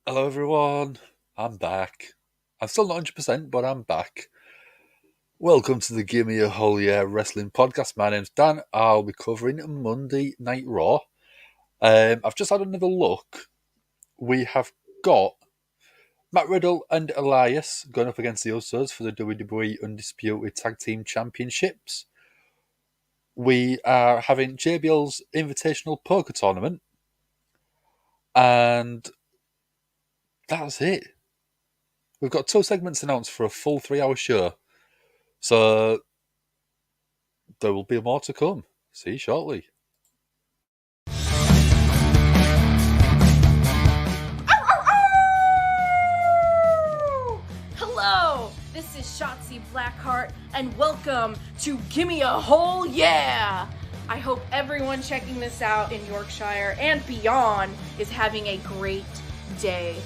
Hello everyone, I'm back. I'm still not 100%, but I'm back. Welcome to the Gimme a Whole Year Wrestling Podcast. My name's Dan. I'll be covering Monday Night Raw. I've just had another look. We have got Matt Riddle and Elias going up against the Usos for the WWE Undisputed Tag Team Championships. We are having JBL's Invitational Poker Tournament. And that's it. We've got 2 segments announced for a full 3-hour show. So there will be more to come. See you shortly. Hello, this is Shotzi Blackheart, and welcome to Gimme a Whole Yeah! I hope everyone checking this out in Yorkshire and beyond is having a great day.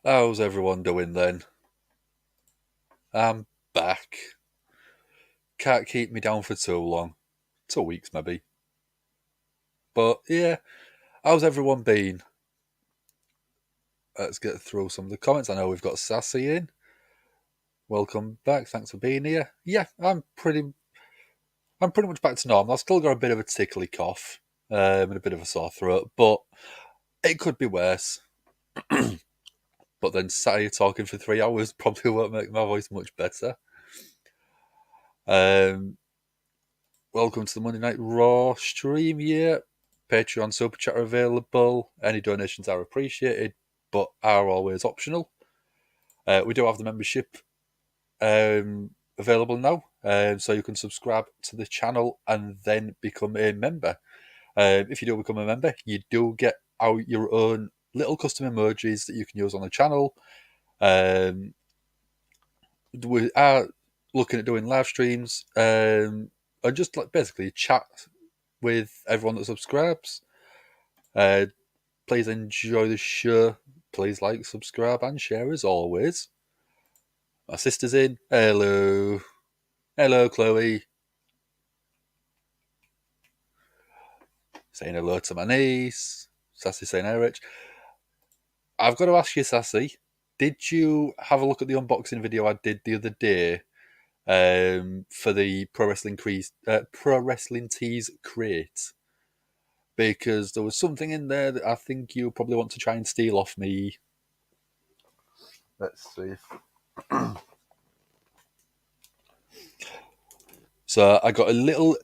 How's everyone doing then? I'm back. Can't keep me down for too long. 2 weeks maybe. But yeah, how's everyone been? Let's get through some of the comments. I know we've got Sassy in. Welcome back. Thanks for being here. Yeah, I'm pretty much back to normal. I've still got a bit of a tickly cough and a bit of a sore throat, but it could be worse. But then sat here talking for 3 hours probably won't make my voice much better. Welcome to the Monday Night Raw stream. Yeah, Patreon Super Chat are available. Any donations are appreciated, but are always optional. We do have the membership available now, so you can subscribe to the channel and then become a member. If you do become a member, you do get out your own little custom emojis that you can use on the channel. We are looking at doing live streams and just like basically chat with everyone that subscribes. Please enjoy the show. Please like, subscribe, and share as always. My sister's in. Hello. Hello, Chloe. Saying hello to my niece. Sassy saying hey, Rich. I've got to ask you, Sassy, did you have a look at the unboxing video I did the other day for the Pro Wrestling Tees crate? Because there was something in there that I think you probably want to try and steal off me. Let's see. So I got a little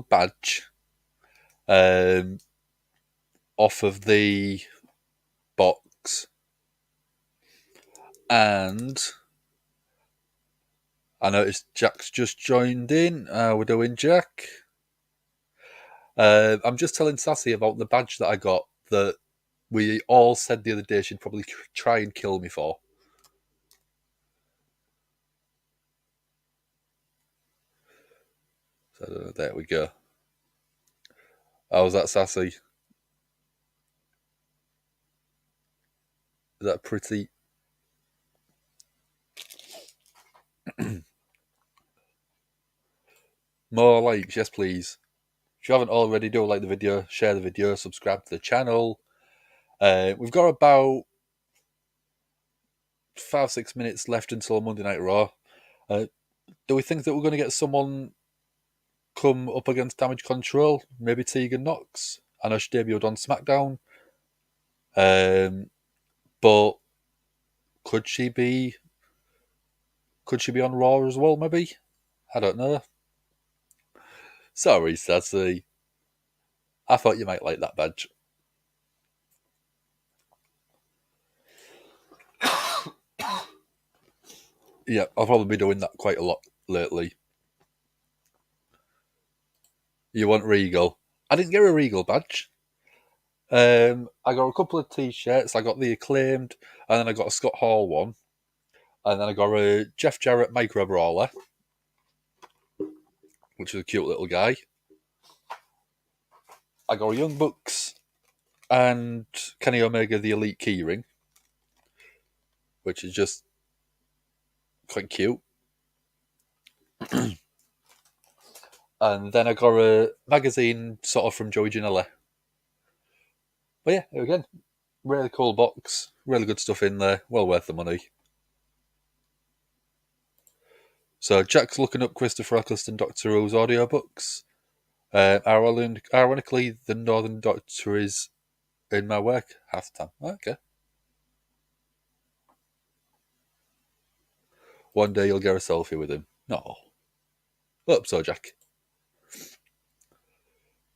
badge off of the box, and I noticed Jack's just joined in. How we doing, Jack? I'm just telling Sassy about the badge that I got that we all said the other day she'd probably try and kill me for. So there we go. How's that, Sassy? Is that pretty? More likes, yes please. If you haven't already, do like the video, share the video, subscribe to the channel. We've got about 5-6 minutes left until Monday Night Raw. Do we think that we're going to get someone come up against Damage CTRL? Maybe Tegan Knox? I know she debuted on SmackDown. But could she be on Raw as well, maybe? I don't know. Sorry, Sassy. I thought you might like that badge. Yeah, I'll probably be doing that quite a lot lately. You want Regal? I didn't get a Regal badge. I got a couple of t-shirts. I got the Acclaimed, and then I got a Scott Hall one. And then I got a Jeff Jarrett Micro Brawler, which is a cute little guy. I got a Young Bucks and Kenny Omega the Elite Keyring, which is just quite cute. And then I got a magazine sort of from Joey Janela. But yeah, again, really cool box. Really good stuff in there. Well worth the money. So Jack's looking up Christopher Eccleston Doctor Who's audiobooks. Ironically, the Northern Doctor is in my work half the time. Okay. One day you'll get a selfie with him. No. Hope so, Jack.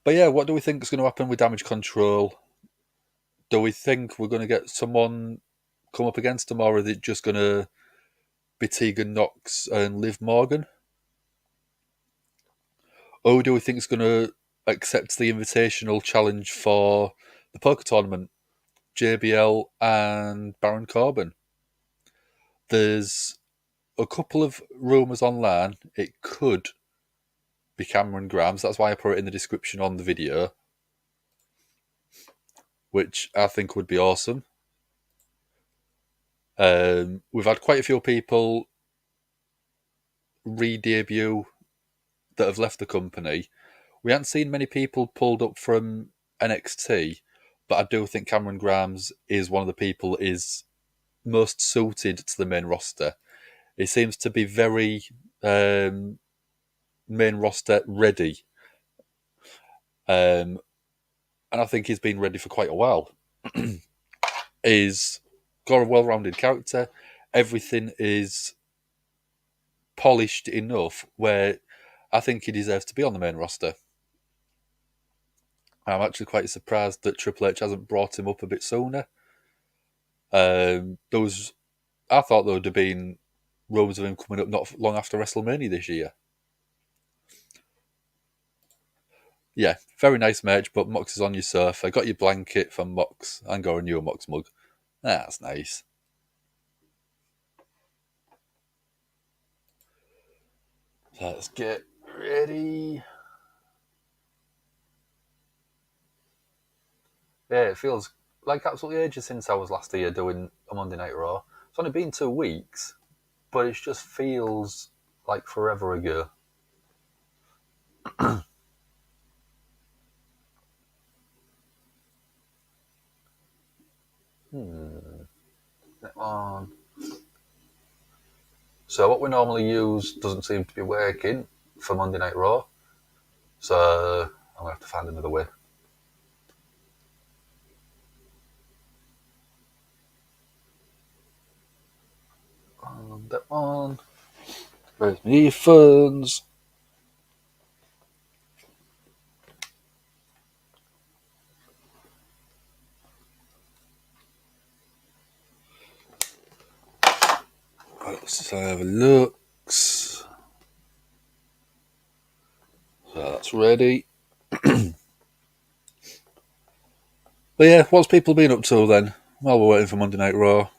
But yeah, what do we think is going to happen with Damage CTRL? Do we think we're going to get someone come up against them, or is it just going to be Tegan Knox and Liv Morgan? Or do we think it's going to accept the invitational challenge for the poker tournament, JBL and Baron Corbin? There's a couple of rumours online. It could be Cameron Grimes. That's why I put it in the description on the video, which I think would be awesome. We've had quite a few people re-debut that have left the company. We haven't seen many people pulled up from NXT, but I do think Cameron Grimes is one of the people is most suited to the main roster. He seems to be very main roster ready. And I think he's been ready for quite a while. He's got a well-rounded character. Everything is polished enough where I think he deserves to be on the main roster. I'm actually quite surprised that Triple H hasn't brought him up a bit sooner. I thought there would have been rumours of him coming up not long after WrestleMania this year. Yeah, very nice match, but Mox is on your surf. I got your blanket from Mox and got a new Mox mug. That's nice. Let's get ready. Yeah, it feels like absolutely ages since I was last year doing a Monday Night Raw. It's only been 2 weeks, but it just feels like forever ago. On. So what we normally use doesn't seem to be working for Monday Night Raw. So I'm going to have to find another way. And that one. Where's my earphones? Let's have a look. So that's ready. But yeah, what's people been up to then? While we're waiting for Monday Night Raw.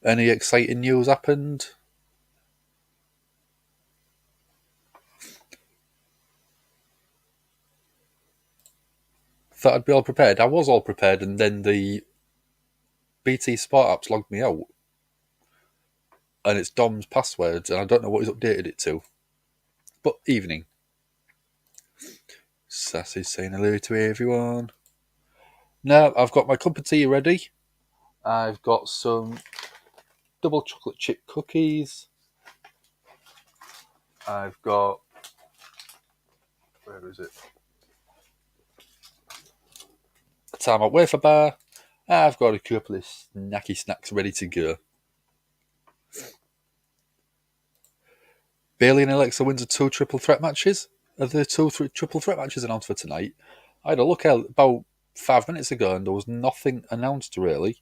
Any exciting news happened? Thought I'd be all prepared. I was all prepared, and then the BT Sport apps logged me out. And it's Dom's passwords, and I don't know what he's updated it to. But evening. Sassy's saying hello to everyone. Now, I've got my cup of tea ready. I've got some double chocolate chip cookies. I've got... Where is it? A Time Out wafer bar. I've got a couple of snacky snacks ready to go. Bayley and Alexa wins the 2 triple threat matches. Are there 2 triple threat matches announced for tonight? I had a look out about 5 minutes ago and there was nothing announced really,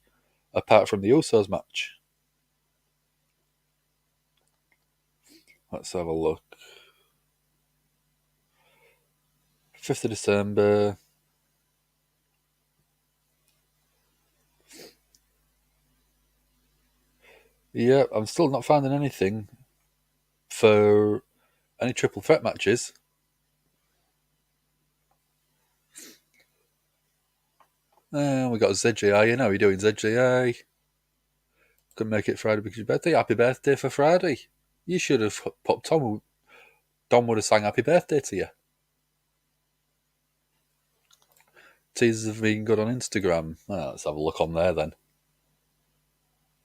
apart from the Usos match. Let's have a look. 5th of December. Yeah, I'm still not finding anything for any triple threat matches. We got ZJI, you know, you're doing ZJI. Couldn't make it Friday because of your birthday. Happy birthday for Friday. You should have popped on. Dom would have sang happy birthday to you. Teasers have been good on Instagram. Let's have a look on there then.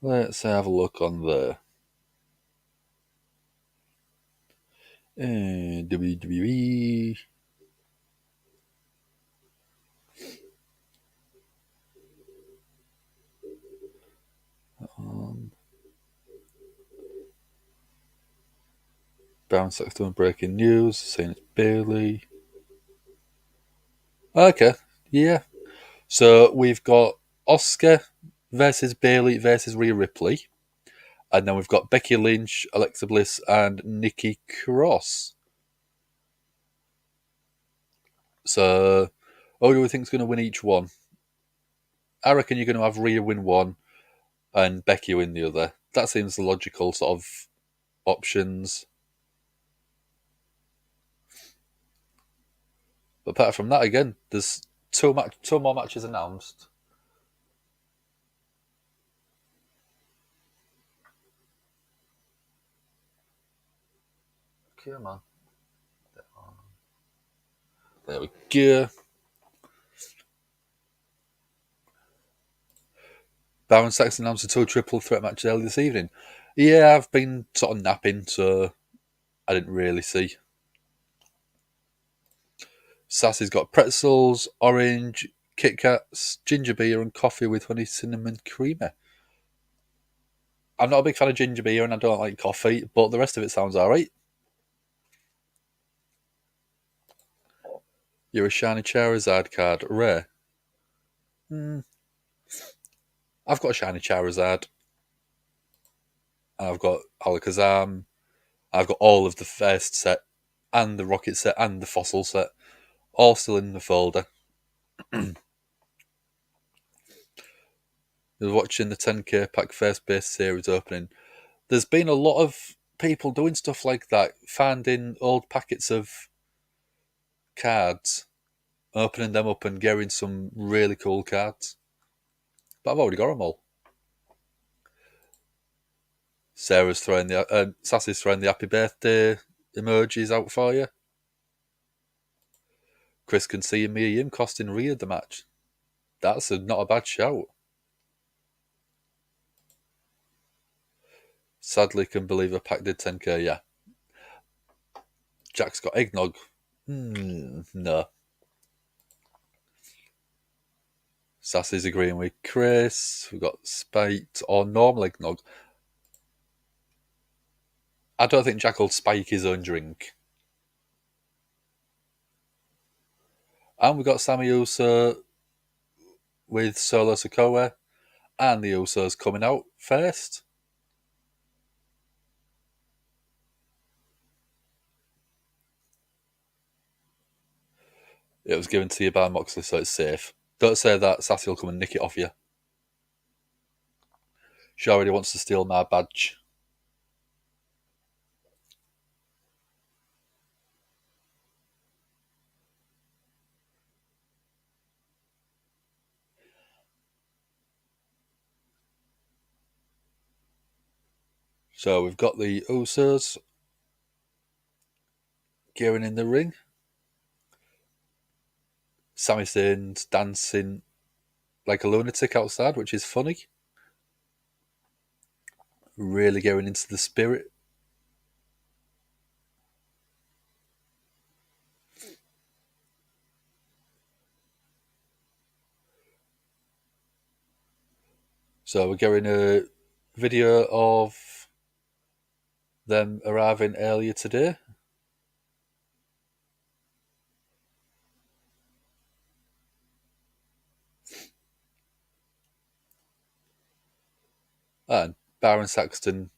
Let's have a look on there. WWE. Baron Saxton breaking news, saying it's Bailey. Okay, yeah. So we've got Oscar versus Bailey versus Rhea Ripley. And then we've got Becky Lynch, Alexa Bliss, and Nikki Cross. So, who do we think's going to win each one? I reckon you're going to have Rhea win one and Becky win the other. That seems the logical sort of options. But apart from that, again, there's two more matches announced. Come on. There we go. Baron Saxton announced a 2 triple threat match early this evening. Yeah, I've been sort of napping, so I didn't really see. Sassy's got pretzels, orange, Kit Kats, ginger beer, and coffee with honey cinnamon creamer. I'm not a big fan of ginger beer and I don't like coffee, but the rest of it sounds alright. You're a shiny Charizard card. Rare. I've got a shiny Charizard. I've got Alakazam. I've got all of the first set and the rocket set and the fossil set. All still in the folder. You're watching the 10k pack first base series opening. There's been a lot of people doing stuff like that, finding old packets of cards, opening them up and getting some really cool cards. But I've already got them all. Sassy's throwing the happy birthday emojis out for you. Chris can see me and him costing Rhea the match. That's not a bad shout. Sadly, can believe a pack did 10k, yeah. Jack's got eggnog. No. Sassy's agreeing with Chris. We've got spiked or normal eggnog. I don't think Jack will spike his own drink. And we've got Sami Uso with Solo Sikoa and the Usos coming out first. It was given to you by Moxley, so it's safe. Don't say that, Sassy will come and nick it off you. She already wants to steal my badge. So we've got the Usos gearing in the ring. Sami Zayn's dancing like a lunatic outside, which is funny. Really going into the spirit. So we're getting a video of them arriving earlier today. And Baron Saxton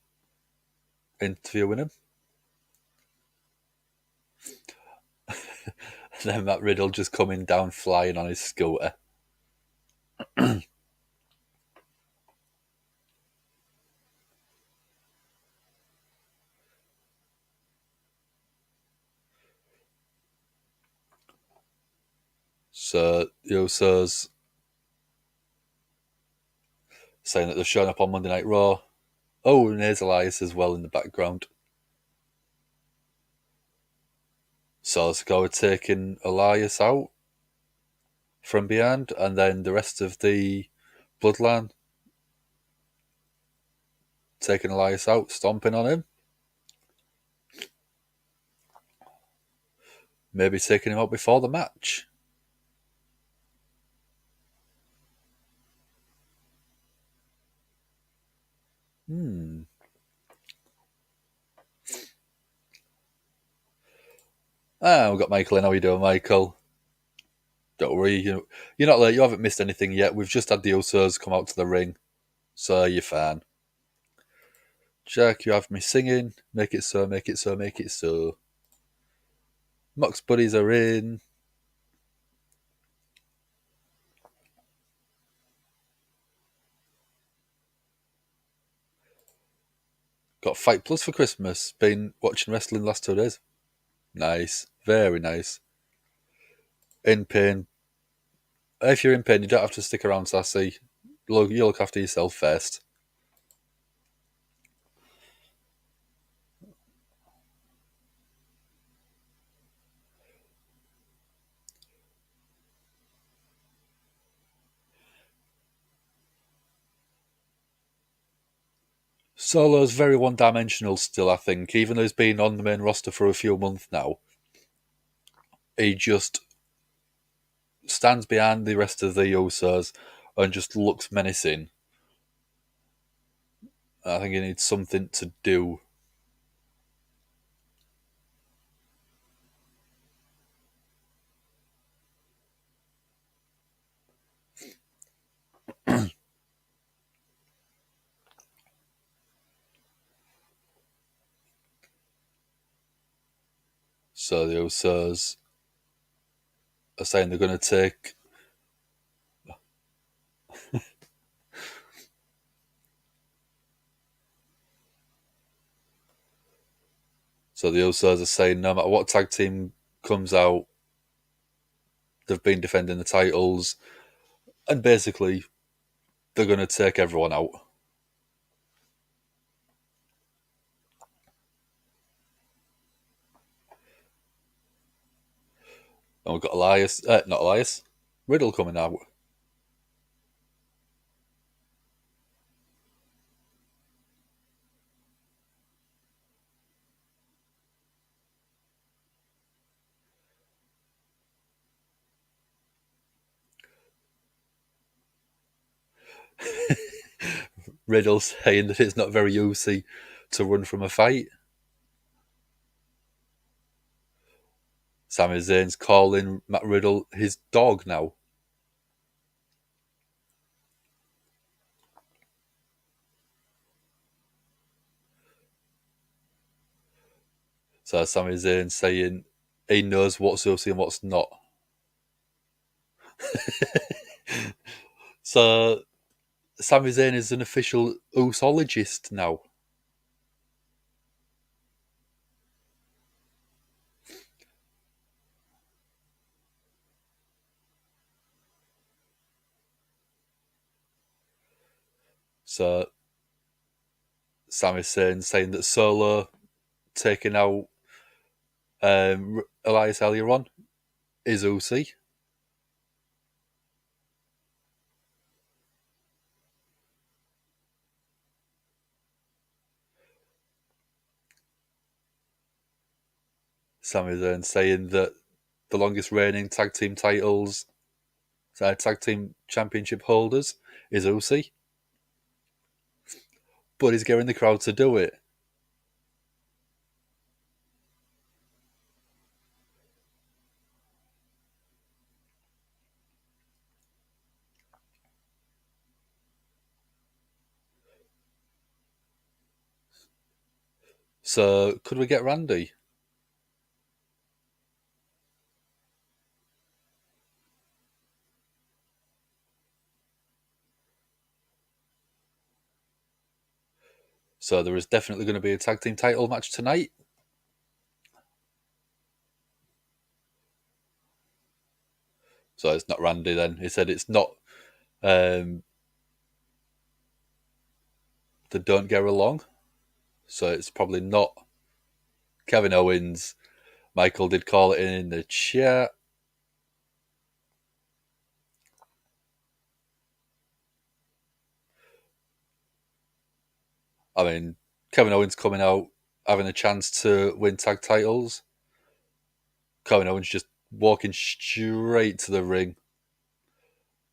interviewing him. Then Matt Riddle just coming down flying on his scooter. So the Usos saying that they're showing up on Monday Night Raw. Oh, and there's Elias as well in the background. So Sikoa taking Elias out from behind, and then the rest of the bloodline taking Elias out, stomping on him. Maybe taking him out before the match. We've got Michael in. How you doing, Michael? Don't worry, you're not late. You haven't missed anything yet. We've just had the Usos come out to the ring, so you're fine. Jack, you have me singing. Make it so, make it so, make it so. Mox buddies are in. Got Fight Plus for Christmas. Been watching wrestling the last 2 days. Nice. Very nice. In pain. If you're in pain, you don't have to stick around, Sassy. You look after yourself first. Solo's very one-dimensional still, I think. Even though he's been on the main roster for a few months now, he just stands behind the rest of the Usos and just looks menacing. I think he needs something to do. So the Usos are saying they're going to take... So the Usos are saying no matter what tag team comes out, they've been defending the titles, and basically they're going to take everyone out. And we've got Riddle coming out. Riddle saying that it's not very easy to run from a fight. Sami Zayn's calling Matt Riddle his dog now. So Sami Zayn saying he knows what's Uso and what's not. So Sami Zayn is an official Usologist now. So Sami Zayn saying that Solo taking out Elias earlier on is Uso. Sami Zayn saying that the longest reigning tag team titles, tag team championship holders, is Uso. But he's getting the crowd to do it. So could we get Randy? So there is definitely going to be a tag team title match tonight. So it's not Randy then. He said it's not. They don't get along. So it's probably not Kevin Owens Michael did call it in the chat. I mean, Kevin Owens coming out, having a chance to win tag titles. Kevin Owens just walking straight to the ring.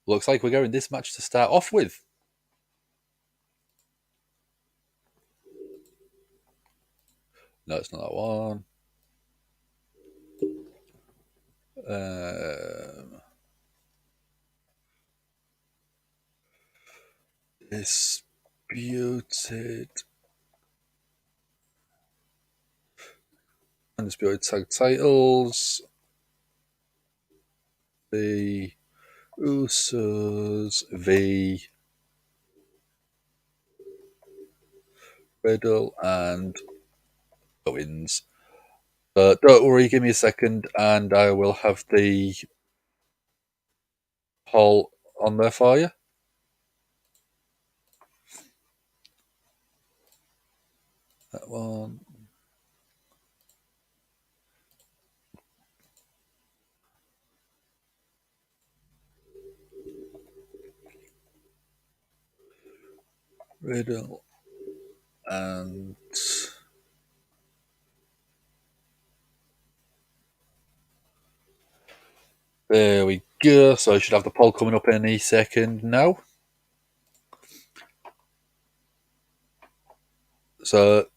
Looks like we're going this match to start off with. No, it's not that one. Undisputed Tag Titles. The Usos v Riddle and Owens. Don't worry, give me a second and I will have the poll on there for you. That one. Riddle and there we go. So I should have the poll coming up any second now. So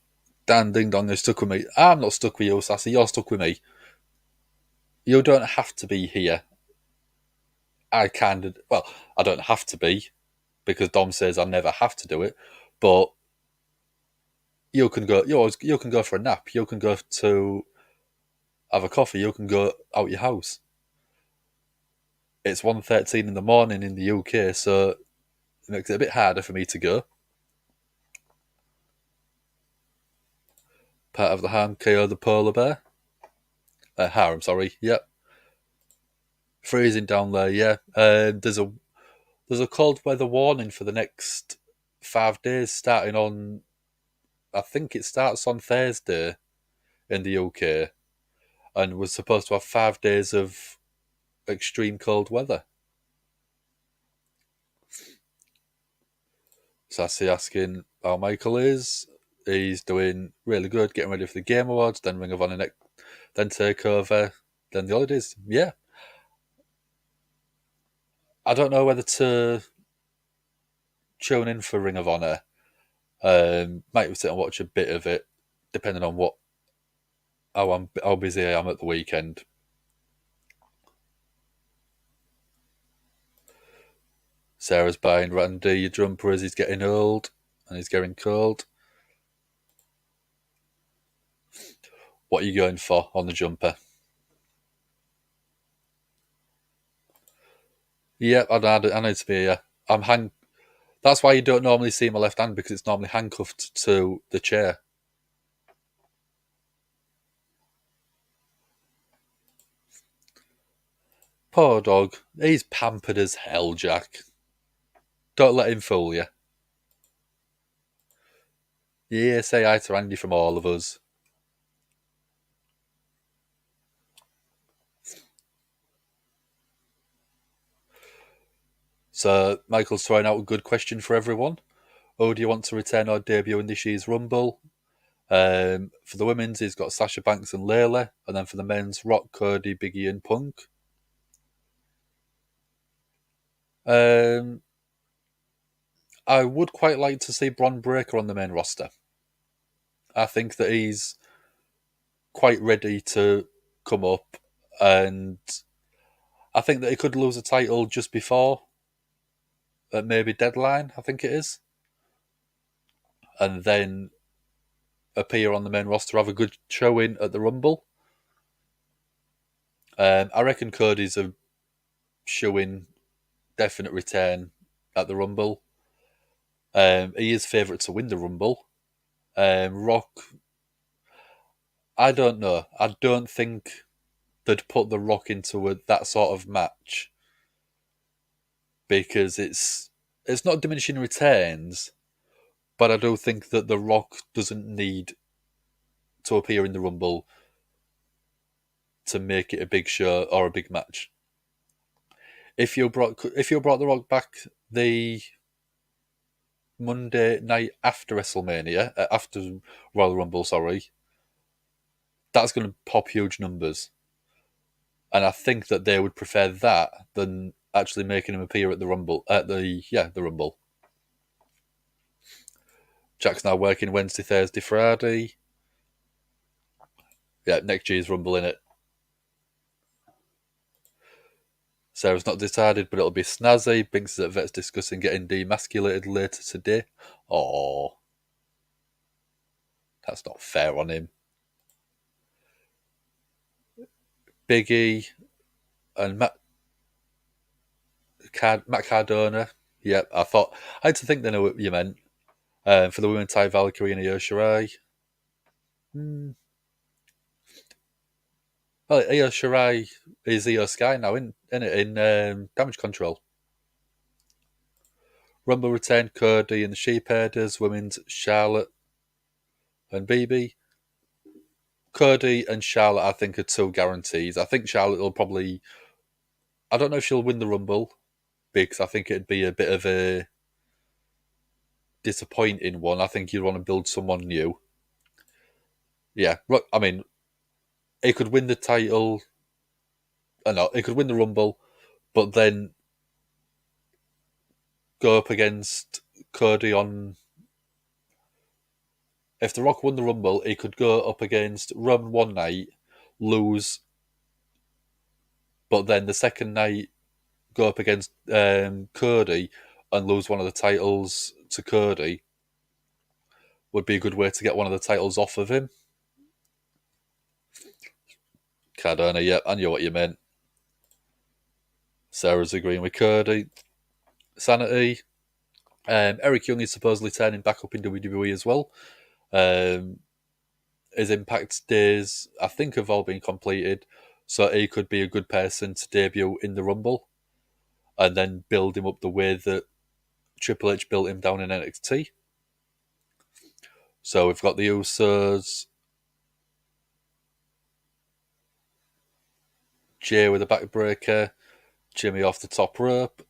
Dan Ding Dong is stuck with me. I'm not stuck with you, Sassy. You're stuck with me. You don't have to be here. I don't have to be because Dom says I never have to do it. But you can go. You can go for a nap. You can go to have a coffee. You can go out your house. It's 1:13 in the morning in the UK, so it makes it a bit harder for me to go. Part of the harm KO the polar bear. Harem, sorry. Yep. Freezing down there. Yeah. There's a cold weather warning for the next 5 days, starting on. I think it starts on Thursday in the UK, and we're supposed to have 5 days of extreme cold weather. Sassy asking how Michael is. He's doing really good, getting ready for the Game Awards, then Ring of Honor, then Takeover, then the holidays. Yeah. I don't know whether to tune in for Ring of Honor. Might sit and watch a bit of it, depending on how busy I am at the weekend. Sarah's buying Randy a jumper as he's getting old and he's getting cold. What are you going for on the jumper? Yep, I need to be here. That's why you don't normally see my left hand, because it's normally handcuffed to the chair. Poor dog. He's pampered as hell, Jack. Don't let him fool you. Yeah, say hi to Randy from all of us. So, Michael's throwing out a good question for everyone. Who do you want to return or debut in this year's Rumble? For the women's, he's got Sasha Banks and Layla. And then for the men's, Rock, Cody, Biggie and Punk. I would quite like to see Bron Breakker on the main roster. I think that he's quite ready to come up, and I think that he could lose a title just before, maybe Deadline, I think it is, and then appear on the main roster, have a good showing at the Rumble. I reckon Cody's a showing definite return at the Rumble. He is favourite to win the Rumble. Rock, I don't know. I don't think they'd put the Rock into that sort of match, because it's not diminishing returns, but I do think that the Rock doesn't need to appear in the Rumble. to make it a big show or a big match. If you brought The Rock back the Monday night after WrestleMania, after Royal Rumble, that's going to pop huge numbers. And I think that they would prefer that than actually making him appear at the Rumble. The Rumble. Jack's now working Wednesday, Thursday, Friday. Yeah, next year's Rumble in it. Sarah's not decided, but it'll be snazzy. Binks is at vets discussing getting demasculated later today. Oh, that's not fair on him. Biggie and Matt Cardona. Yep, I had to think they know what you meant. For the women, Ty Valkyrie and Io Shirai. Well, Io Shirai is Io Sky now, in Damage Control. Rumble retained Cody and the Sheepherders. Women's Charlotte and BB. Cody and Charlotte, I think, are two guarantees. I think Charlotte will probably... I don't know if she'll win the Rumble, because I think it'd be a bit of a disappointing one. I think you'd want to build someone new. Yeah, I mean, it could win the title... No, it could win the Rumble, but then go up against Cody on... If The Rock won the Rumble, he could go up against Roman one night, lose, but then the second night go up against Cody and lose one of the titles to Cody. Would be a good way to get one of the titles off of him. Cardona, yeah, I knew what you meant. Sarah's agreeing with Cody. Sanity. Eric Young is supposedly turning back up in WWE as well. His Impact days, I think, have all been completed, so he could be a good person to debut in the Rumble and then build him up the way that Triple H built him down in NXT. So we've got the Usos, Jay with a backbreaker, Jimmy off the top rope.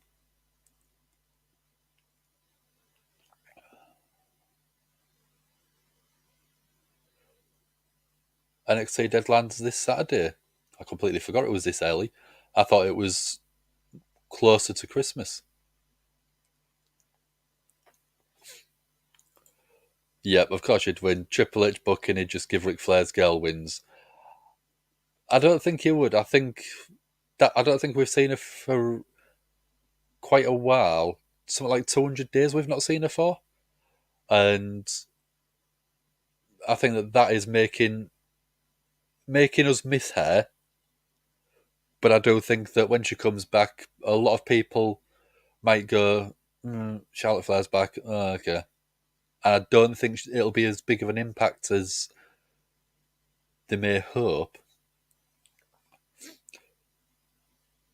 NXT deadline's this Saturday. I completely forgot it was this early. I thought it was closer to Christmas. Yep, of course you'd win. Triple H booking, he'd just give Ric Flair's girl wins. I don't think he would. I don't think we've seen her for quite a while. Something like 200 days we've not seen her for. And I think that is making us miss her. But I do think that when she comes back, a lot of people might go, Charlotte Flair's back. Oh, okay. And I don't think it'll be as big of an impact as they may hope.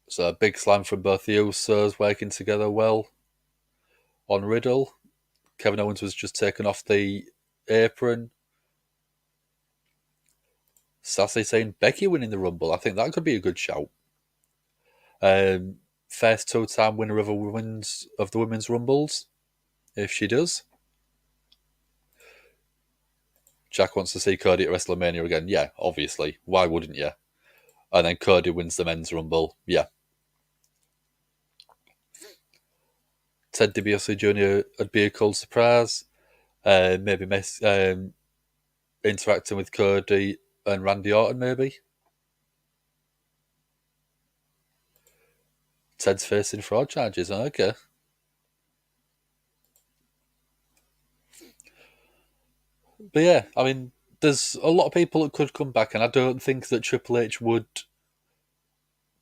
So a big slam from both the Usos, working together well on Riddle. Kevin Owens was just taken off the apron. Sassy saying Becky winning the Rumble. I think that could be a good shout. First two-time winner of the women's Rumbles, if she does. Jack wants to see Cody at WrestleMania again. Yeah, obviously. Why wouldn't you? And then Cody wins the men's Rumble. Yeah. Ted DiBiase Jr. would be a cool surprise. Maybe interacting with Cody and Randy Orton, maybe. Ted's facing fraud charges. Okay. But yeah, I mean, there's a lot of people that could come back, and I don't think that Triple H would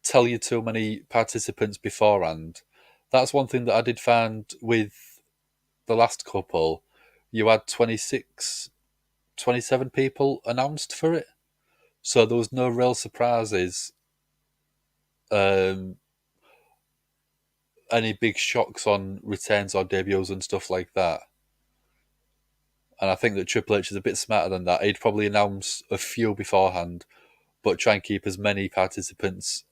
tell you too many participants beforehand. That's one thing that I did find with the last couple. You had 26, 27 people announced for it. So there was no real surprises. Any big shocks on returns or debuts and stuff like that. And I think that Triple H is a bit smarter than that. He'd probably announce a few beforehand, but try and keep as many participants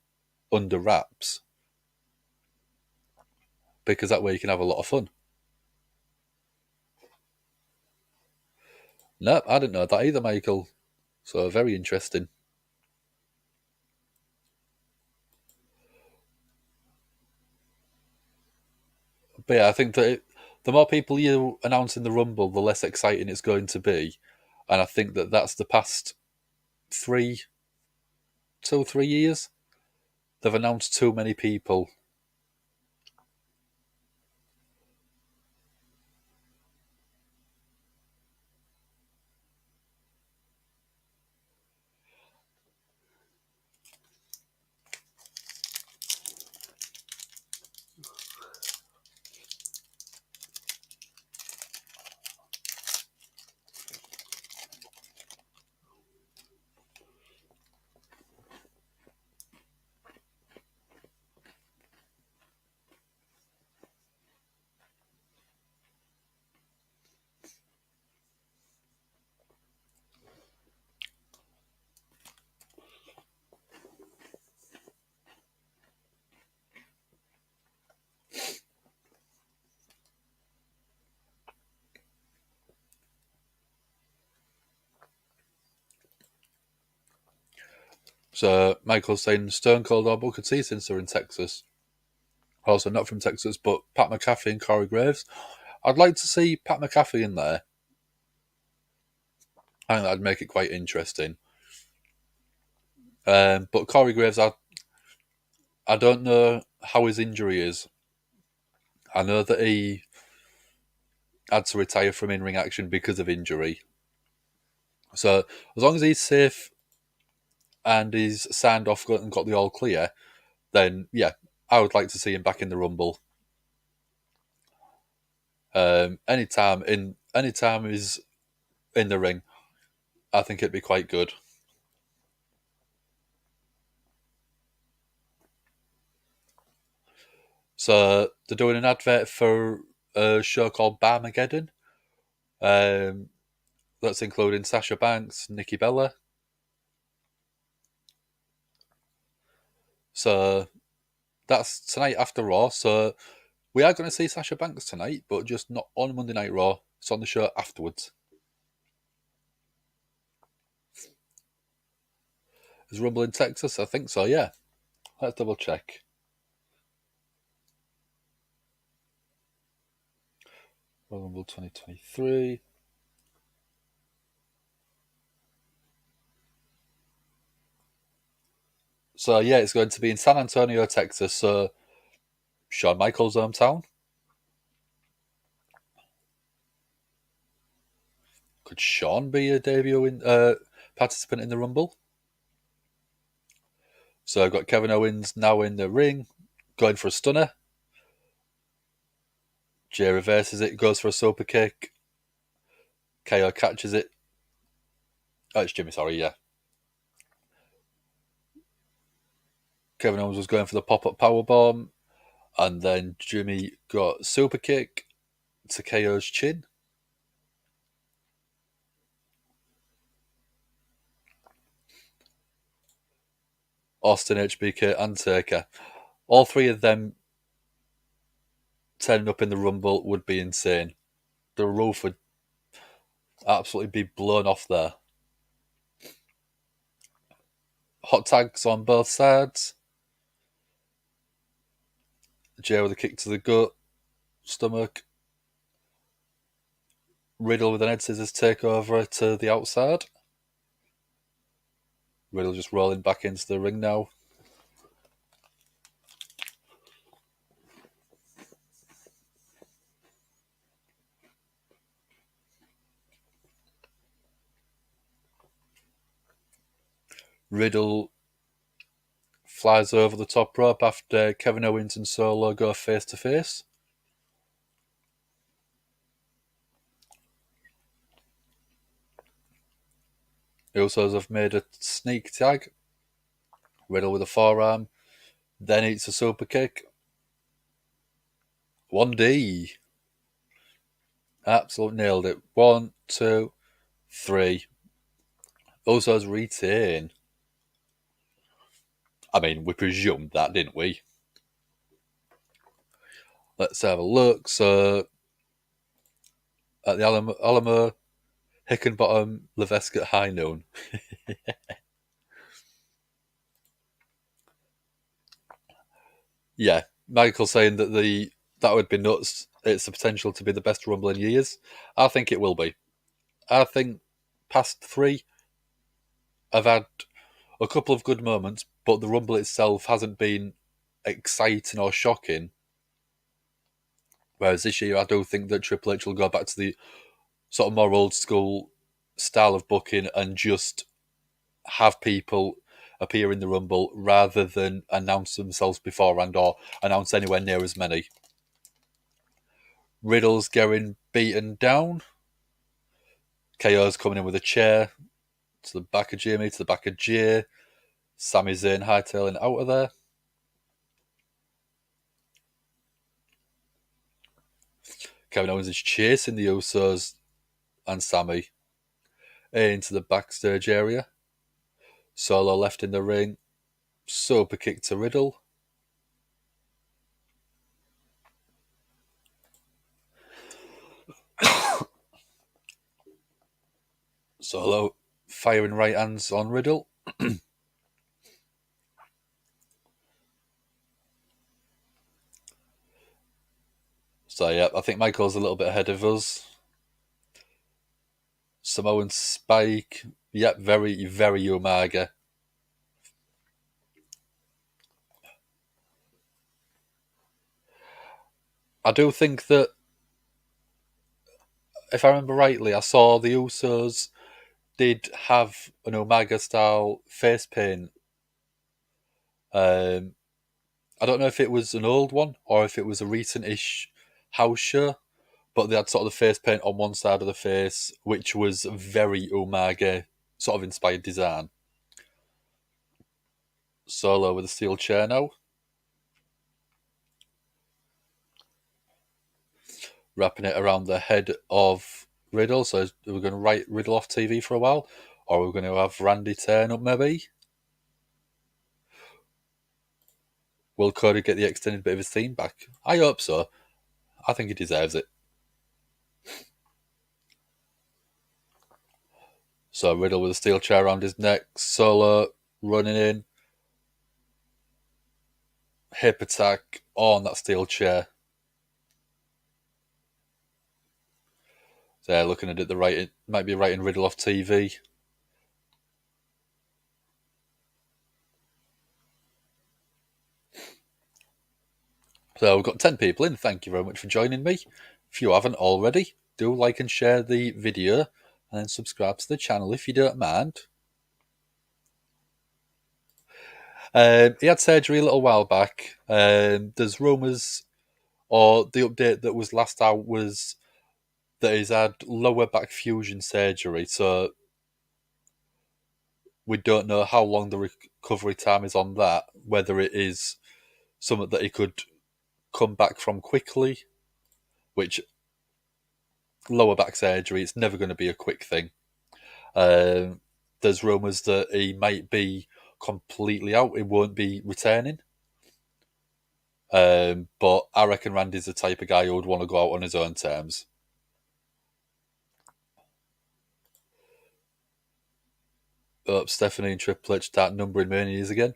under wraps, because that way you can have a lot of fun. No, I didn't know that either, Michael. So very interesting. But yeah, I think that the more people you announce in the Rumble, the less exciting it's going to be. And I think that that's the past 3 years. They've announced too many people. So Michael's saying Stone Cold or Booker T since they're in Texas. Also not from Texas, but Pat McAfee and Corey Graves. I'd like to see Pat McAfee in there. I think that'd make it quite interesting. But Corey Graves, I don't know how his injury is. I know that he had to retire from in-ring action because of injury. So as long as he's safe and he's signed off and got the all clear, then yeah, I would like to see him back in the Rumble. Anytime he's in the ring, I think it'd be quite good. So they're doing an advert for a show called Barmageddon. That's including Sasha Banks, Nikki Bella. So that's tonight after Raw. So we are going to see Sasha Banks tonight, but just not on Monday Night Raw. It's on the show afterwards. Is Rumble in Texas? I think so, yeah. Let's double check. Rumble 2023. So yeah, it's going to be in San Antonio, Texas. So Shawn Michaels' hometown. Could Shawn be a participant in the Rumble? So I've got Kevin Owens now in the ring, going for a stunner. Jay reverses it, goes for a super kick. KO catches it. Oh, it's Jimmy, sorry, yeah. Kevin Owens was going for the pop-up powerbomb, and then Jimmy got super kick to KO's chin. Austin, HBK, and Taker. All three of them turning up in the Rumble would be insane. The roof would absolutely be blown off there. Hot tags on both sides. Jay with a kick to the gut, stomach. Riddle with an head scissors takeover to the outside. Riddle just rolling back into the ring now. Riddle flies over the top rope after Kevin Owens and Solo go face to face. The Usos have made a sneak tag. Riddle with a forearm, then eats a super kick. 1D. Absolutely nailed it. 1, 2, 3. Usos retain. I mean, we presumed that, didn't we? Let's have a look. So, at the Alamo Hickenbottom, Levesque at high noon. Yeah, Michael saying that that would be nuts. It's the potential to be the best Rumble in years. I think it will be. I think past three, I've had a couple of good moments, but the Rumble itself hasn't been exciting or shocking. Whereas this year, I do think that Triple H will go back to the sort of more old school style of booking and just have people appear in the Rumble rather than announce themselves beforehand or announce anywhere near as many. Riddle's getting beaten down. KO's coming in with a chair to the back of Jimmy, to the back of Jay. Sami Zayn hightailing out of there. Kevin Owens is chasing the Usos and Sami into the backstage area. Solo left in the ring. Super kick to Riddle. Solo firing right hands on Riddle. So, yeah, I think Michael's a little bit ahead of us. Samoan Spike. Yep, very, very Umaga. I do think that, if I remember rightly, I saw the Usos did have an Umaga-style face paint. I don't know if it was an old one or if it was a recent-ish house show, but they had sort of the face paint on one side of the face, which was very Umaga sort of inspired design. Solo with a steel chair now. Wrapping it around the head of Riddle. So we're going to write Riddle off TV for a while, or we're going to have Randy turn up maybe. Will Cody get the extended bit of his theme back? I hope so. I think he deserves it. So Riddle with a steel chair around his neck. Solo running in. Hip attack on that steel chair. So looking at it, it might be writing Riddle off TV. So we've got 10 people in. Thank you very much for joining me. If you haven't already, do like and share the video and then subscribe to the channel if you don't mind. He had surgery a little while back. There's rumours, or the update that was last out was that he's had lower back fusion surgery. So we don't know how long the recovery time is on that, whether it is something that he could come back from quickly, which lower back surgery, it's never going to be a quick thing. There's rumours that he might be completely out, he won't be returning. But I reckon Randy's the type of guy who would want to go out on his own terms. Stephanie and Triple H start numbering manias again.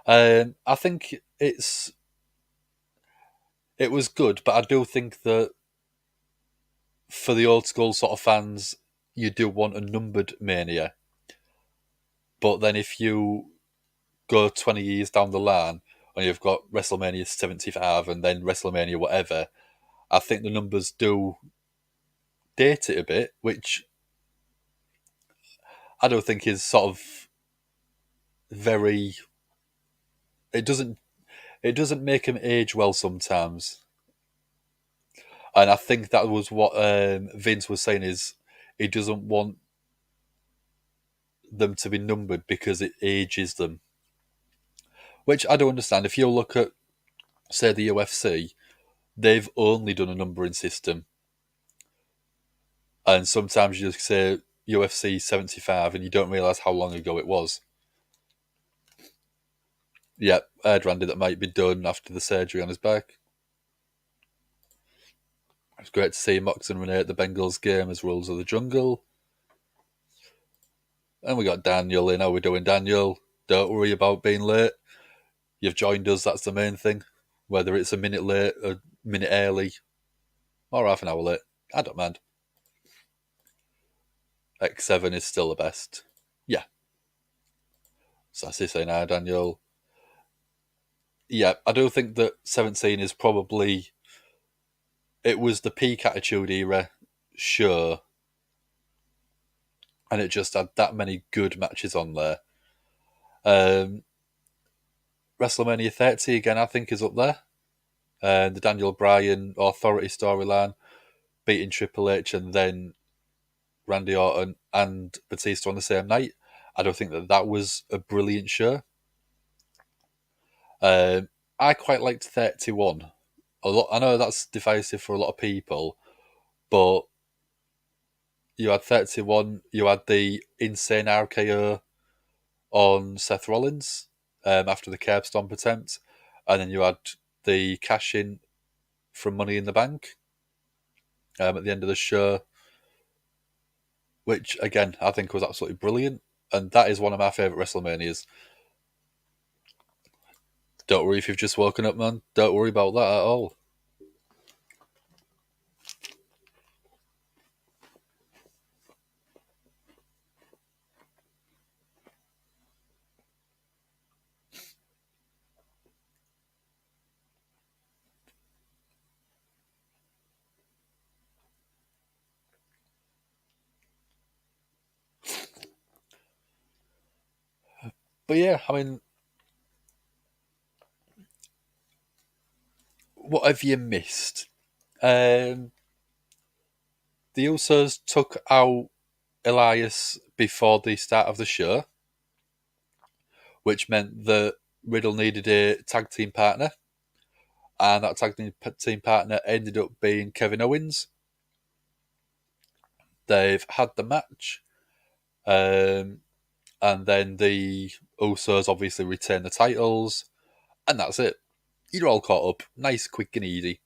I think it was good, but I do think that for the old school sort of fans, you do want a numbered mania. But then if you go 20 years down the line and you've got WrestleMania 75 and then WrestleMania whatever, I think the numbers do date it a bit, which I don't think is sort of very... It doesn't make him age well sometimes. And I think that was what Vince was saying, is he doesn't want them to be numbered because it ages them. Which I don't understand. If you look at, say, the UFC, they've only done a numbering system. And sometimes you just say UFC 75 and you don't realise how long ago it was. Yep, I heard Randy that might be done after the surgery on his back. It's great to see Mox and Renee at the Bengals game as Rules of the Jungle. And we got Daniel in. How we doing, Daniel? Don't worry about being late. You've joined us, that's the main thing. Whether it's a minute late, a minute early, or half an hour late, I don't mind. X7 is still the best. Yeah. Sassy saying hi, Daniel. Yeah, I do think that 17 is probably... It was the peak Attitude Era, sure. And it just had that many good matches on there. WrestleMania 30, again, I think is up there. The Daniel Bryan Authority storyline, beating Triple H and then Randy Orton and Batista on the same night. I don't think that was a brilliant show. I quite liked 31. I know that's divisive for a lot of people, but you had 31, you had the insane RKO on Seth Rollins after the curb stomp attempt, and then you had the cash in from Money in the Bank at the end of the show, which again I think was absolutely brilliant, and that is one of my favourite WrestleManias. Don't worry if you've just woken up, man. Don't worry about that at all. But yeah, I mean, what have you missed? The Usos took out Elias before the start of the show, which meant that Riddle needed a tag team partner, and that tag team partner ended up being Kevin Owens. They've had the match, and then the Usos obviously retain the titles, and that's it. You're all caught up. Nice, quick, and easy.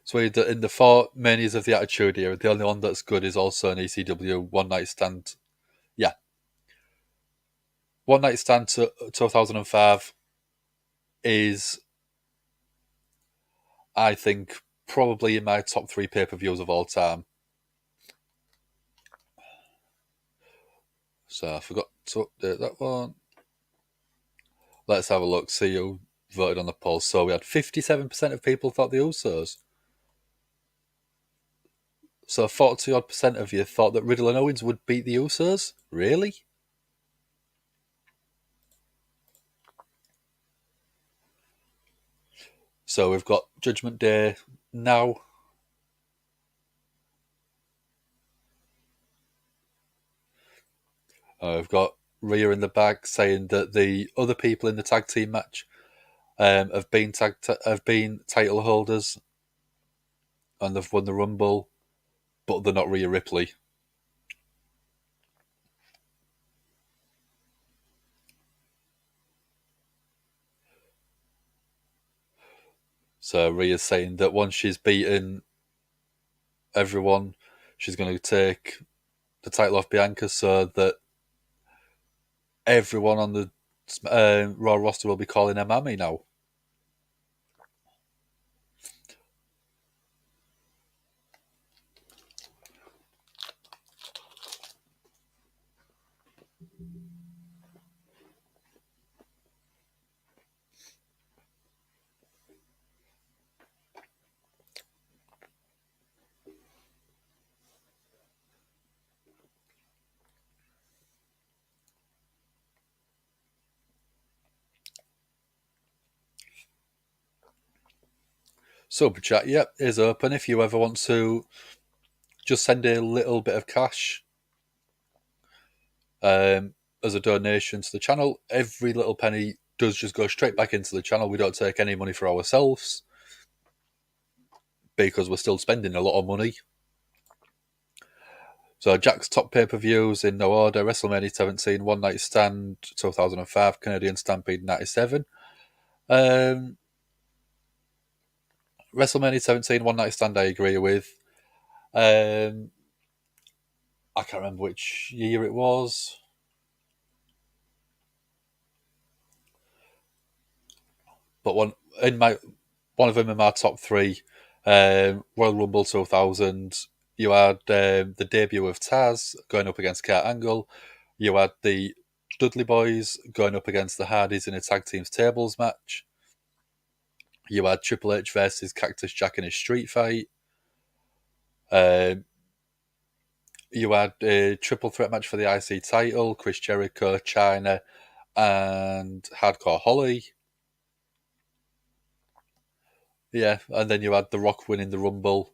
So in the four manias of the Attitude Era, the only one that's good is also an ECW One Night Stand. Yeah. One Night Stand to 2005 is, I think, probably in my top 3 pay-per-views of all time. So I forgot to update that one. Let's have a look, see who voted on the poll. So we had 57% of people thought the Usos. So 40-odd% of you thought that Riddle and Owens would beat the Usos? Really? So we've got Judgment Day now. We've got Rhea in the bag saying that the other people in the tag team match have been title holders and they've won the Rumble, but they're not Rhea Ripley. So Rhea's saying that once she's beaten everyone, she's going to take the title off Bianca so that everyone on the Raw roster will be calling her Mammy now. Super chat, yep, is open if you ever want to just send a little bit of cash as a donation to the channel. Every little penny does just go straight back into the channel. We don't take any money for ourselves because we're still spending a lot of money. So Jack's top pay-per-views in no order: WrestleMania 17, One Night Stand 2005, Canadian Stampede 97. WrestleMania 17, One Night Stand, I agree with. I can't remember which year it was. But one of them in my top three, Royal Rumble 2000. You had the debut of Taz going up against Kurt Angle. You had the Dudley Boys going up against the Hardys in a tag teams tables match. You had Triple H versus Cactus Jack in a street fight. You had a triple threat match for the IC title: Chris Jericho, Chyna, and Hardcore Holly. Yeah, and then you had The Rock winning the Rumble.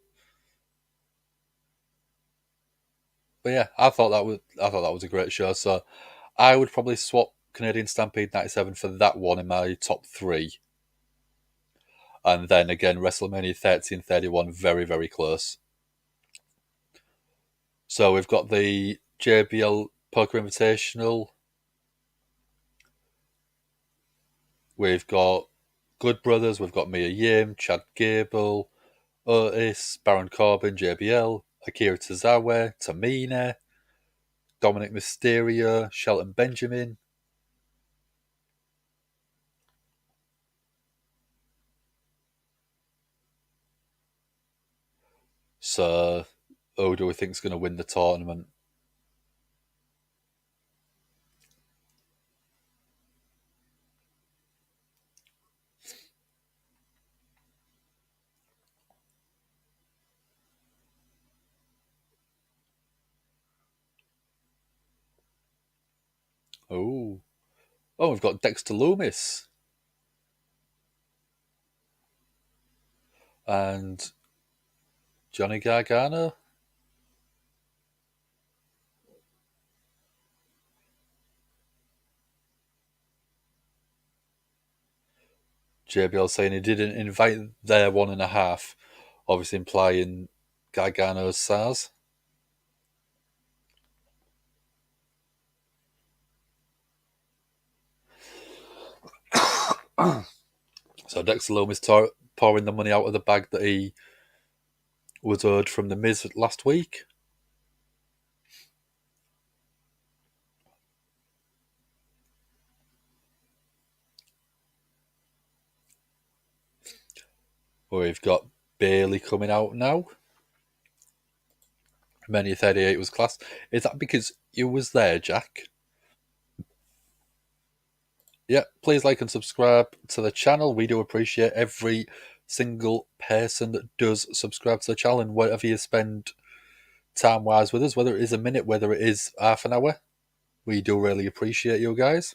But yeah, I thought that was a great show. So I would probably swap Canadian Stampede 97 for that one in my top three. And then again, WrestleMania 30 and 31, very, very close. So we've got the JBL Poker Invitational. We've got Good Brothers. We've got Mia Yim, Chad Gable, Otis, Baron Corbin, JBL, Akira Tozawa, Tamina, Dominic Mysterio, Shelton Benjamin. So, who do we think is going to win the tournament? Oh, we've got Dexter Loomis and Johnny Gargano. JBL saying he didn't invite their 1.5, obviously implying Gargano's SARS. So Dexter Loomis pouring the money out of the bag that he was owed from The Miz last week. We've got Bailey coming out now. Mania 38 was class. Is that because you was there, Jack? Yeah, please like and subscribe to the channel. We do appreciate every single person that does subscribe to the channel, and whatever you spend time-wise with us, whether it is a minute, whether it is half an hour, we do really appreciate you guys.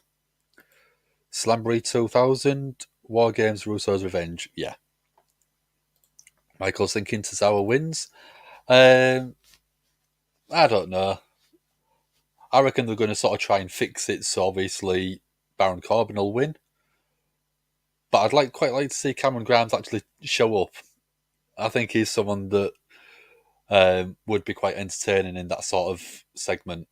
Slamboree 2000, War Games, Usos Revenge. Yeah. Michael's thinking Tozawa wins. I don't know. I reckon they're going to sort of try and fix it, so obviously Baron Corbin will win. But I'd quite like to see Cameron Grimes actually show up. I think he's someone that would be quite entertaining in that sort of segment.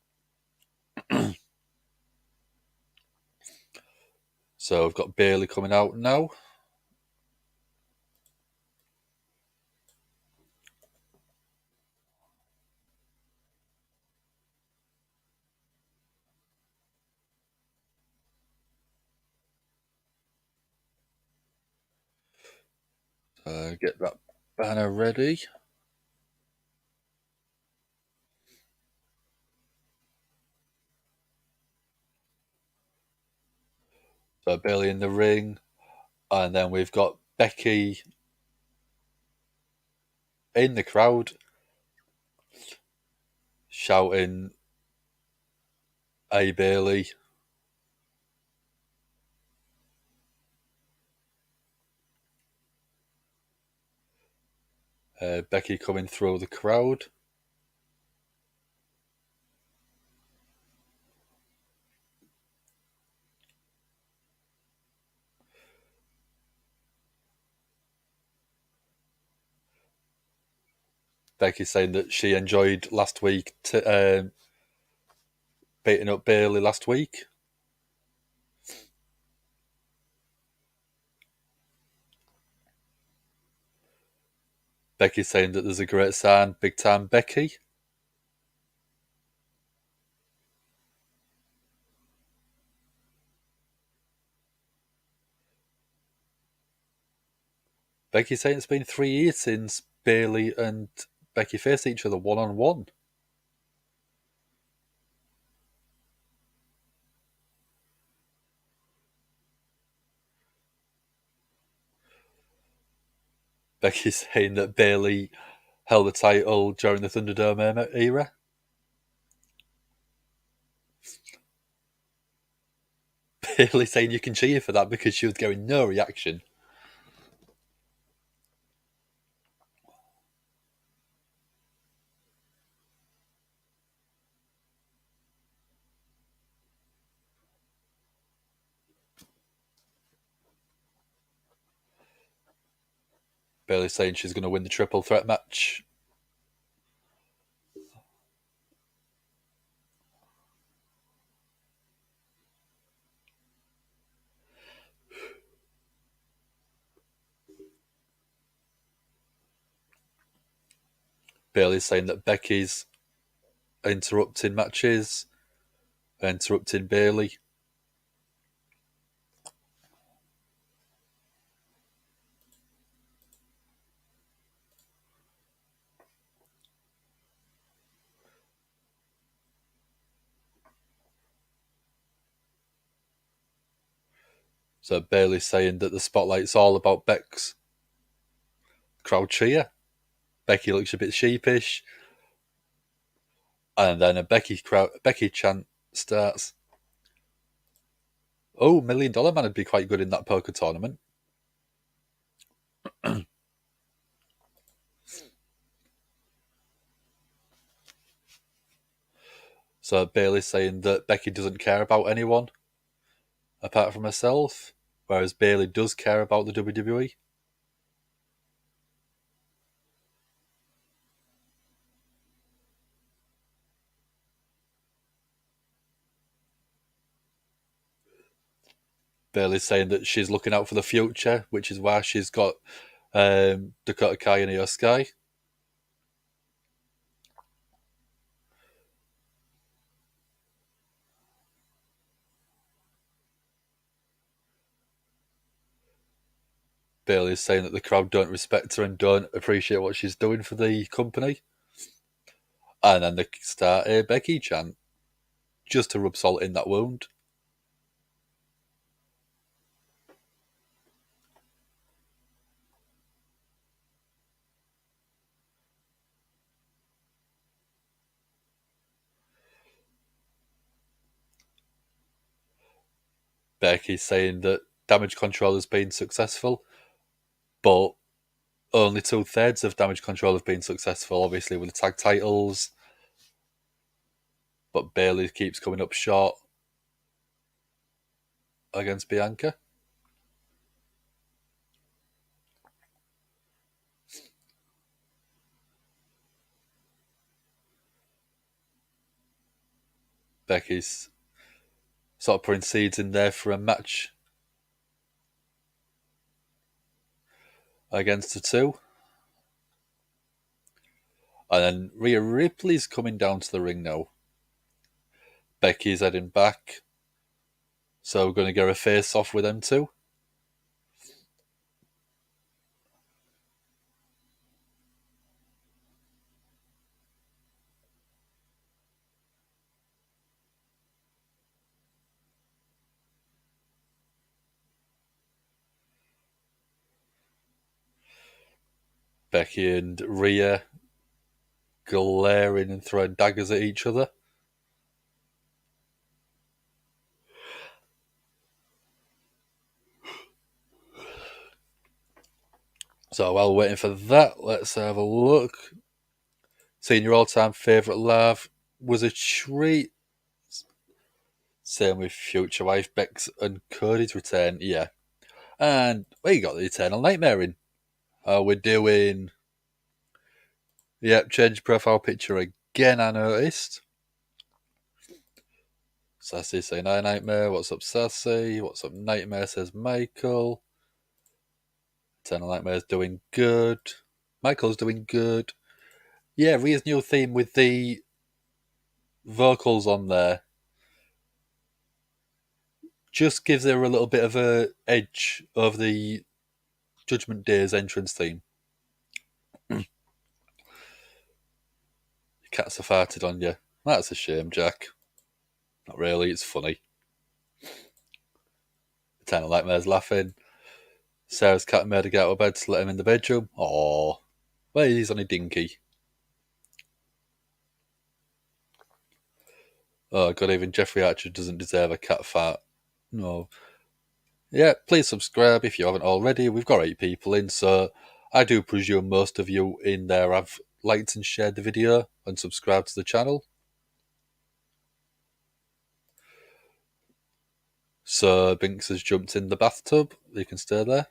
So we've got Bailey coming out now. Get that banner ready. So Bailey in the ring. And then we've got Becky in the crowd shouting, "Hey Bailey." Becky coming through the crowd. Becky saying that she enjoyed last week beating up Bayley last week. Becky saying that there's a great sign, big time Becky. Becky saying it's been 3 years since Bayley and Becky faced each other one-on-one. Becky saying that Bayley held the title during the Thunderdome era. Bayley saying you can cheer for that because she was getting no reaction. Bayley saying she's going to win the triple threat match. Bayley saying that Becky's interrupting matches, interrupting Bayley. So Bayley's saying that the spotlight's all about Bex. Crowd cheer. Becky looks a bit sheepish. And then a Becky chant starts. Oh, $1 Million Man would be quite good in that poker tournament. So Bayley's saying that Becky doesn't care about anyone apart from herself, whereas Bayley does care about the WWE. Bayley's saying that she's looking out for the future, which is why she's got Dakota Kai and Io Sky. Bayley's saying that the crowd don't respect her and don't appreciate what she's doing for the company. And then they start a Becky chant just to rub salt in that wound. Becky's saying that Damage CTRL has been successful, but only 2/3 of Damage CTRL have been successful, obviously, with the tag titles. But Bayley keeps coming up short against Bianca. Becky's sort of putting seeds in there for a match against the two. And then Rhea Ripley's coming down to the ring now. Becky's heading back. So we're going to get a face off with them two. Becky and Rhea glaring and throwing daggers at each other. So while waiting for that, let's have a look. Seeing your all-time favourite live was a treat. Same with future wife Bex and Cody's return, yeah. And we got the Eternal Nightmare in. We're doing Yep, change profile picture again, I noticed. Sassy saying, hi Nightmare, what's up Sassy? What's up Nightmare, says Michael. Eternal Nightmare's doing good. Michael's doing good. Yeah, Rhea's new theme with the vocals on there just gives her a little bit of a edge over the Judgment Day's entrance theme. Cats have farted on you. That's a shame, Jack. Not really, it's funny. Eternal Nightmare's laughing. Sarah's cat made her get out of bed to let him in the bedroom. Aww. Well, he's on a dinky. Oh god, even Jeffrey Archer doesn't deserve a cat fart. No. Yeah, please subscribe if you haven't already. We've got 8 people in, so I do presume most of you in there have liked and shared the video and subscribed to the channel. So Binks has jumped in the bathtub. You can stay there.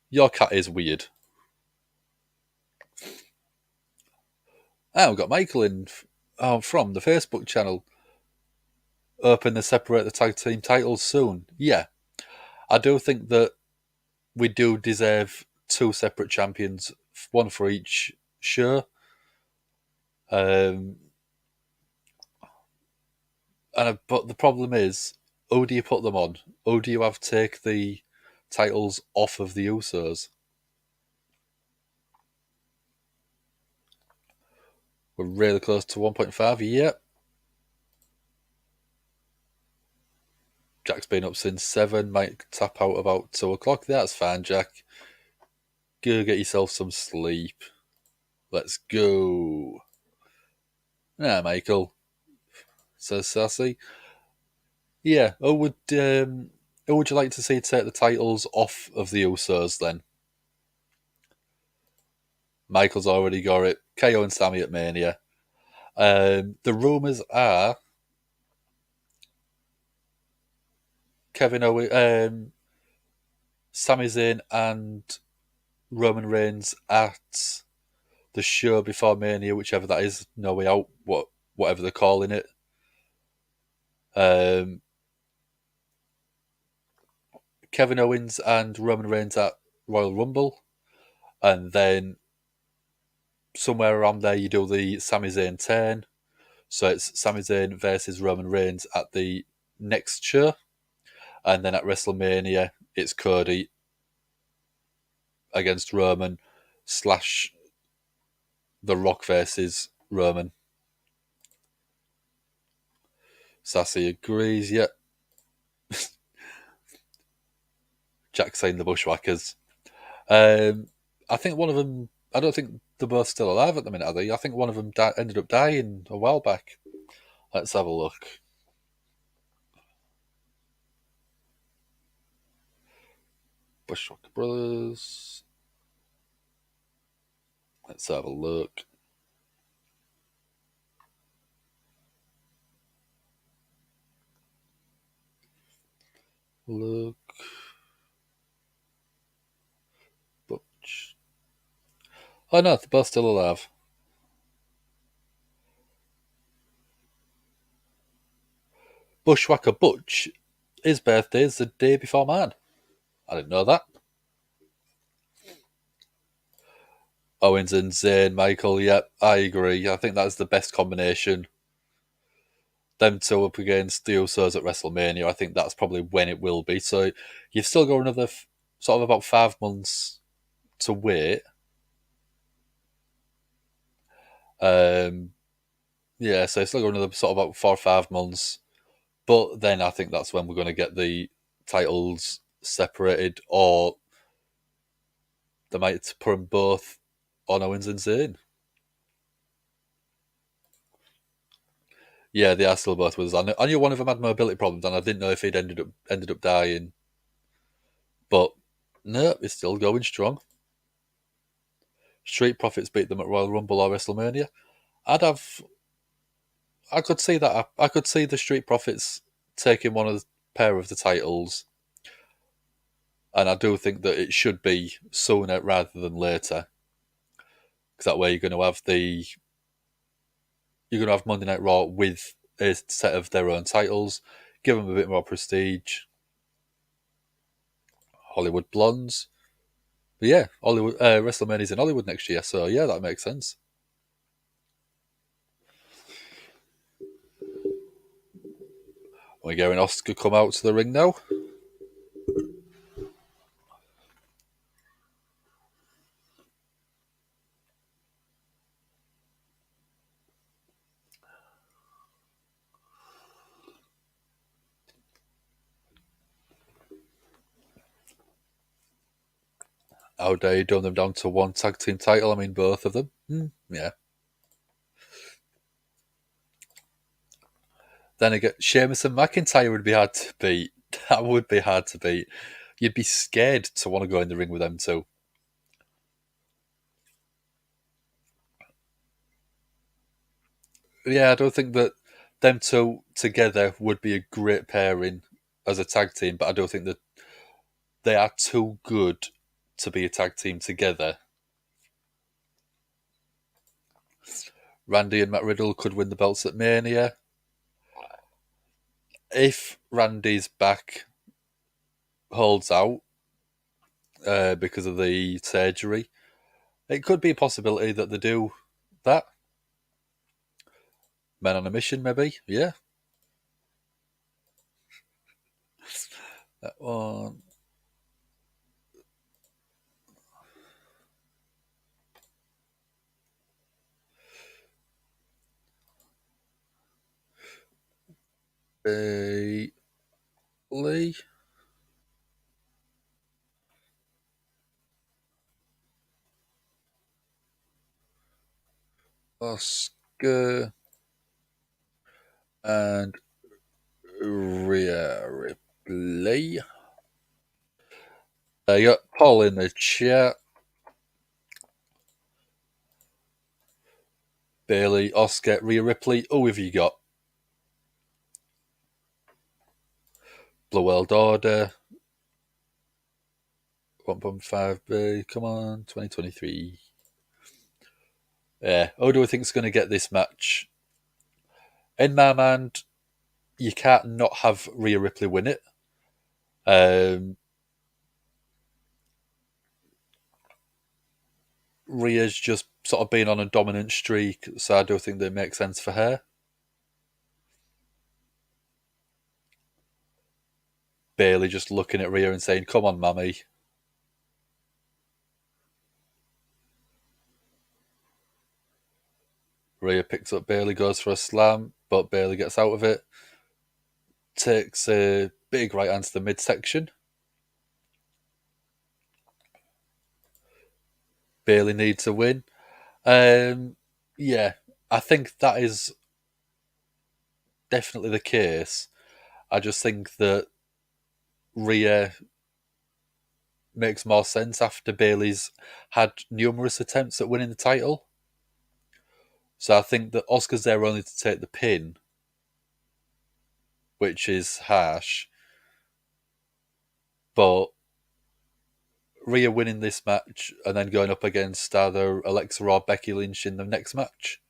Your cat is weird. We've got Michael in from the Facebook channel. Hoping to separate the tag team titles soon. Yeah, I do think that we do deserve 2 separate champions, one for each show. But the problem is, who do you put them on? Who do you have take the titles off of the Usos? We're really close to 1.5. Yeah. Jack's been up since 7. Might tap out about 2 o'clock. That's fine, Jack. Go get yourself some sleep. Let's go. Michael, says Sassy. Yeah, who would you like to see take the titles off of the Usos then? Michael's already got it. KO and Sammy at Mania. The rumours are Kevin Owens, Sami Zayn and Roman Reigns at the show before Mania, whichever that is, No Way Out, whatever they're calling it. Kevin Owens and Roman Reigns at Royal Rumble, and then somewhere around there you do the Sami Zayn turn. So it's Sami Zayn versus Roman Reigns at the next show, and then at WrestleMania it's Cody against Roman / The Rock versus Roman. Sassy agrees, yeah. Jack saying the Bushwhackers. I think one of them, I don't think they're both still alive at the minute, are they? I think one of them ended up dying a while back. Let's have a look. Bushwhacker Brothers. Let's have a look. Butch. Oh no, they're both still alive. Bushwhacker Butch, his birthday is the day before mine. I didn't know that. Owens and Zayn, Michael, yeah, I agree. I think that's the best combination. Them 2 up against the Usos at WrestleMania, I think that's probably when it will be. So you've still got another sort of about 5 months to wait. Yeah, so you've still got another sort of about 4 or 5 months. But then I think that's when we're going to get the titles separated, or they might put them both on Owens and Zayn. Yeah, they are still both with us. I knew one of them had mobility problems, and I didn't know if he'd ended up dying. But no, it's still going strong. Street Profits beat them at Royal Rumble or WrestleMania. I could see that. I could see the Street Profits taking one of the pair of the titles, and I do think that it should be sooner rather than later, because that way you're going to have Monday Night Raw with a set of their own titles, give them a bit more prestige. Hollywood Blondes. But yeah, Hollywood WrestleMania's in Hollywood next year, so yeah, that makes sense. We're getting Oscar come out to the ring now. How dare you dumb them down to one tag team title? I mean, both of them. Yeah. Then again, Sheamus and McIntyre would be hard to beat. That would be hard to beat. You'd be scared to want to go in the ring with them too. Yeah, I don't think that them two together would be a great pairing as a tag team, but I don't think that they are too good to be a tag team together. Randy and Matt Riddle could win the belts at Mania. If Randy's back holds out because of the surgery, it could be a possibility that they do that. Men on a Mission, maybe. Yeah. That one. Bailey. Oscar. And Rhea Ripley. You got Paul in the chat. Bailey, Oscar, Rhea Ripley. Who have you got? Blue World Order. 1.5B. Come on, 2023. Yeah. Who do I think is going to get this match? In my mind, you can't not have Rhea Ripley win it. Rhea's just sort of been on a dominant streak, so I don't think that makes sense for her. Bailey just looking at Rhea and saying, "Come on, mammy." Rhea picks up Bailey, goes for a slam, but Bailey gets out of it. Takes a big right hand to the midsection. Bailey needs a win. Yeah, I think that is definitely the case. I just think that Rhea makes more sense after Bailey's had numerous attempts at winning the title. So I think that Oscar's there only to take the pin, which is harsh. But Rhea winning this match and then going up against either Alexa or Becky Lynch in the next match.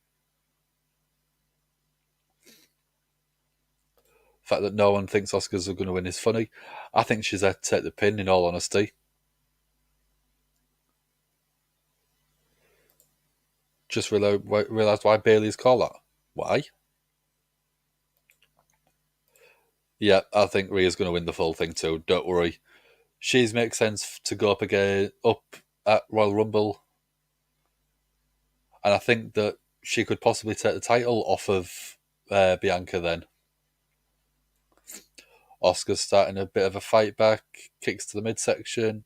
The fact that no one thinks Oscar's going to win is funny. I think she's there to take the pin, in all honesty. Just realised why Bailey's called that. Why? Yeah, I think Rhea's going to win the full thing too. Don't worry. She's makes sense to go up again, up at Royal Rumble. And I think that she could possibly take the title off of Bianca then. Oscar's starting a bit of a fight back, kicks to the midsection.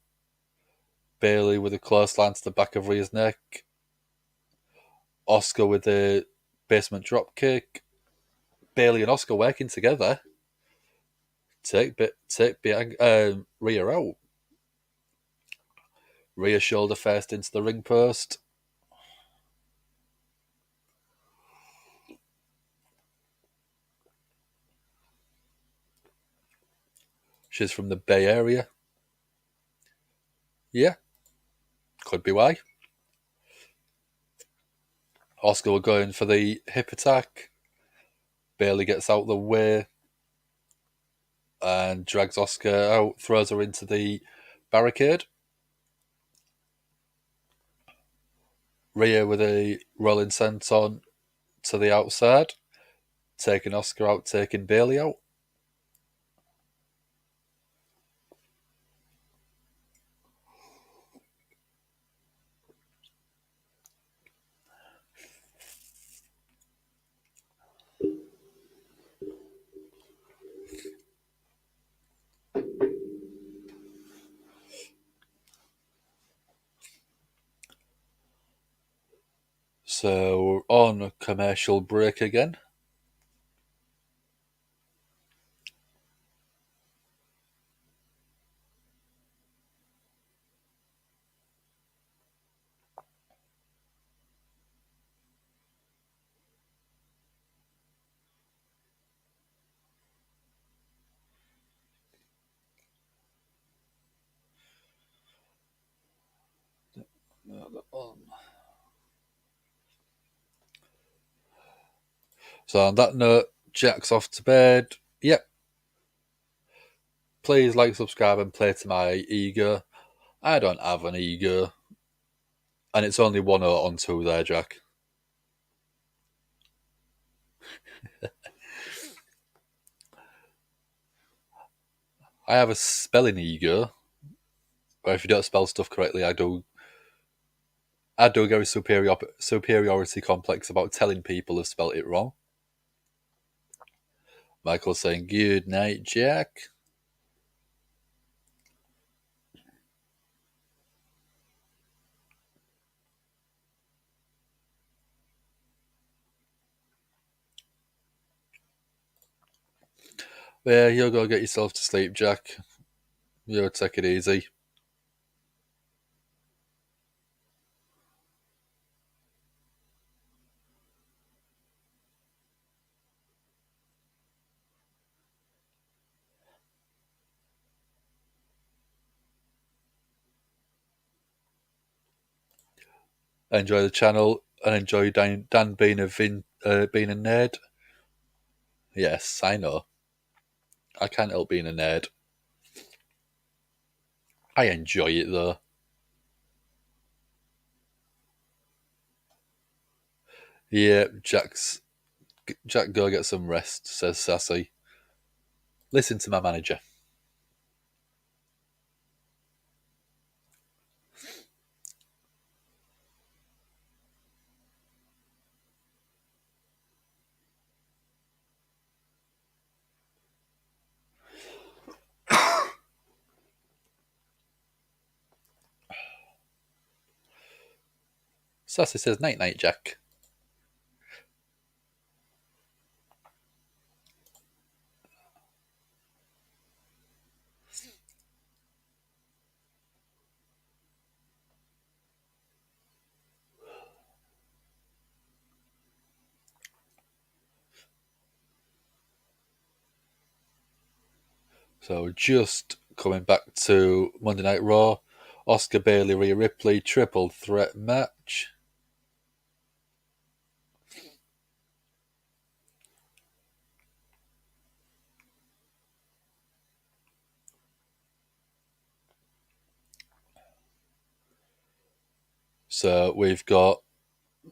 Bailey with a clothesline to the back of Rhea's neck. Oscar with a basement drop kick. Bailey and Oscar working together. Take Bianca, Rhea out. Rhea shoulder first into the ring post. She's from the Bay Area. Yeah. Could be why. Asuka were going for the hip attack. Bayley gets out the way and drags Asuka out, throws her into the barricade. Rhea with a rolling senton to the outside, taking Asuka out, taking Bayley out. So we're on a commercial break again. So on that note, Jack's off to bed. Yep. Please like, subscribe, and play to my ego. I don't have an ego. And it's only 1-0 on 2 there, Jack. I have a spelling ego. Where if you don't spell stuff correctly, I do get a superiority complex about telling people have spelt it wrong. Michael's saying, good night, Jack. Yeah, you'll go get yourself to sleep, Jack. You'll take it easy. Enjoy the channel and enjoy Dan being a nerd. Yes, I know. I can't help being a nerd. I enjoy it though. Yeah, Jack, go get some rest, says Sassy. Listen to my manager. Sassy says, night night, Jack. So just coming back to Monday Night Raw, Asuka, Bayley, Rhea Ripley, triple threat match. So we've got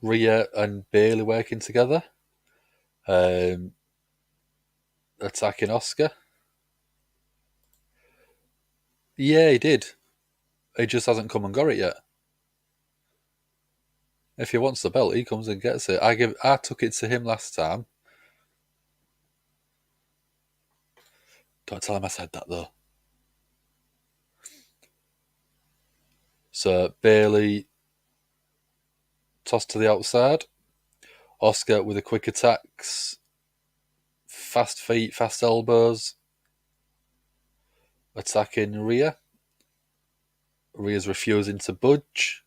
Rhea and Bayley working together, attacking Asuka. Yeah, he did. He just hasn't come and got it yet. If he wants the belt, he comes and gets it. I took it to him last time. Don't tell him I said that though. So Bayley tossed to the outside. Asuka with the quick attacks, fast feet, fast elbows, attacking Rhea. Rhea's refusing to budge.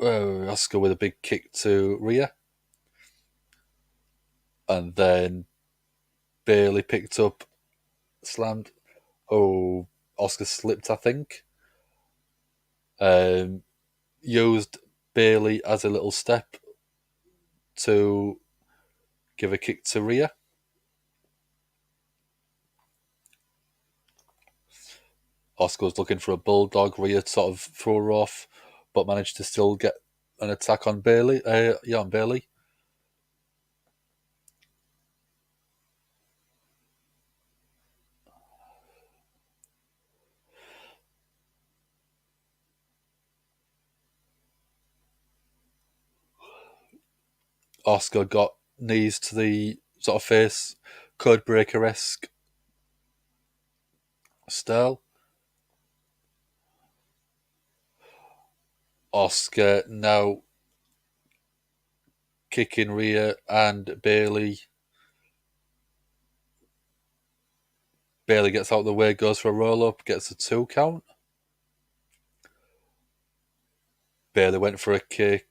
Asuka with a big kick to Rhea. And then Bayley picked up, slammed. Oh, Asuka slipped, I think. Used Bailey as a little step to give a kick to Rhea. Asuka was looking for a bulldog. Rhea sort of threw her off, but managed to still get an attack on Bailey. On Bailey. Asuka got knees to the sort of face, Codebreaker-esque style. Asuka now kicking Rhea and Bailey. Bailey gets out of the way, goes for a roll-up, gets a 2 count. Bailey went for a kick.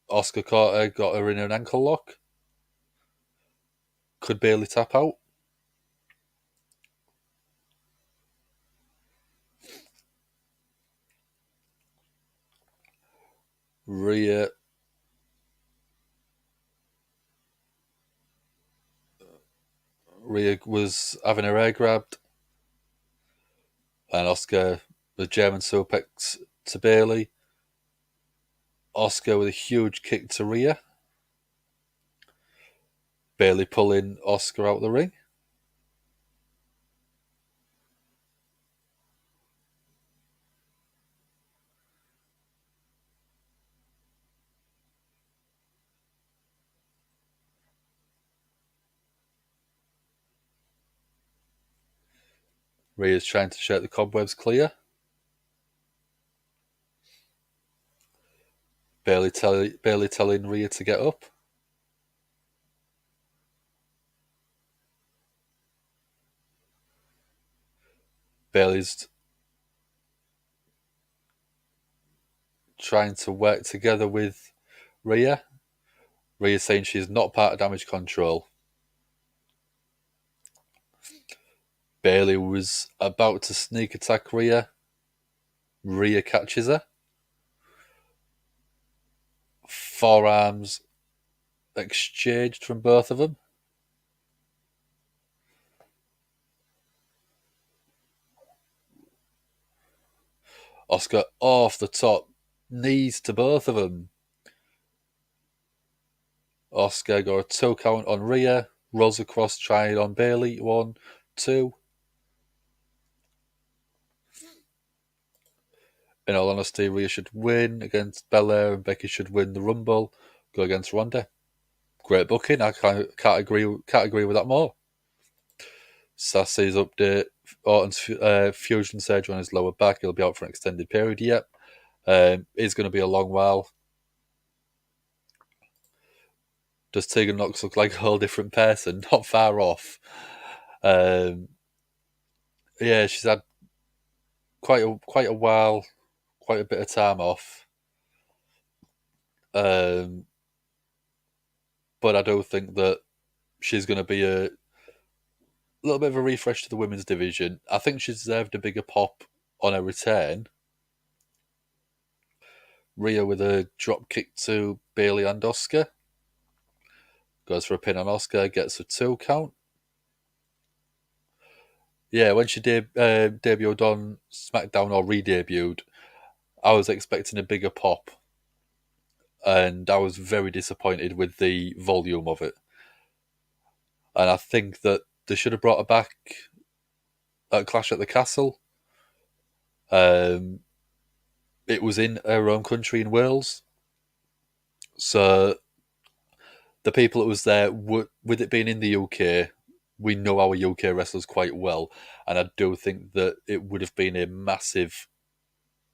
Asuka caught her, got her in an ankle lock. Could Bailey tap out? Rhea was having her hair grabbed, and Asuka with German suplex to Bailey. Asuka with a huge kick to Rhea. Bailey pulling Asuka out the ring. Rhea's trying to shake the cobwebs clear. Bailey telling Rhea to get up. Bailey's trying to work together with Rhea. Rhea's saying she's not part of Damage CTRL. Bailey was about to sneak attack Rhea. Rhea catches her. Forearms exchanged from both of them. Asuka off the top, knees to both of them. Asuka got a 2 count on Rhea, rolls across, trying on Bailey. 1, 2. In all honesty, Rhea should win against Belair, and Becky should win the Rumble. Go against Ronda. Great booking. I can't agree with that more. Sassy's update: Orton's fusion surgery on his lower back. He'll be out for an extended period. Yep. It's going to be a long while. Does Tegan Nox look like a whole different person? Not far off. Yeah, she's had quite a while, quite a bit of time off. But I do think that she's going to be a little bit of a refresh to the women's division. I think she deserved a bigger pop on her return. Rhea with a drop kick to Bailey and Asuka. Goes for a pin on Asuka, gets a 2 count. Yeah, when she debuted on SmackDown, or re-debuted, I was expecting a bigger pop. And I was very disappointed with the volume of it. And I think that they should have brought her back at Clash at the Castle. It was in her own country in Wales. So the people that was there, with it being in the UK, we know our UK wrestlers quite well. And I do think that it would have been a massive,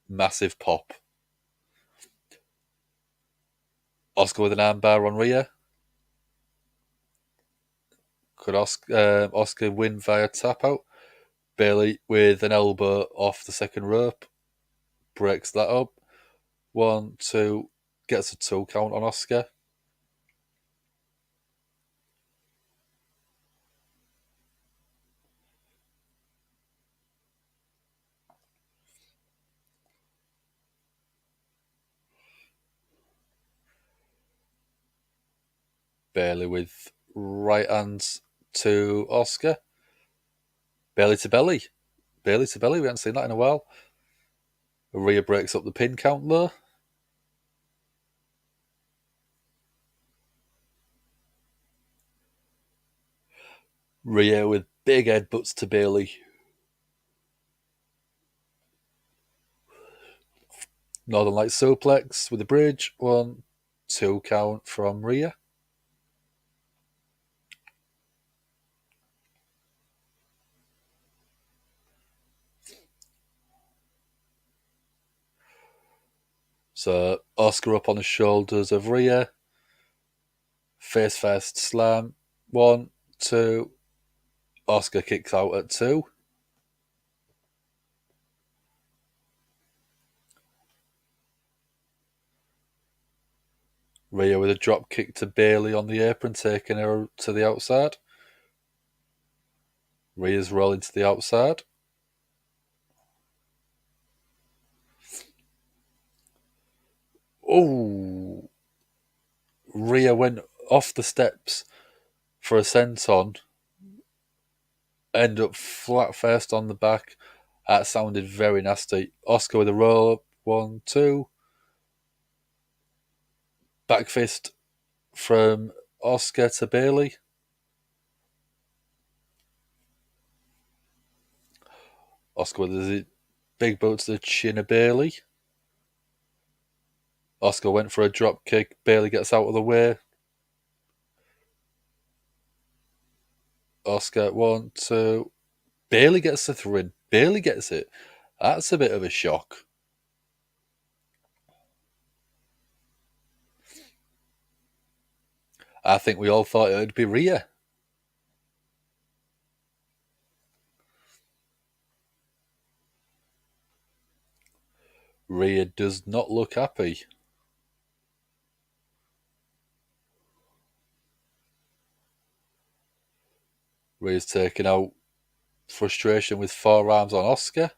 massive pop. Asuka with an armbar on Rhea. Could Asuka win via tap out? Bailey with an elbow off the second rope. Breaks that up. 1, 2. Gets a 2 count on Asuka. Bayley with right hands to Asuka. Bayley to belly. Bayley to belly. We haven't seen that in a while. Rhea breaks up the pin count though. Rhea with big headbutts to Bayley. Northern Light suplex with the bridge. 1, 2 count from Rhea. So Asuka up on the shoulders of Rhea. Face first slam. 1, 2. Asuka kicks out at 2. Rhea with a drop kick to Bayley on the apron, taking her to the outside. Rhea's rolling to the outside. Oh! Rhea went off the steps for a senton. End up flat first on the back. That sounded very nasty. Asuka with a roll up. 1, 2. Back fist from Asuka to Bayley. Asuka with a big boot to the chin of Bayley. Asuka went for a drop kick. Bayley gets out of the way. Asuka, 1, 2. Bayley gets the throw. Bayley gets it. That's a bit of a shock. I think we all thought it would be Rhea. Rhea does not look happy. Rhea's taking out frustration with forearms on Asuka.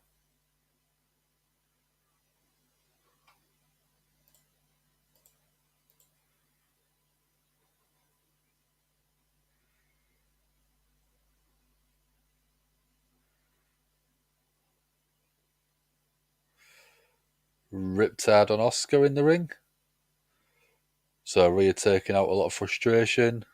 Riptide on Asuka in the ring. So Rhea taking out a lot of frustration.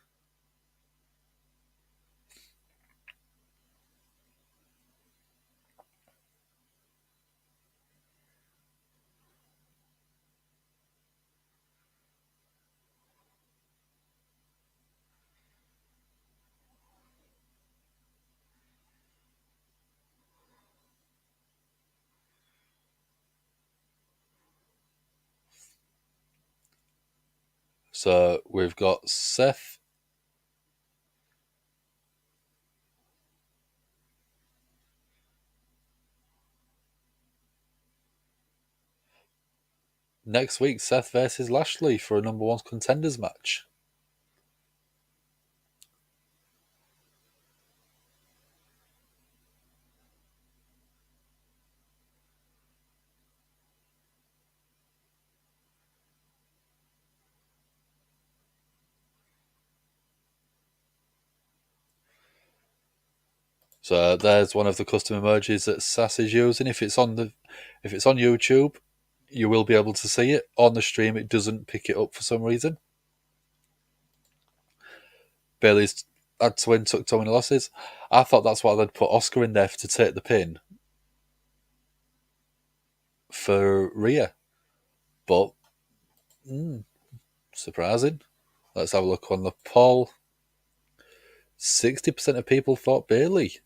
So we've got Seth. Next week, Seth versus Lashley for a number 1 contenders match. So there's one of the custom emojis that Sass is using. If it's on YouTube, you will be able to see it. On the stream, it doesn't pick it up for some reason. Bayley's had to win, took so many losses. I thought that's why they'd put Asuka in there to take the pin for Rhea. But, surprising. Let's have a look on the poll. 60% of people thought Bayley.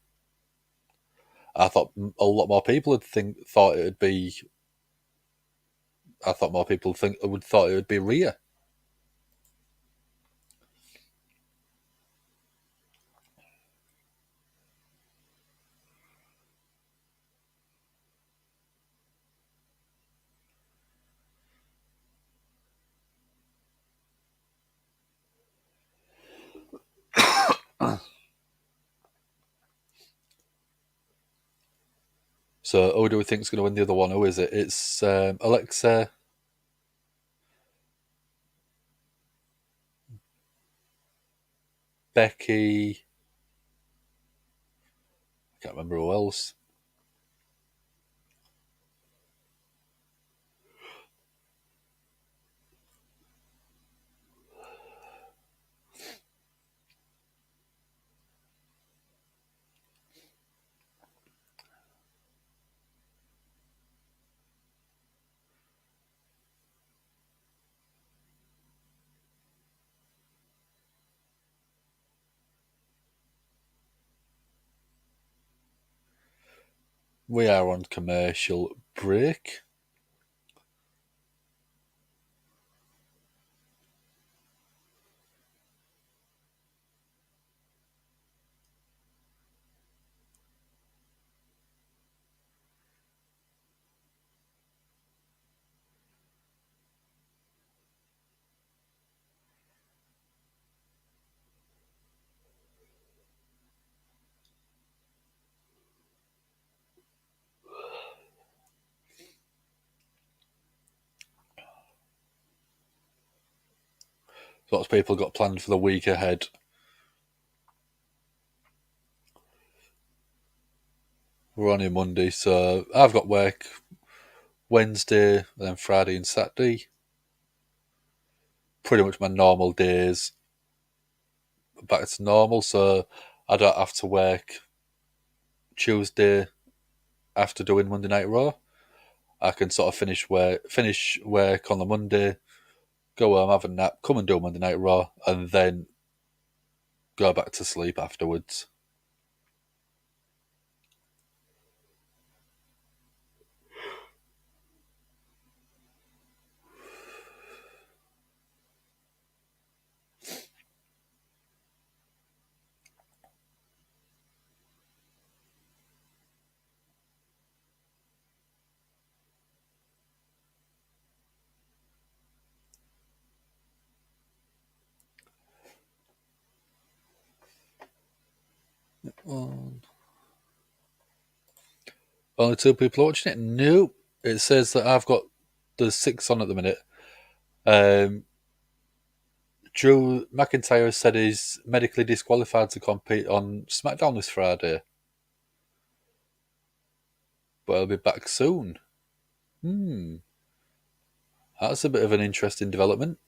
I thought a lot more people thought it would be. I thought more people thought it would be Rhea. So who do we think is going to win the other one? Who is it? It's Alexa. Becky. I can't remember who else. We are on commercial break. Lots of people got planned for the week ahead. We're on a Monday, so I've got work Wednesday, and then Friday and Saturday. Pretty much my normal days back to normal, so I don't have to work Tuesday after doing Monday Night Raw. I can sort of finish work on the Monday, go home, have a nap, come and do Monday Night Raw, and then go back to sleep afterwards. Only 2 people watching it? No. It says that there's 6 on at the minute. Drew McIntyre said he's medically disqualified to compete on SmackDown this Friday. But he'll be back soon. That's a bit of an interesting development.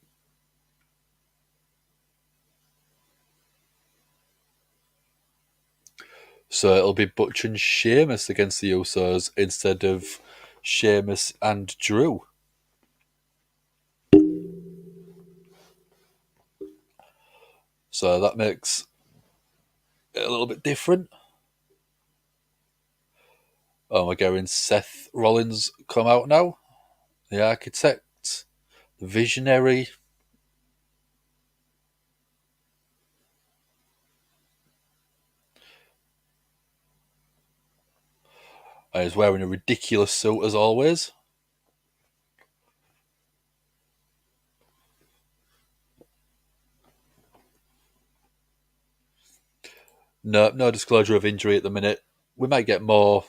So it'll be Butch and Sheamus against the Usos instead of Sheamus and Drew. So that makes it a little bit different. Oh, we're getting Seth Rollins come out now. The architect, the visionary. And he's wearing a ridiculous suit as always. No disclosure of injury at the minute. We might get more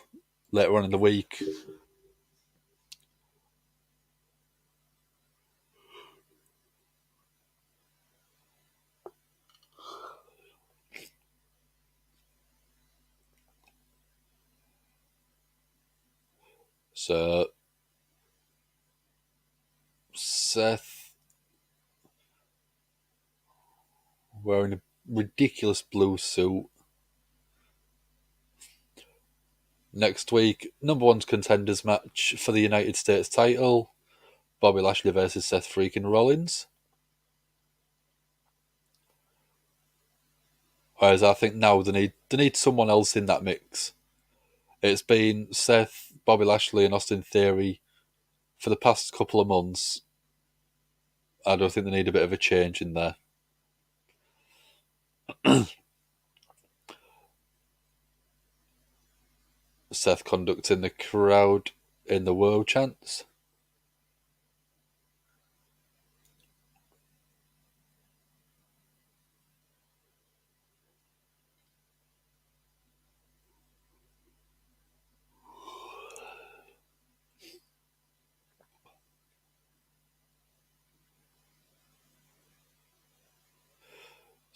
later on in the week. So Seth wearing a ridiculous blue suit. Next week, number 1's contenders match for the United States title. Bobby Lashley versus Seth freaking Rollins. Whereas I think now they need someone else in that mix. It's been Seth, Bobby Lashley, and Austin Theory for the past couple of months. I don't think they need a bit of a change in there. Seth conducting the crowd in the woe chants.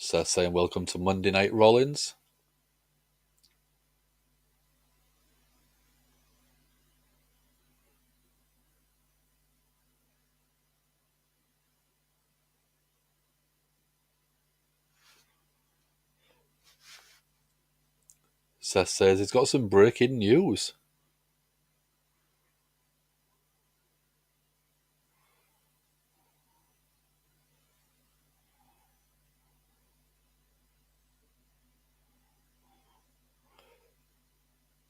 Seth saying welcome to Monday Night Rollins. Seth says he's got some breaking news.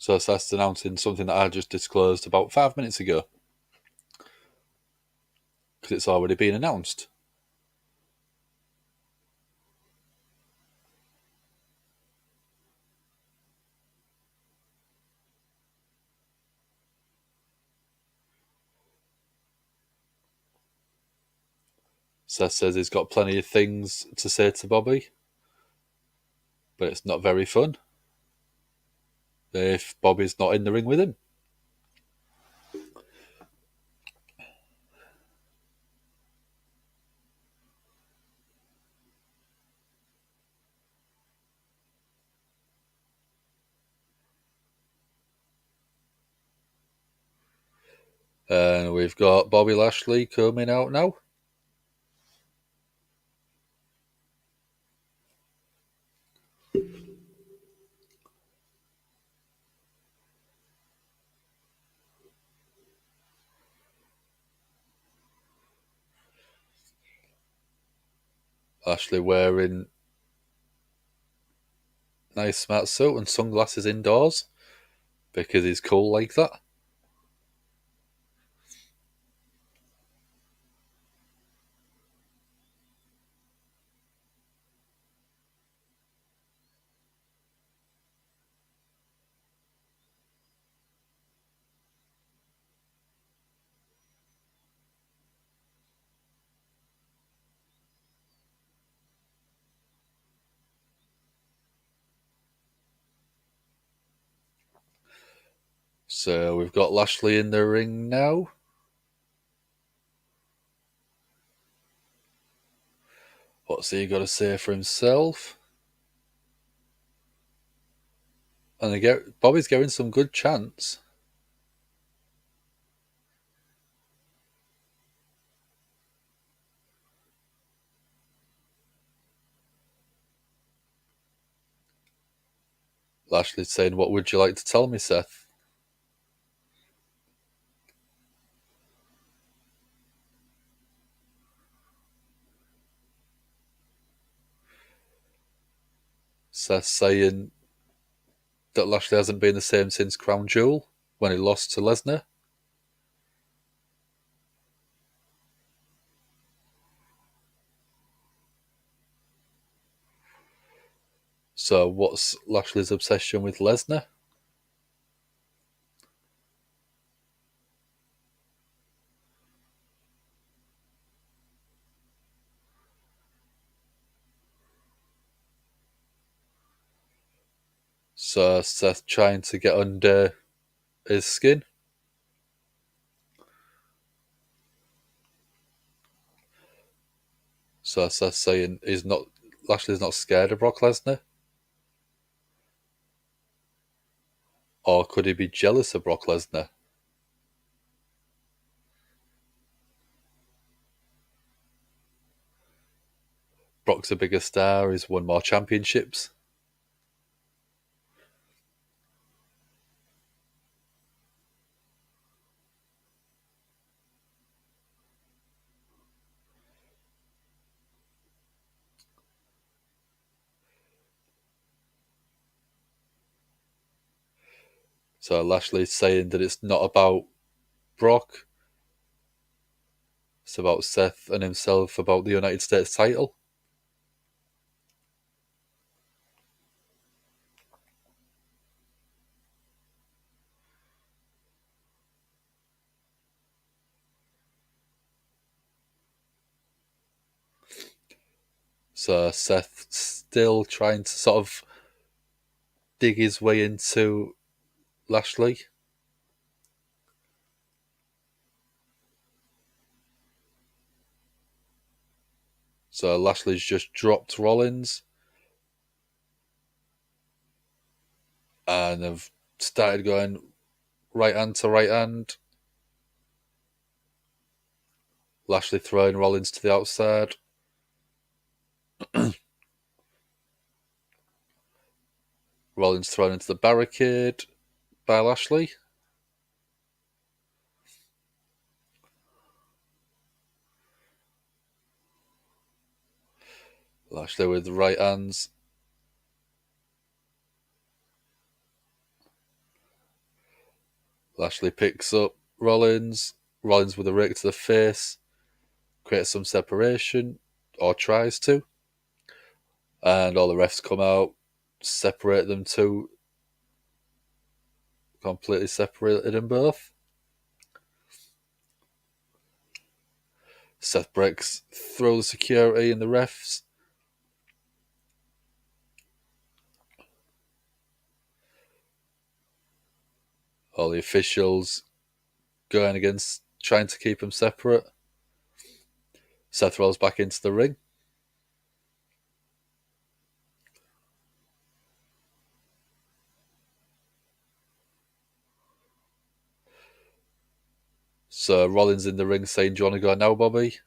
So Seth's announcing something that I just disclosed about 5 minutes ago. Because it's already been announced. Seth says he's got plenty of things to say to Bobby, but it's not very fun if Bobby's not in the ring with him. And we've got Bobby Lashley coming out now. Lashley wearing nice smart suit and sunglasses indoors because he's cool like that. So we've got Lashley in the ring now. What's he got to say for himself? And Bobby's getting some good chants. Lashley's saying, "What would you like to tell me, Seth?" Seth saying that Lashley hasn't been the same since Crown Jewel when he lost to Lesnar. So what's Lashley's obsession with Lesnar? So Seth trying to get under his skin. So Seth saying Lashley's not scared of Brock Lesnar? Or could he be jealous of Brock Lesnar? Brock's a bigger star, he's won more championships. So Lashley's saying that it's not about Brock, it's about Seth and himself about the United States title. So Seth still trying to sort of dig his way into Lashley. So Lashley's just dropped Rollins. And have started going right hand to right hand. Lashley throwing Rollins to the outside. Rollins thrown into the barricade by Lashley. Lashley with the right hands. Lashley picks up Rollins. Rollins with a rake to the face. Creates some separation, or tries to. And all the refs come out, separate them two. Completely separated them both. Seth breaks through the security and the refs. All the officials going against, trying to keep them separate. Seth rolls back into the ring. So Rollins in the ring saying, "Do you want to go now, Bobby?"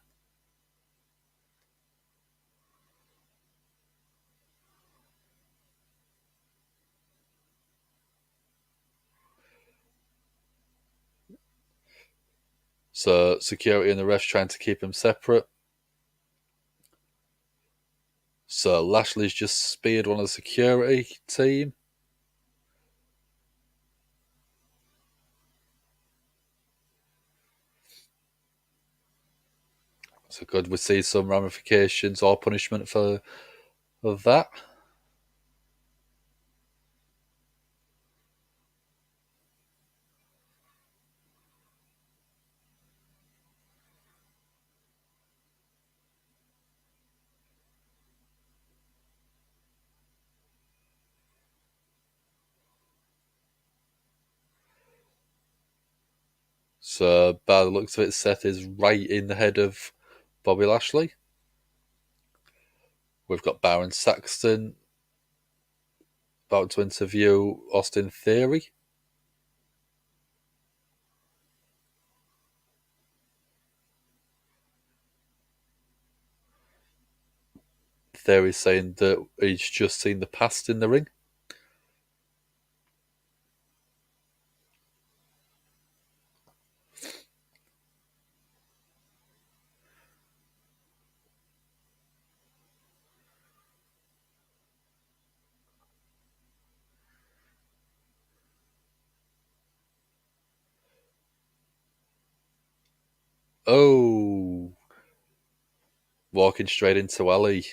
So security and the refs trying to keep them separate. So Lashley's just speared one of the security team. So could we see some ramifications or punishment for that? So by the looks of it, Seth is right in the head of Bobby Lashley. We've got Baron Saxton about to interview Austin Theory. Theory saying that he's just seen the past in the ring. Oh, walking straight into Ali.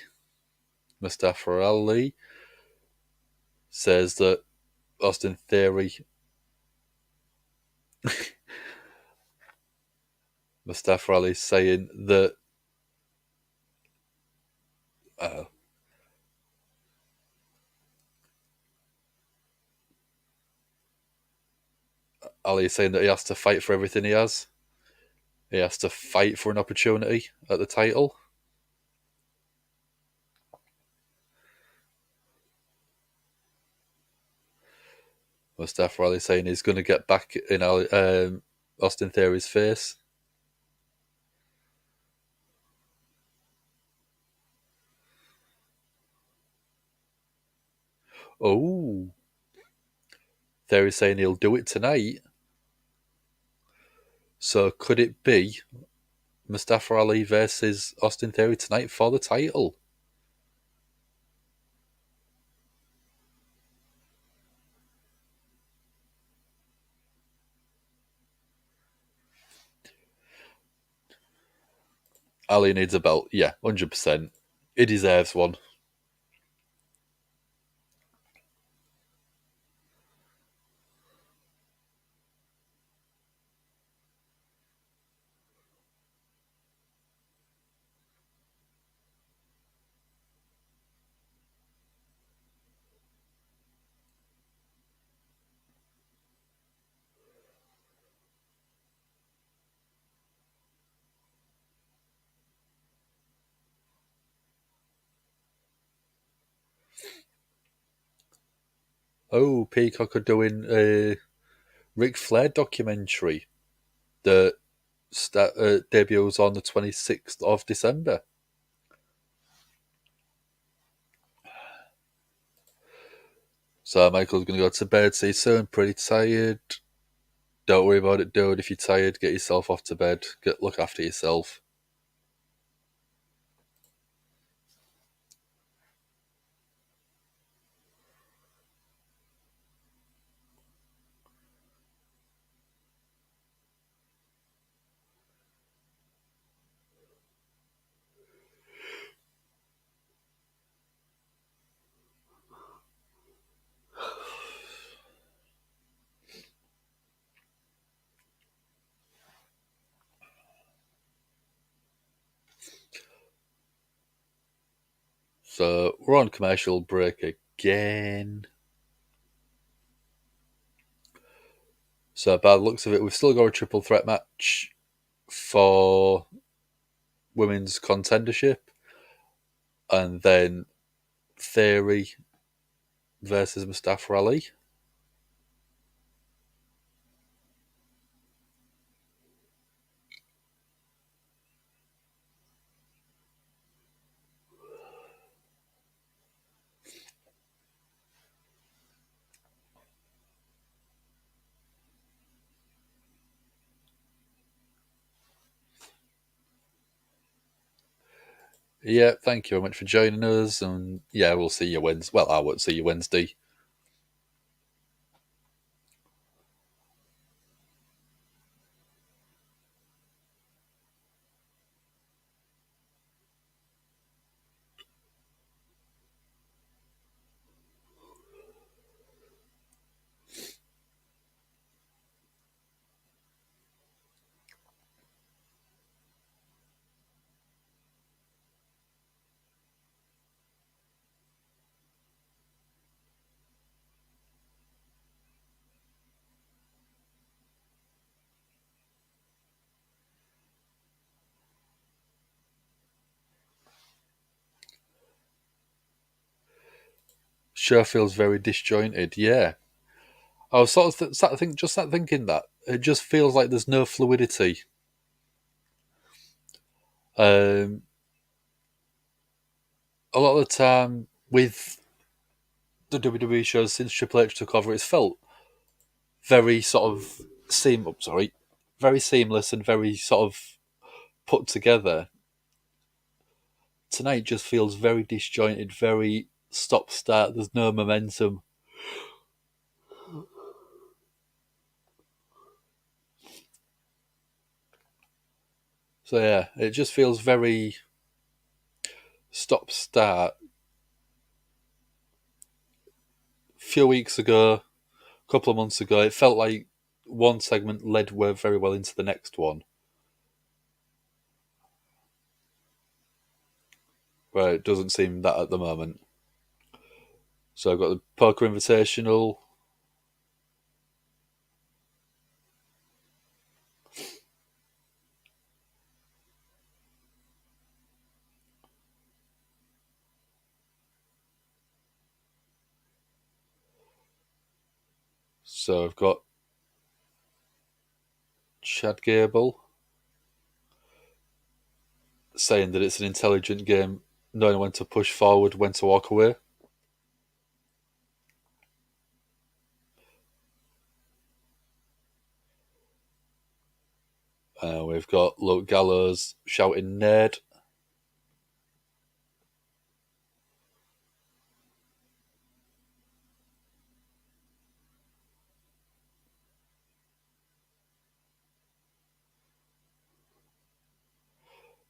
Mustafa Ali says that Austin Theory. Mustafa Ali saying that Ali is saying that he has to fight for everything he has. He has to fight for an opportunity at the title. Mustafa Ali saying he's going to get back in Austin Theory's face. Oh. Theory saying he'll do it tonight. So could it be Mustafa Ali versus Austin Theory tonight for the title? Ali needs a belt. Yeah, 100%. He deserves one. Oh, Peacock are doing a Ric Flair documentary that debuts on the 26th of December. So Michael's going to go to bed, say, "So I'm pretty tired." Don't worry about it, dude. If you're tired, get yourself off to bed. Look after yourself. So we're on commercial break again. So by the looks of it, we've still got a triple threat match for women's contendership, and then Theory versus Mustafa Ali. Yeah, thank you very much for joining us, and yeah, we'll see you Wednesday. Well, I won't see you Wednesday. Sure feels very disjointed. Yeah, I was sort of thinking that it just feels like there's no fluidity. Um, a lot of the time with the WWE shows since Triple H took over, it's felt very sort of very seamless and very sort of put together. Tonight just feels very disjointed, very stop start. There's no momentum. So yeah, it just feels very stop start. A few weeks ago, a couple of months ago, it felt like one segment led very well into the next one. Where it doesn't seem that at the moment. So I've got the Poker Invitational. So I've got Chad Gable saying that it's an intelligent game, knowing when to push forward, when to walk away. We've got Luke Gallows shouting Ned.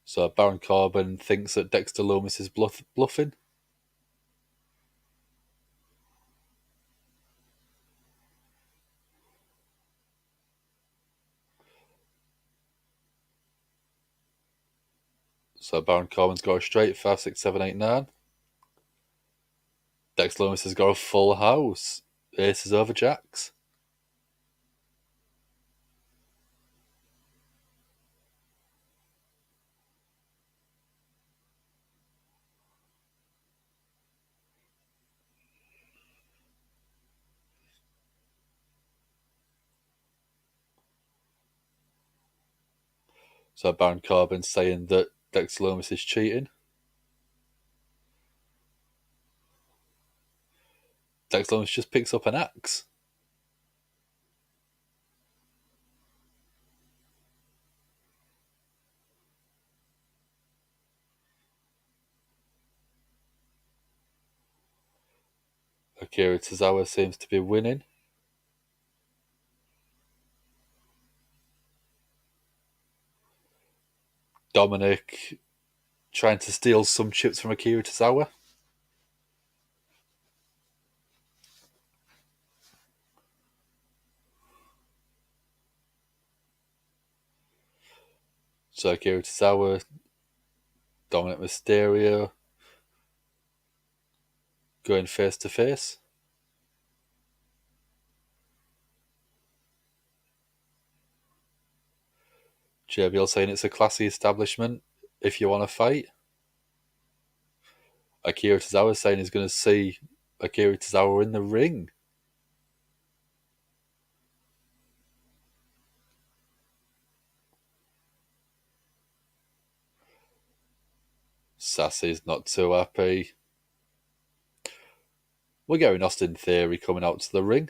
So Baron Corbin thinks that Dexter Lumis is bluffing. So Baron Corbin's got a straight 5, 6, 7, 8, 9. Dexter Lumis has got a full house. Aces over jacks. So Baron Corbin saying that Dexter Lumis is cheating. Dexter Lumis just picks up an axe. Akira Tozawa seems to be winning. Dominic trying to steal some chips from Akira Tozawa. So Akira Tozawa, Dominic Mysterio going face to face. JBL saying it's a classy establishment if you want to fight. Akira Tozawa saying he's going to see Akira Tozawa in the ring. Sassy's not too happy. We're getting Austin Theory coming out to the ring.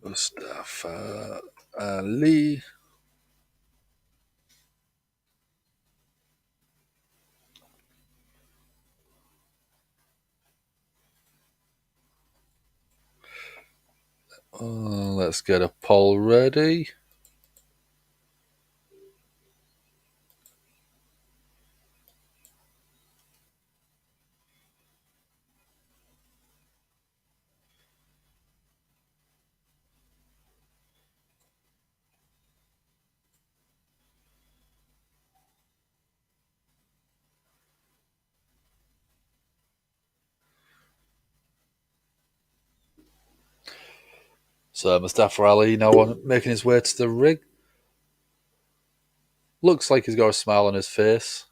Mustafa Ali. Let's get a poll ready. So Mustafa Ali now making his way to the ring. Looks like he's got a smile on his face.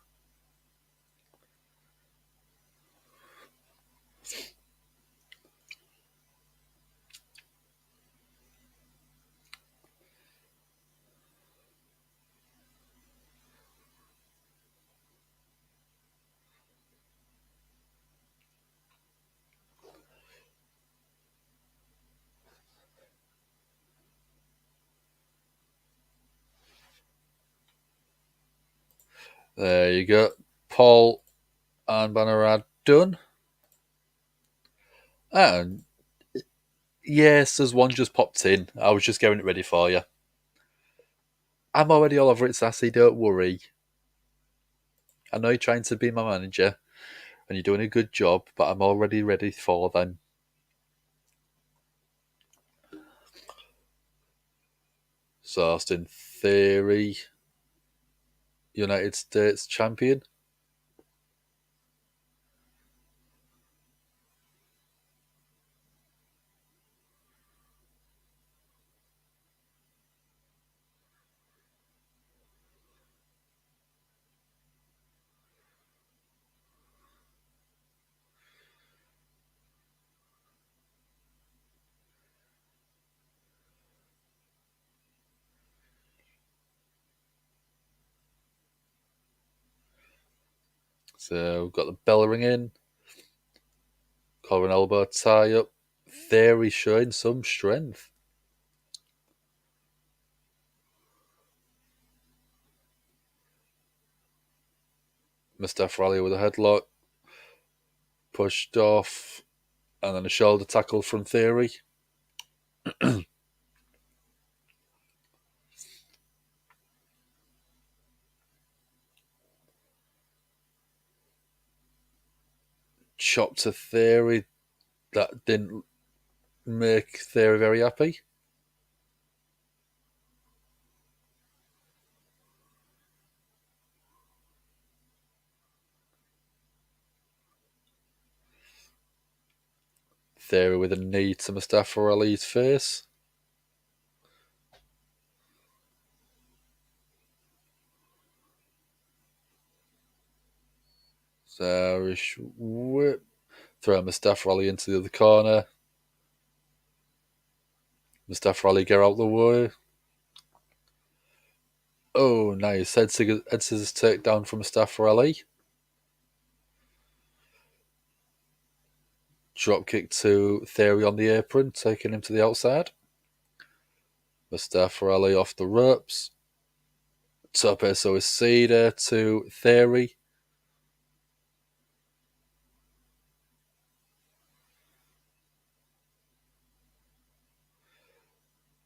There you go. Paul and Banner are done. And yes, there's one just popped in. I was just getting it ready for you. I'm already all over it, Sassy. Don't worry. I know you're trying to be my manager and you're doing a good job, but I'm already ready for them. So Austin Theory, United States champion. So we've got the bell ringing. Collar and elbow tie up. Theory showing some strength. Mustafa Ali with a headlock. Pushed off. And then a shoulder tackle from Theory. Chop to Theory. That didn't make Theory very happy. Theory with a knee to Mustafa Ali's face. Irish whip. Throw Mustafa Ali into the other corner. Mustafa Ali get out the way. Oh, nice. Head scissors takedown from Mustafa Ali. Drop kick to Theory on the apron, taking him to the outside. Mustafa Ali off the ropes. Tope suicida to Theory.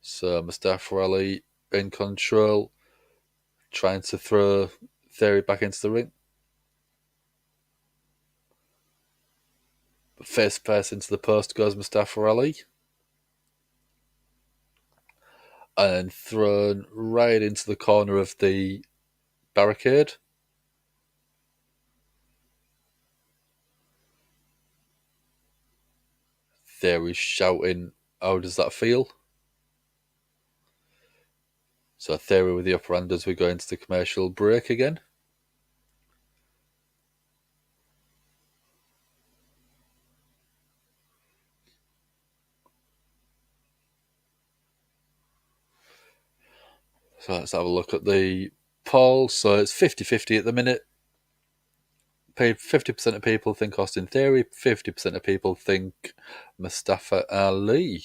So Mustafa Ali in control, trying to throw Theory back into the ring. Face first into the post goes Mustafa Ali. And thrown right into the corner of the barricade. Theory's shouting, how does that feel? So Theory with the upper hand as we go into the commercial break again. So let's have a look at the poll. So it's 50-50 at the minute. 50% of people think Austin Theory, 50% of people think Mustafa Ali.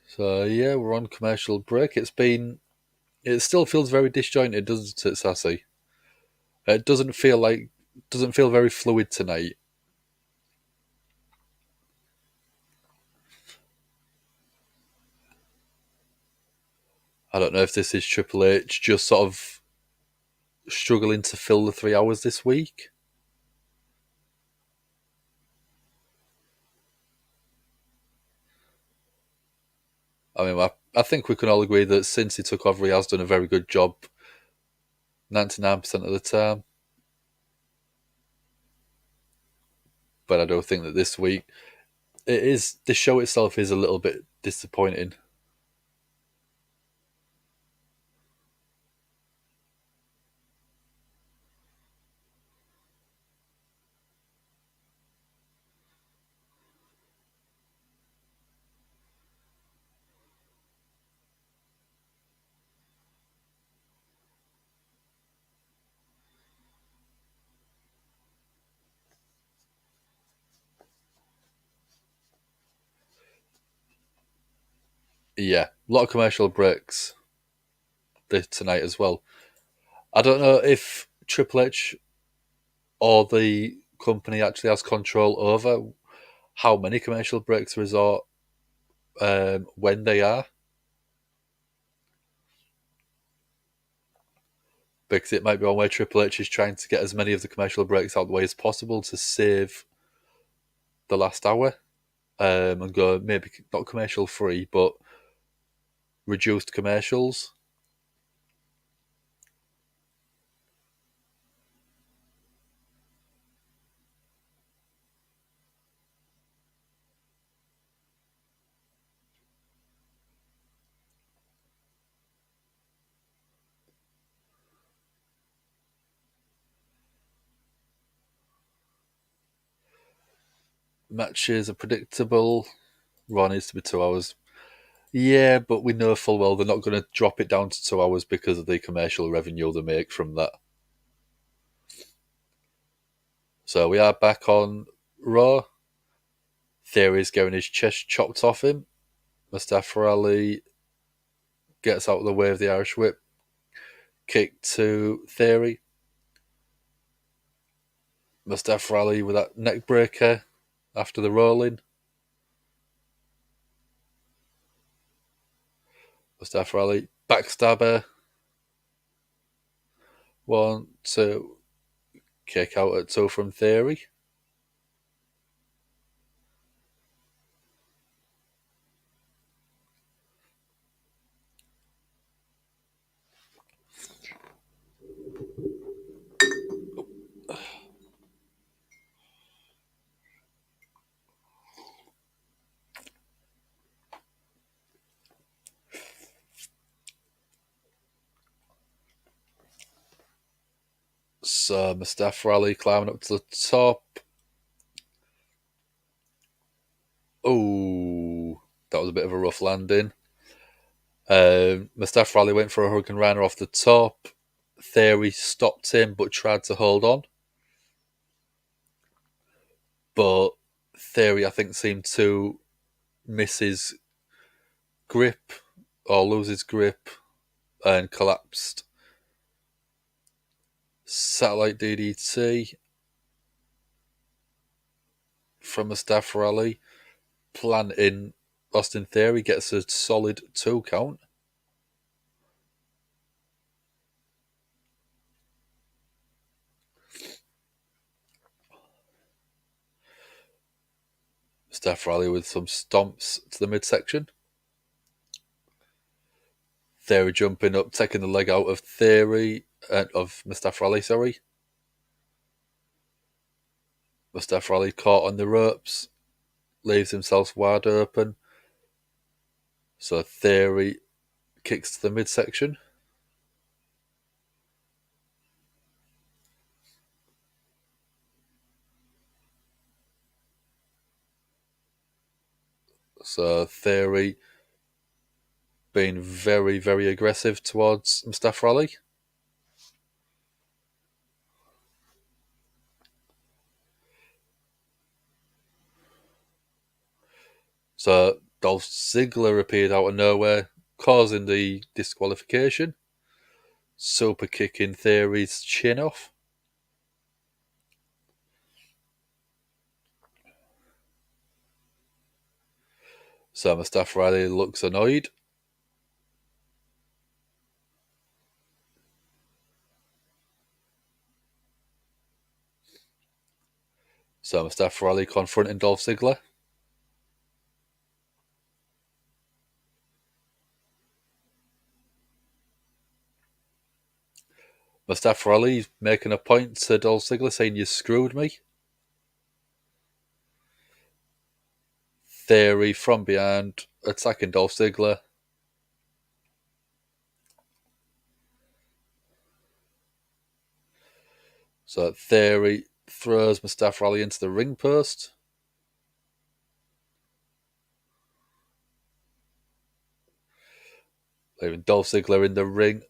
So yeah, we're on commercial break. It still feels very disjointed, doesn't it, Sassy? It doesn't feel very fluid tonight. I don't know if this is Triple H just sort of struggling to fill the 3 hours this week. I mean, I think we can all agree that since he took over, he has done a very good job 99% of the time. But I don't think that this week, the show itself is a little bit disappointing. Yeah, a lot of commercial breaks tonight as well. I don't know if Triple H or the company actually has control over how many commercial breaks resort when they are. Because it might be one where Triple H is trying to get as many of the commercial breaks out the way as possible to save the last hour and go maybe not commercial free, but reduced commercials. Matches are predictable. Raw needs to be 2 hours. Yeah, but we know full well they're not going to drop it down to 2 hours because of the commercial revenue they make from that. So we are back on Raw. Theory's getting his chest chopped off him. Mustafa Ali gets out of the way of the Irish whip. Kick to Theory. Mustafa Ali with that neck breaker after the rolling. Mustafa Ali, backstabber. 1, 2, kick out at 2 from Theory. So Mustafa Ali climbing up to the top. Oh, that was a bit of a rough landing. Mustafa Ali went for a Hurricane Rana off the top. Theory stopped him but tried to hold on. But Theory, I think, seemed to miss his grip or lose his grip and collapsed. Satellite DDT from Mustafa Ali, planting Austin Theory, gets a solid 2 count. Mustafa Ali with some stomps to the midsection. Theory jumping up, taking the leg out of of Mustafa Ali, sorry. Mustafa Ali caught on the ropes, leaves himself wide open. So Theory kicks to the midsection. So Theory being very, very aggressive towards Mustafa Ali. So Dolph Ziggler appeared out of nowhere, causing the disqualification. Super kicking Theory's chin off. So Mustafa Ali looks annoyed. So Mustafa Ali confronting Dolph Ziggler. Mustafa Ali making a point to Dolph Ziggler, saying, "You screwed me." Theory from behind, attacking Dolph Ziggler. So Theory throws Mustafa Ali into the ring post. Leaving Dolph Ziggler in the ring.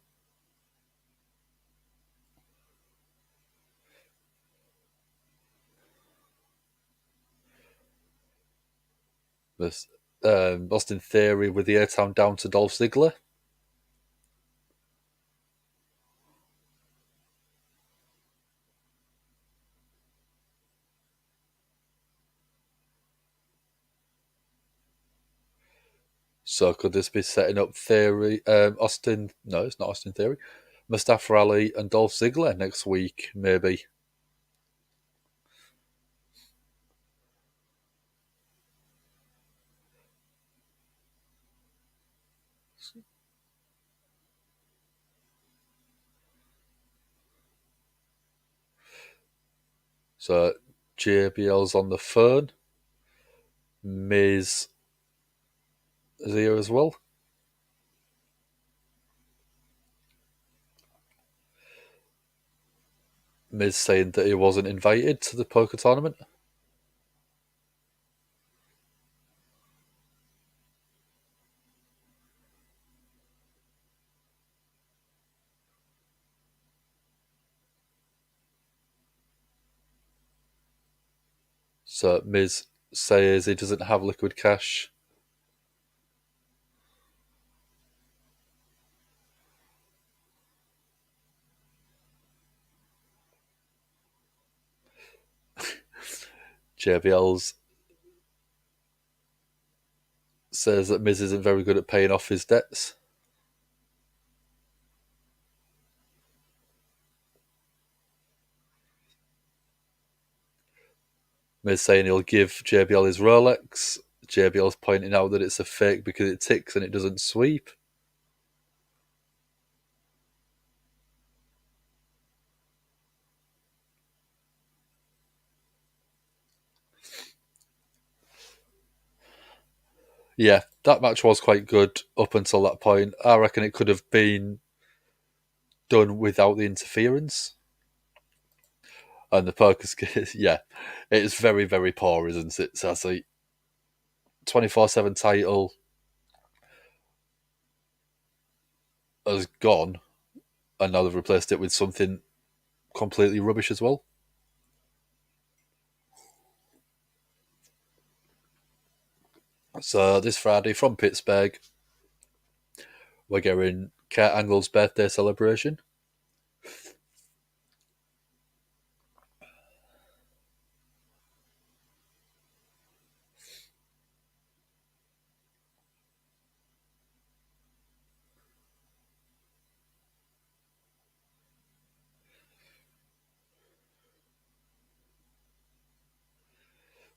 Austin Theory with the airtime down to Dolph Ziggler. So could this be setting up Theory? Austin? No, it's not Austin Theory. Mustafa Ali and Dolph Ziggler next week, maybe. So JBL's on the phone. Miz is here as well. Miz saying that he wasn't invited to the poker tournament. So Miz says he doesn't have liquid cash. JBL's says that Miz isn't very good at paying off his debts. Miz saying he'll give JBL his Rolex. JBL's pointing out that it's a fake because it ticks and it doesn't sweep. Yeah, that match was quite good up until that point. I reckon it could have been done without the interference. And the Perkins case, yeah, it's very, very poor, isn't it, Sassy? 24/7 title has gone, and now they've replaced it with something completely rubbish as well. So this Friday from Pittsburgh, we're getting Kurt Angle's birthday celebration.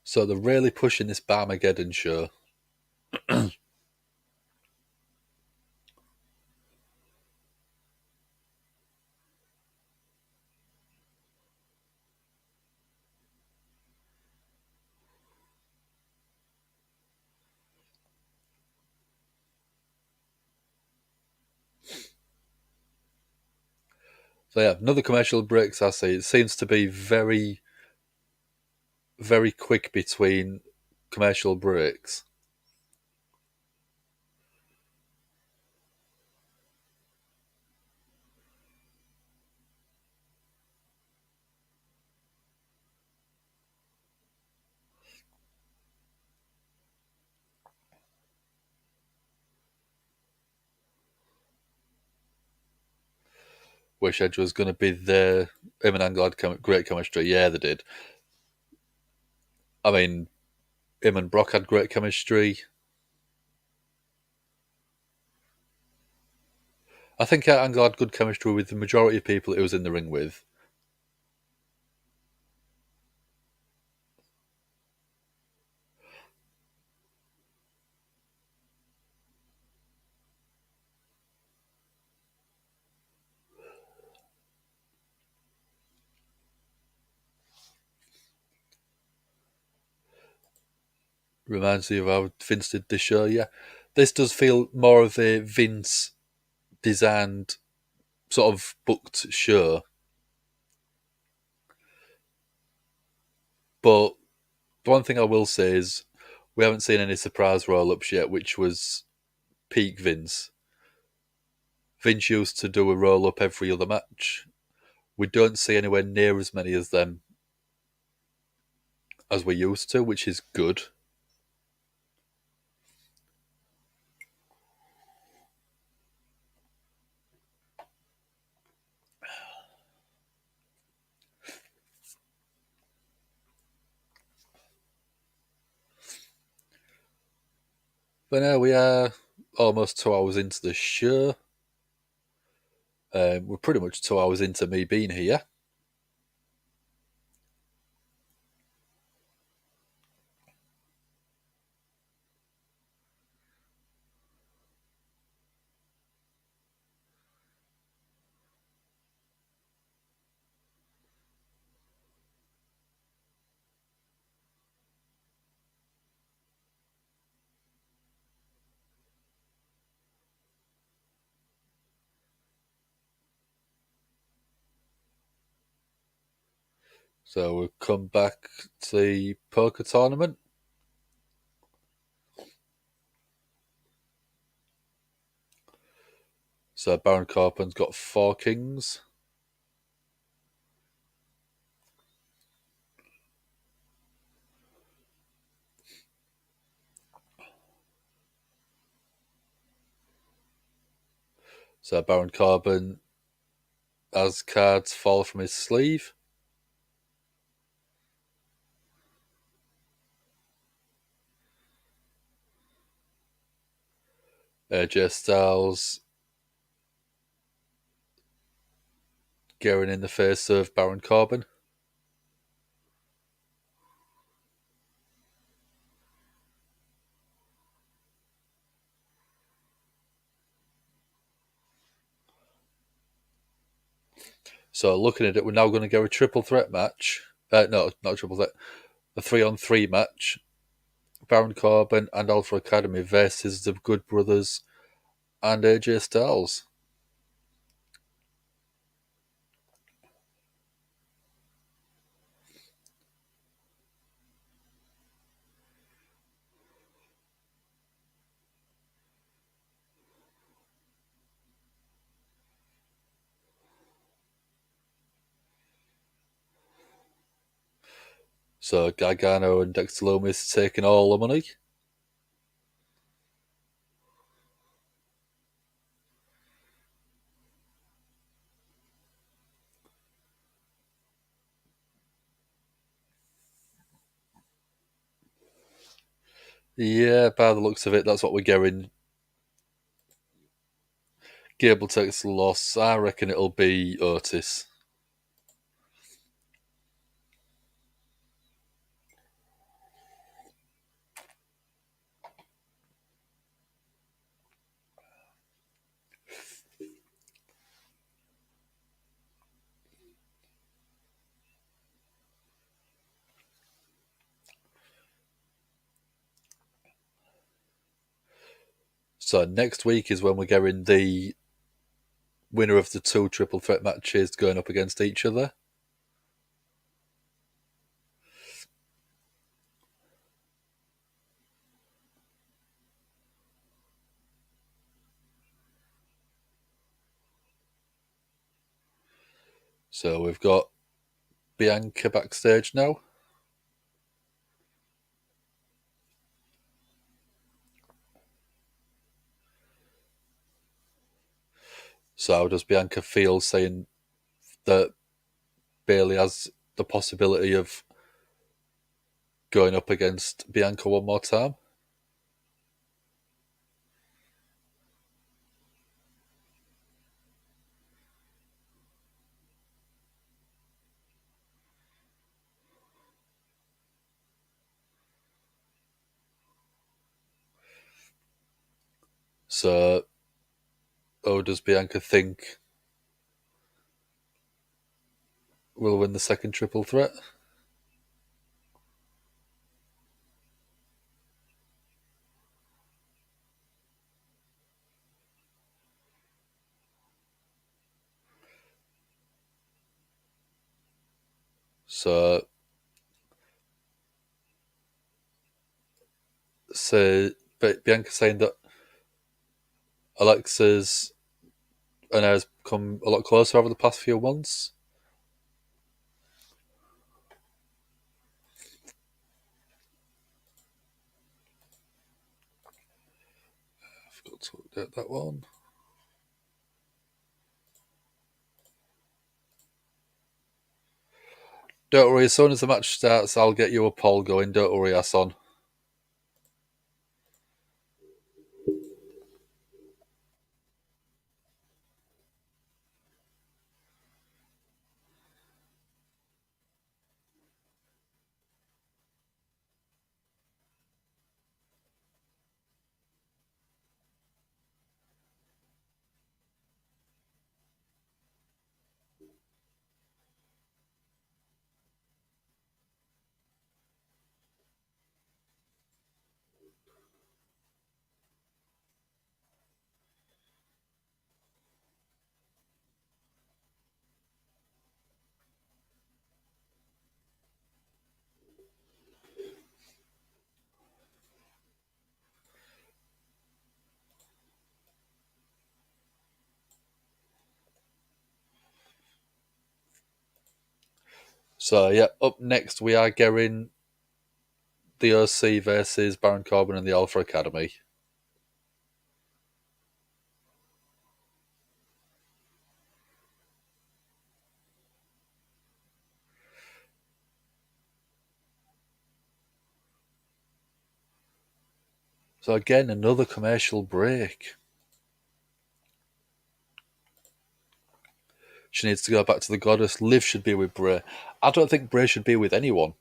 So they're really pushing this Barmageddon show. So yeah, another commercial break, Sassy. It seems to be very, very quick between commercial breaks. Wish Edge was going to be there. Him and Angle had great chemistry. Yeah, they did. I mean, him and Brock had great chemistry. I think Angle had good chemistry with the majority of people he was in the ring with. Reminds me of how Vince did the show, yeah. This does feel more of a Vince designed, sort of booked show. But the one thing I will say is we haven't seen any surprise roll ups yet, which was peak Vince. Vince used to do a roll up every other match. We don't see anywhere near as many as them as we used to, which is good. But now we are almost 2 hours into the show. We're pretty much 2 hours into me being here. So we'll come back to the poker tournament. So Baron Corbin's got 4 kings. So Baron Corbin has cards fall from his sleeve. AJ Styles getting in the face of Baron Corbin. So looking at it, we're now going to get a triple threat match. No, not a triple threat. A 3-on-3 match. Baron Corbin and Alpha Academy versus the Good Brothers and AJ Styles. So Gargano and Dexter Lumis taking all the money. Yeah, by the looks of it, that's what we're getting. Gable takes the loss. I reckon it'll be Otis. So next week is when we're getting the winner of the 2 triple threat matches going up against each other. So we've got Bianca backstage now. So how does Bianca feel saying that Bayley has the possibility of going up against Bianca one more time? So how does Bianca think will win the second triple threat? So Bianca saying that Alexa's and has come a lot closer over the past few months. I forgot to update that one. Don't worry, as soon as the match starts, I'll get you a poll going. Don't worry, Ason. So, yeah, up next we are getting the OC versus Baron Corbin and the Alpha Academy. So, again, another commercial break. She needs to go back to the Goddess. Liv should be with Bray. I don't think Bray should be with anyone.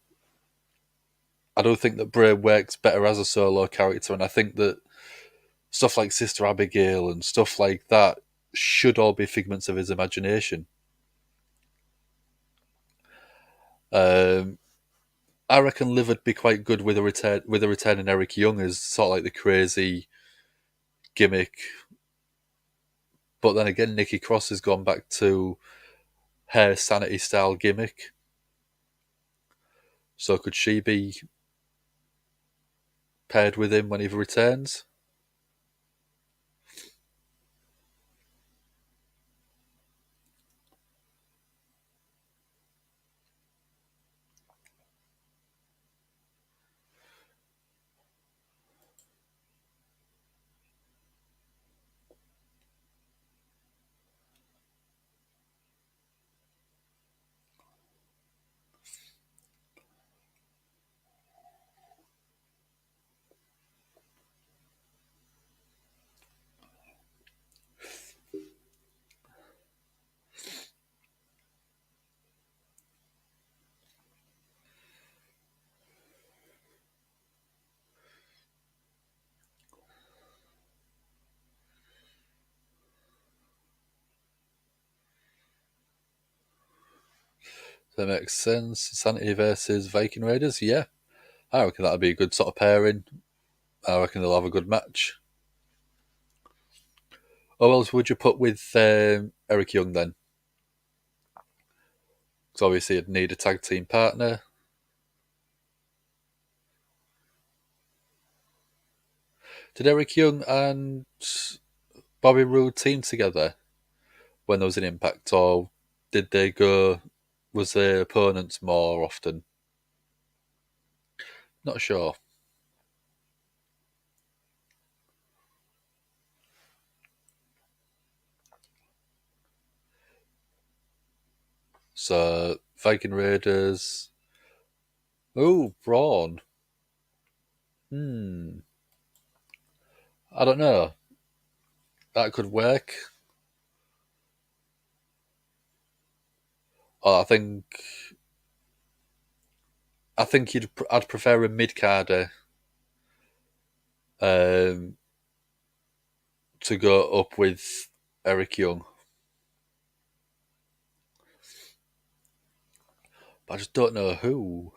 I don't think that Bray works better as a solo character, and I think that stuff like Sister Abigail and stuff like that should all be figments of his imagination. Um, I reckon Liv would be quite good with a returning Eric Young as sort of like the crazy gimmick. But then again, Nikki Cross has gone back to her Sanity style gimmick. So could she be paired with him when he returns? That makes sense. Sanity versus Viking Raiders, yeah. I reckon that'd be a good sort of pairing. I reckon they'll have a good match. Who else would you put with Eric Young then? Because obviously you'd need a tag team partner. Did Eric Young and Bobby Roode team together when there was an Impact, or did they go? Was their opponents more often? Not sure. So Viking Raiders. Oh, Braun. I don't know. That could work. Oh, I think I'd prefer a mid carder um, to go up with Eric Young. But I just don't know who.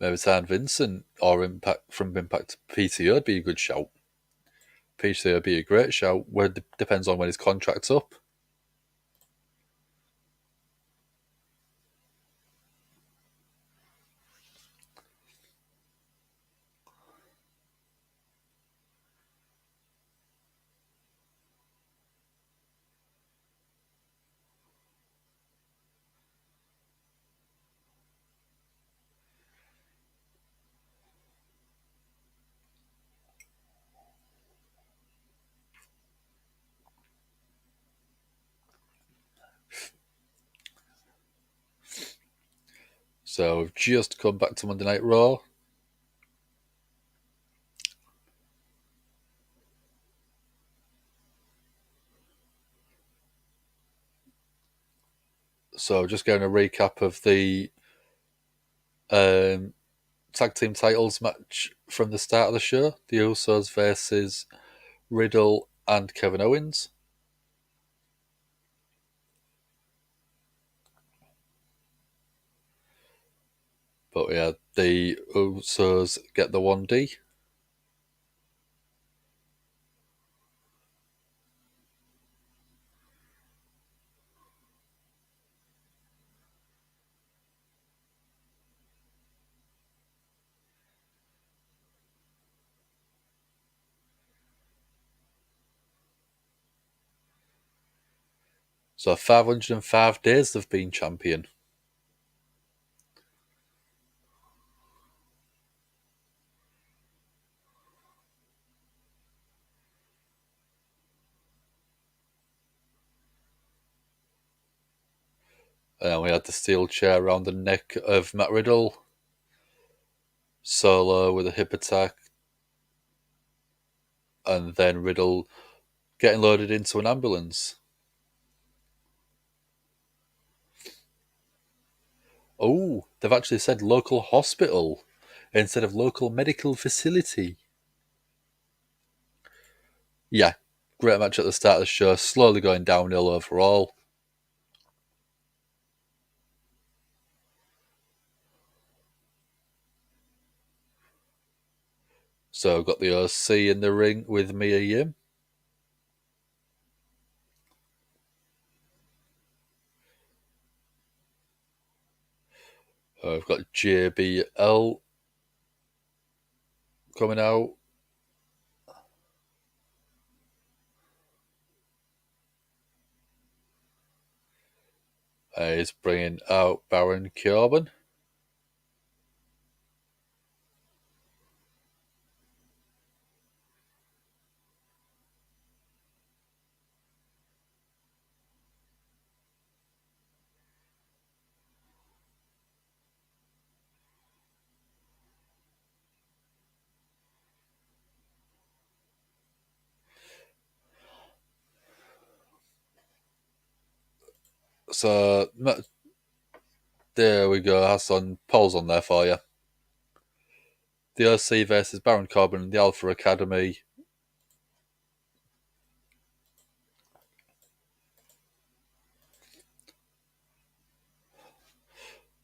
Maybe San Vincent or Impact from Impact PCO would be a good shout. PCO would be a great shout. Where it depends on when his contract's up. So we've just come back to Monday Night Raw. So just getting a recap of the tag team titles match from the start of the show. The Usos versus Riddle and Kevin Owens. But yeah, the Usos get the 1D. So 505 days they've been champion. And we had the steel chair around the neck of Matt Riddle. Solo with a hip attack. And then Riddle getting loaded into an ambulance. Oh, they've actually said local hospital instead of local medical facility. Yeah, Great match at the start of the show, slowly going downhill overall. So I've got the OC in the ring with Mia Yim. I've got JBL coming out. He's bringing out Baron Corbin. So there we go. Has some polls on there for you. The OC versus Baron Corbin and the Alpha Academy.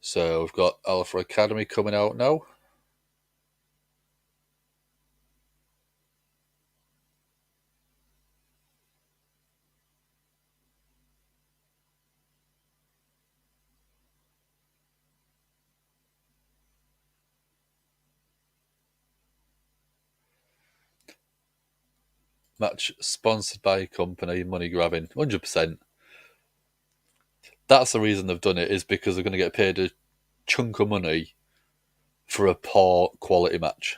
So we've got Alpha Academy coming out now. Match sponsored by a company, money grabbing, 100%. That's the reason they've done it, is because they're going to get paid a chunk of money for a poor quality match.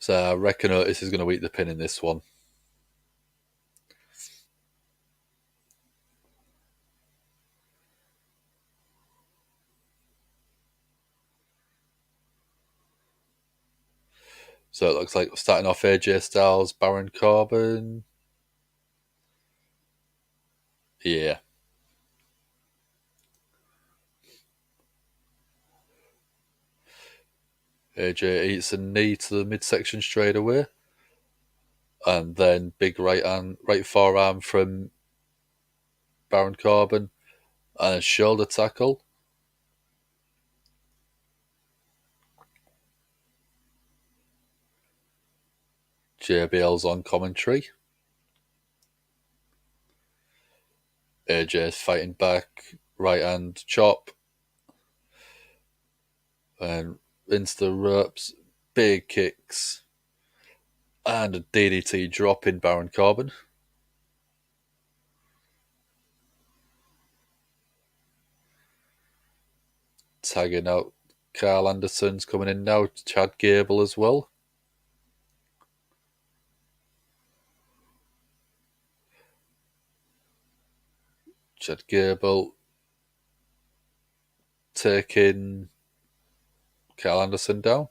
So I reckon Otis is going to eat the pin in this one. So it looks like we're starting off AJ Styles, Baron Corbin. Yeah. AJ eats a knee to the midsection straight away. And then big right forearm from Baron Corbin. And a shoulder tackle. JBL's on commentary. AJ's fighting back, right hand chop. And into the ropes, big kicks. And a DDT drop in Baron Corbin. Tagging out Carl Anderson's coming in now. Chad Gable as well. Chad Gable taking Carl Anderson down.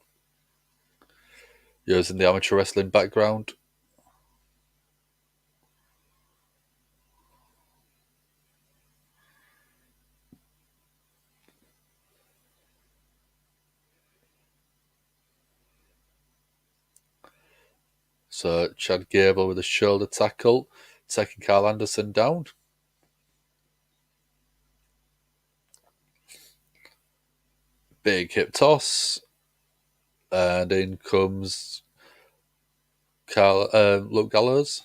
Using the amateur wrestling background. So Chad Gable with a shoulder tackle, taking Carl Anderson down. Big hip toss. And in comes Luke Gallows.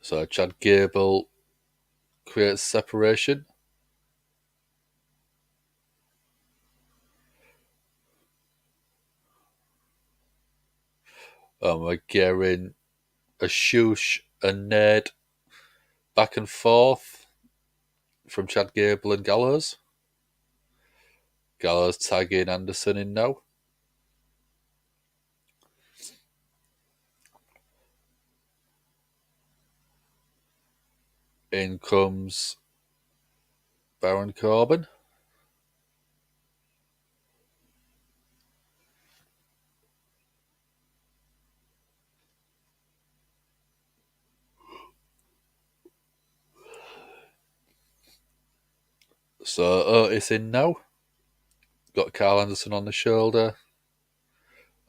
So Chad Gable creates separation. We're getting a shoosh, a Ned, back and forth. from Chad Gable and Gallows. Gallows tagging Anderson in now. In comes Baron Corbin. So Otis in now. Got Carl Anderson on the shoulder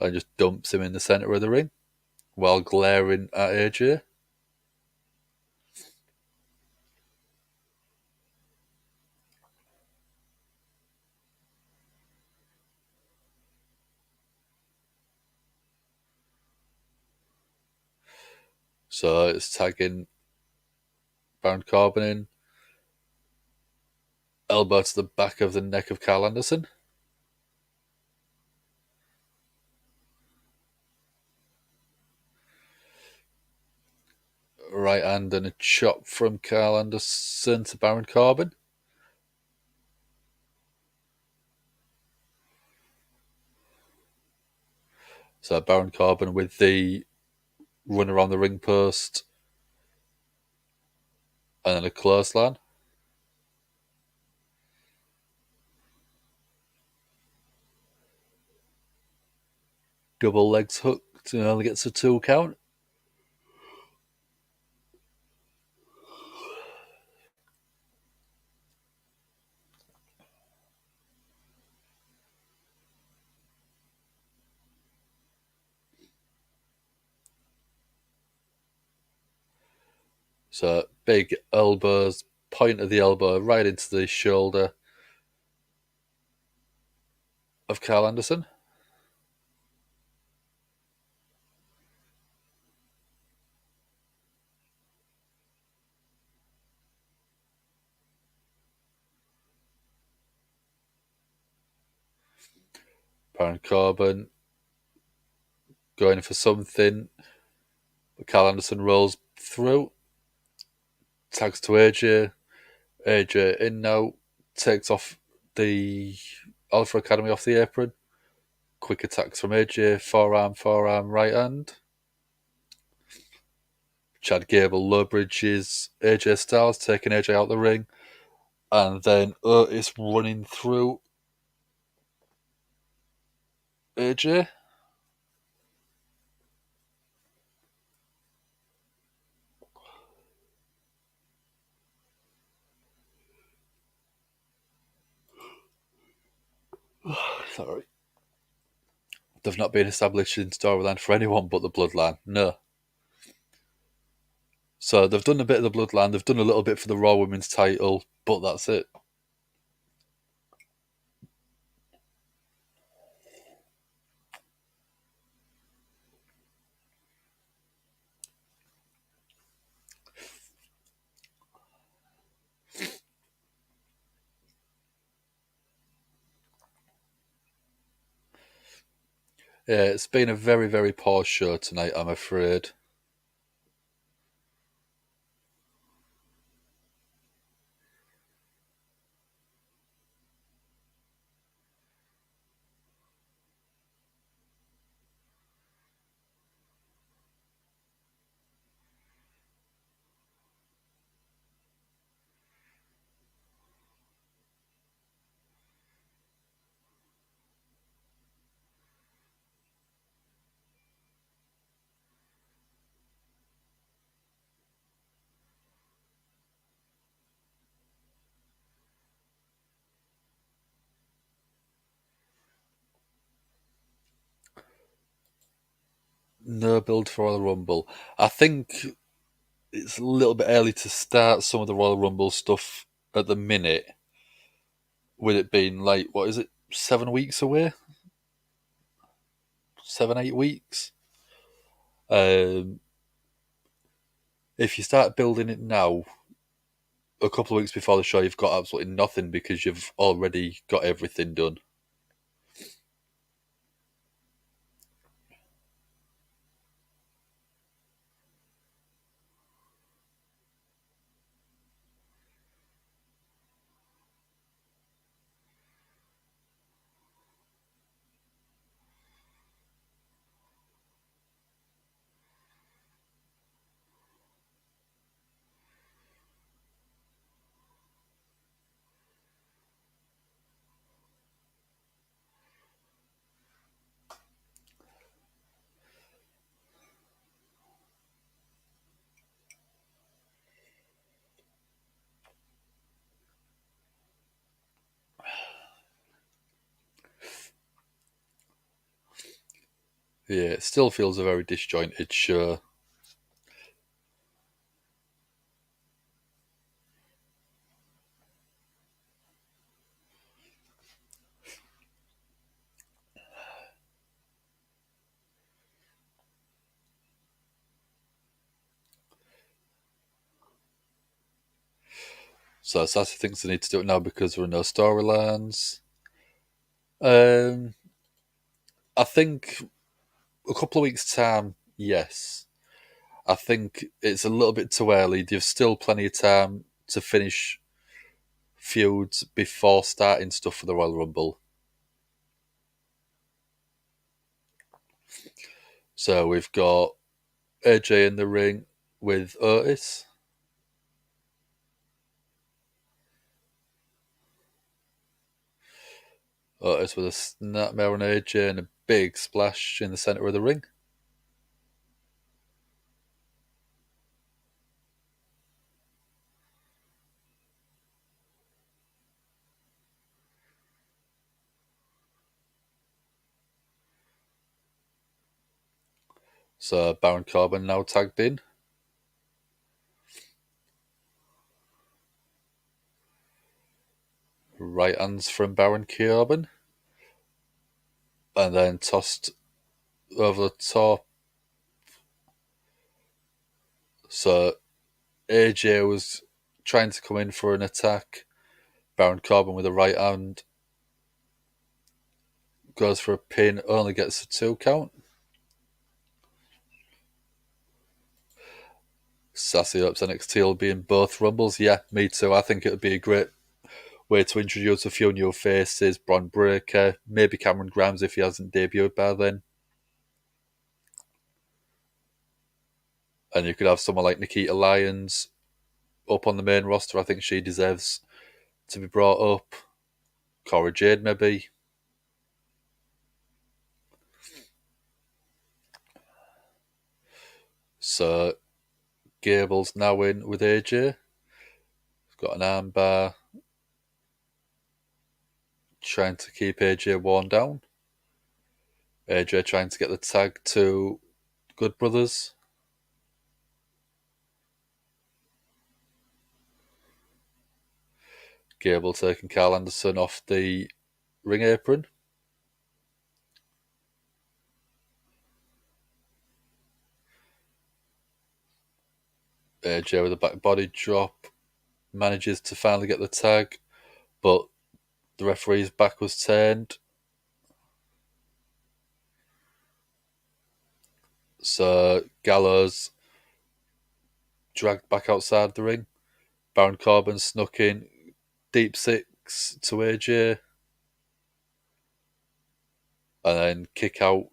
and just dumps him in the centre of the ring while glaring at AJ. So it's tagging Baron Corbin in. Elbow to the back of the neck of Carl Anderson. Right hand and a chop from Carl Anderson to Baron Corbin. So Baron Corbin with the run around the ring post and then a clothesline. Double legs hooked and only gets a 2 count. So big elbows, point of the elbow right into the shoulder of Carl Anderson. Baron Corbin going for something. But Carl Anderson rolls through. Tags to AJ. AJ in now. Takes off the Alpha Academy off the apron. Quick attacks from AJ. Forearm, right hand. Chad Gable low bridges AJ Styles, taking AJ out the ring. And then Otis running through AJ. Sorry. They've not been established in storyline for anyone but the Bloodline. No. So they've done a bit of the Bloodline, they've done a little bit for the Raw Women's title, but that's it. Yeah, it's been a very, very poor show tonight, I'm afraid. No build for Royal Rumble. I think it's a little bit early to start some of the Royal Rumble stuff at the minute, with it being like, what is it, 7 weeks away? 7, 8 weeks? If you start building it now, a couple of weeks before the show, you've got absolutely nothing because you've already got everything done. Yeah, it still feels a very disjointed show. So Sassy thinks they need to do it now because there are no storylines. I think a couple of weeks' time, yes. I think it's a little bit too early. You've still plenty of time to finish feuds before starting stuff for the Royal Rumble. So we've got AJ in the ring with Otis. Otis with a snapmare on AJ and a big splash in the centre of the ring. So Baron Corbin now tagged in. Right hands from Baron Corbin. And then tossed over the top. So AJ was trying to come in for an attack. Baron Corbin with a right hand goes for a pin, only gets a 2 count. Sassy hopes NXT will be in both Rumbles. Yeah, me too. I think it would be a great way to introduce a few new faces. Braun Breaker, maybe Cameron Grimes if he hasn't debuted by then. And you could have someone like Nikita Lyons up on the main roster. I think she deserves to be brought up. Cora Jade, maybe. So Gable's now in with AJ. He's got an armbar. Trying to keep AJ worn down. AJ trying to get the tag to Good Brothers. Gable taking Carl Anderson off the ring apron. AJ with a back body drop manages to finally get the tag, but the referee's back was turned. So Gallows dragged back outside the ring. Baron Corbin snuck in. Deep 6 to AJ. And then kick out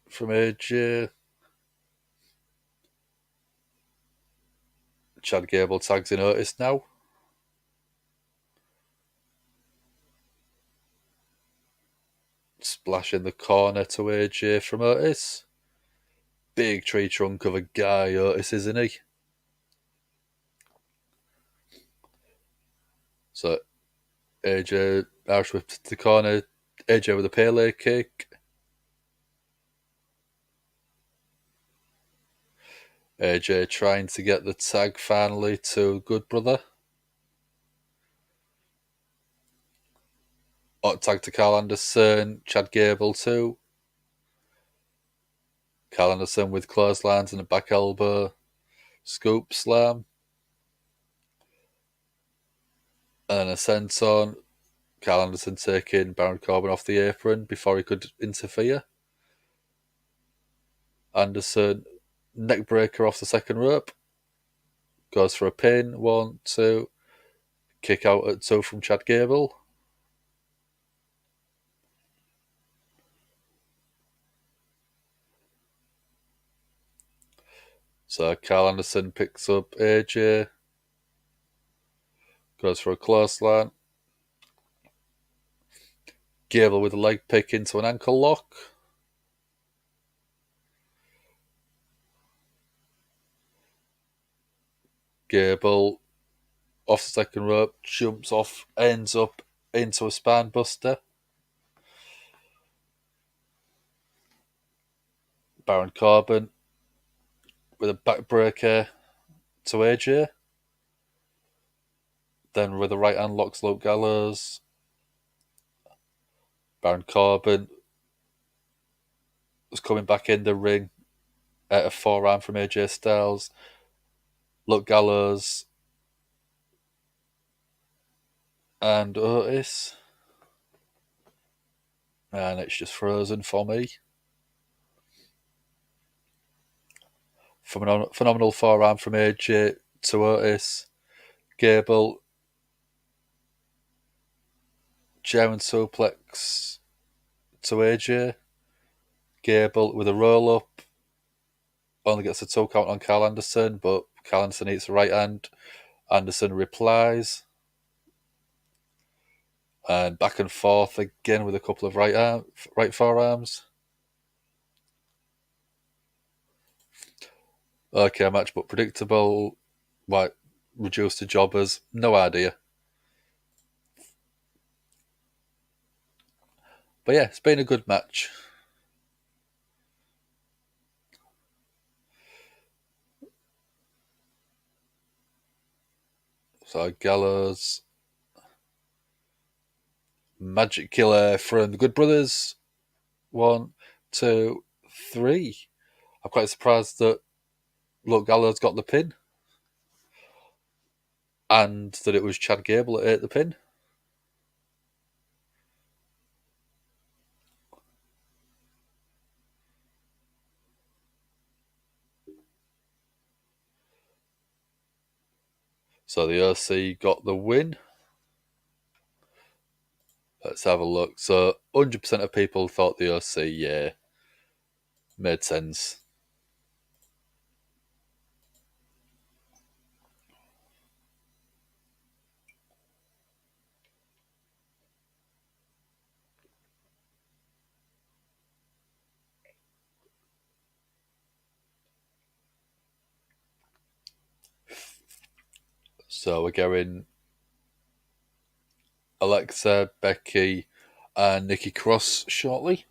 from AJ. Chad Gable tags in Otis now. Splash in the corner to AJ from Otis. Big tree trunk of a guy, Otis, isn't he? So AJ Irish whip to the corner. AJ with a Pele kick. AJ trying to get the tag finally to Good Brother. Hot tag to Carl Anderson. Chad Gable too. Carl Anderson with clotheslines and a back elbow. Scoop slam. And a senton. Carl Anderson taking Baron Corbin off the apron before he could interfere. Anderson, neck breaker off the second rope. Goes for a pin. 1, 2. Kick out at 2 from Chad Gable. So Carl Anderson picks up AJ. Goes for a clothesline. Gable with a leg pick into an ankle lock. Gable off the second rope, jumps off, ends up into a spine buster. Baron Corbin with a backbreaker to AJ. Then with a right hand locks Luke Gallows. Baron Corbin was coming back in the ring at a forearm from AJ Styles. Luke Gallows and Otis. And it's just frozen for me. Phenomenal forearm from AJ to Otis. Gable. German suplex to AJ. Gable with a roll up. Only gets a 2 count on Carl Anderson, but Carl Anderson eats the right hand. Anderson replies. And back and forth again with a couple of right forearms. Okay, match but predictable. Why reduced to jobbers? No idea. But yeah, it's been a good match. So Gallows, Magic Killer from the Good Brothers. 1, 2, 3. I'm quite surprised that Luke Gallows got the pin. And that it was Chad Gable that ate the pin. So the OC got the win. Let's have a look. So 100% of people thought the OC, yeah, made sense. So we're going Alexa, Becky, and Nikki Cross shortly.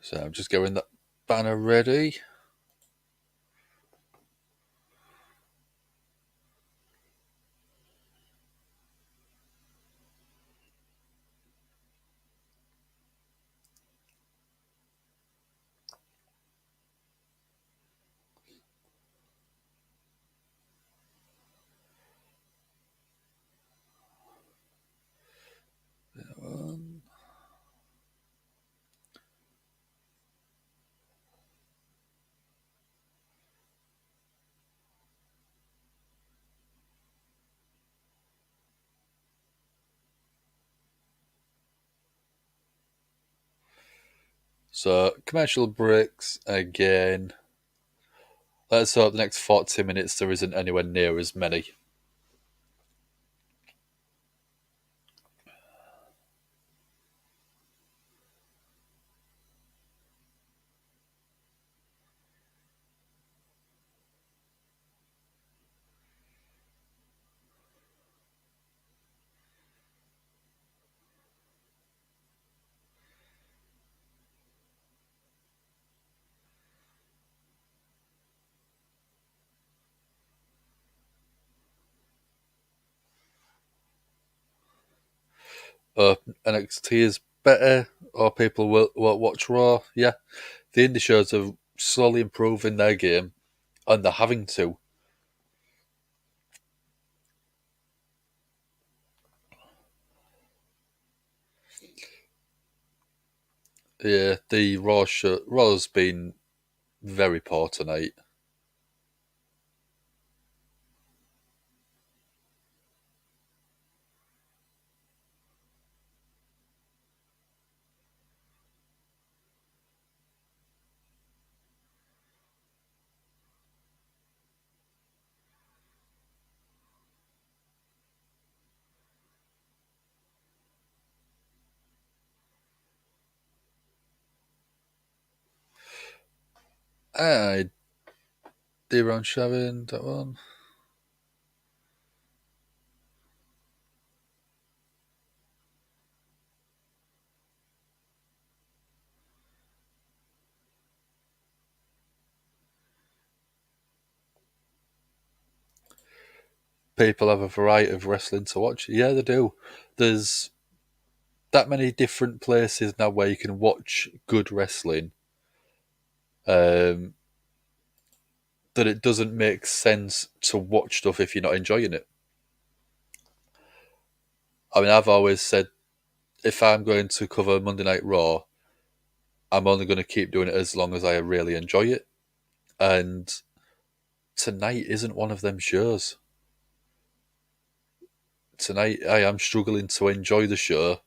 So I'm just getting that banner ready. So commercial breaks again. Let's hope the next 40 minutes there isn't anywhere near as many. NXT is better, or people will watch Raw. Yeah, the indie shows are slowly improving their game, and they're having to. Yeah, the Raw's been very poor tonight. D-Ron Shavin, that one. People have a variety of wrestling to watch. Yeah, they do. There's that many different places now where you can watch good wrestling that it doesn't make sense to watch stuff if you're not enjoying it. I mean, I've always said if I'm going to cover Monday Night Raw, I'm only going to keep doing it as long as I really enjoy it. And tonight isn't one of them shows. Tonight, I am struggling to enjoy the show.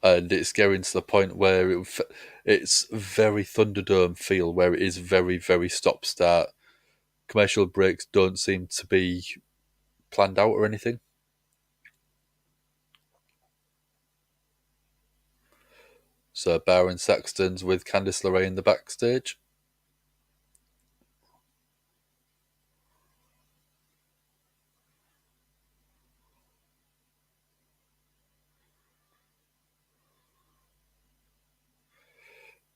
And it's getting to the point where it's very Thunderdome feel, where it is very, very stop-start. Commercial breaks don't seem to be planned out or anything. So Baron Saxton's with Candice LeRae in the backstage.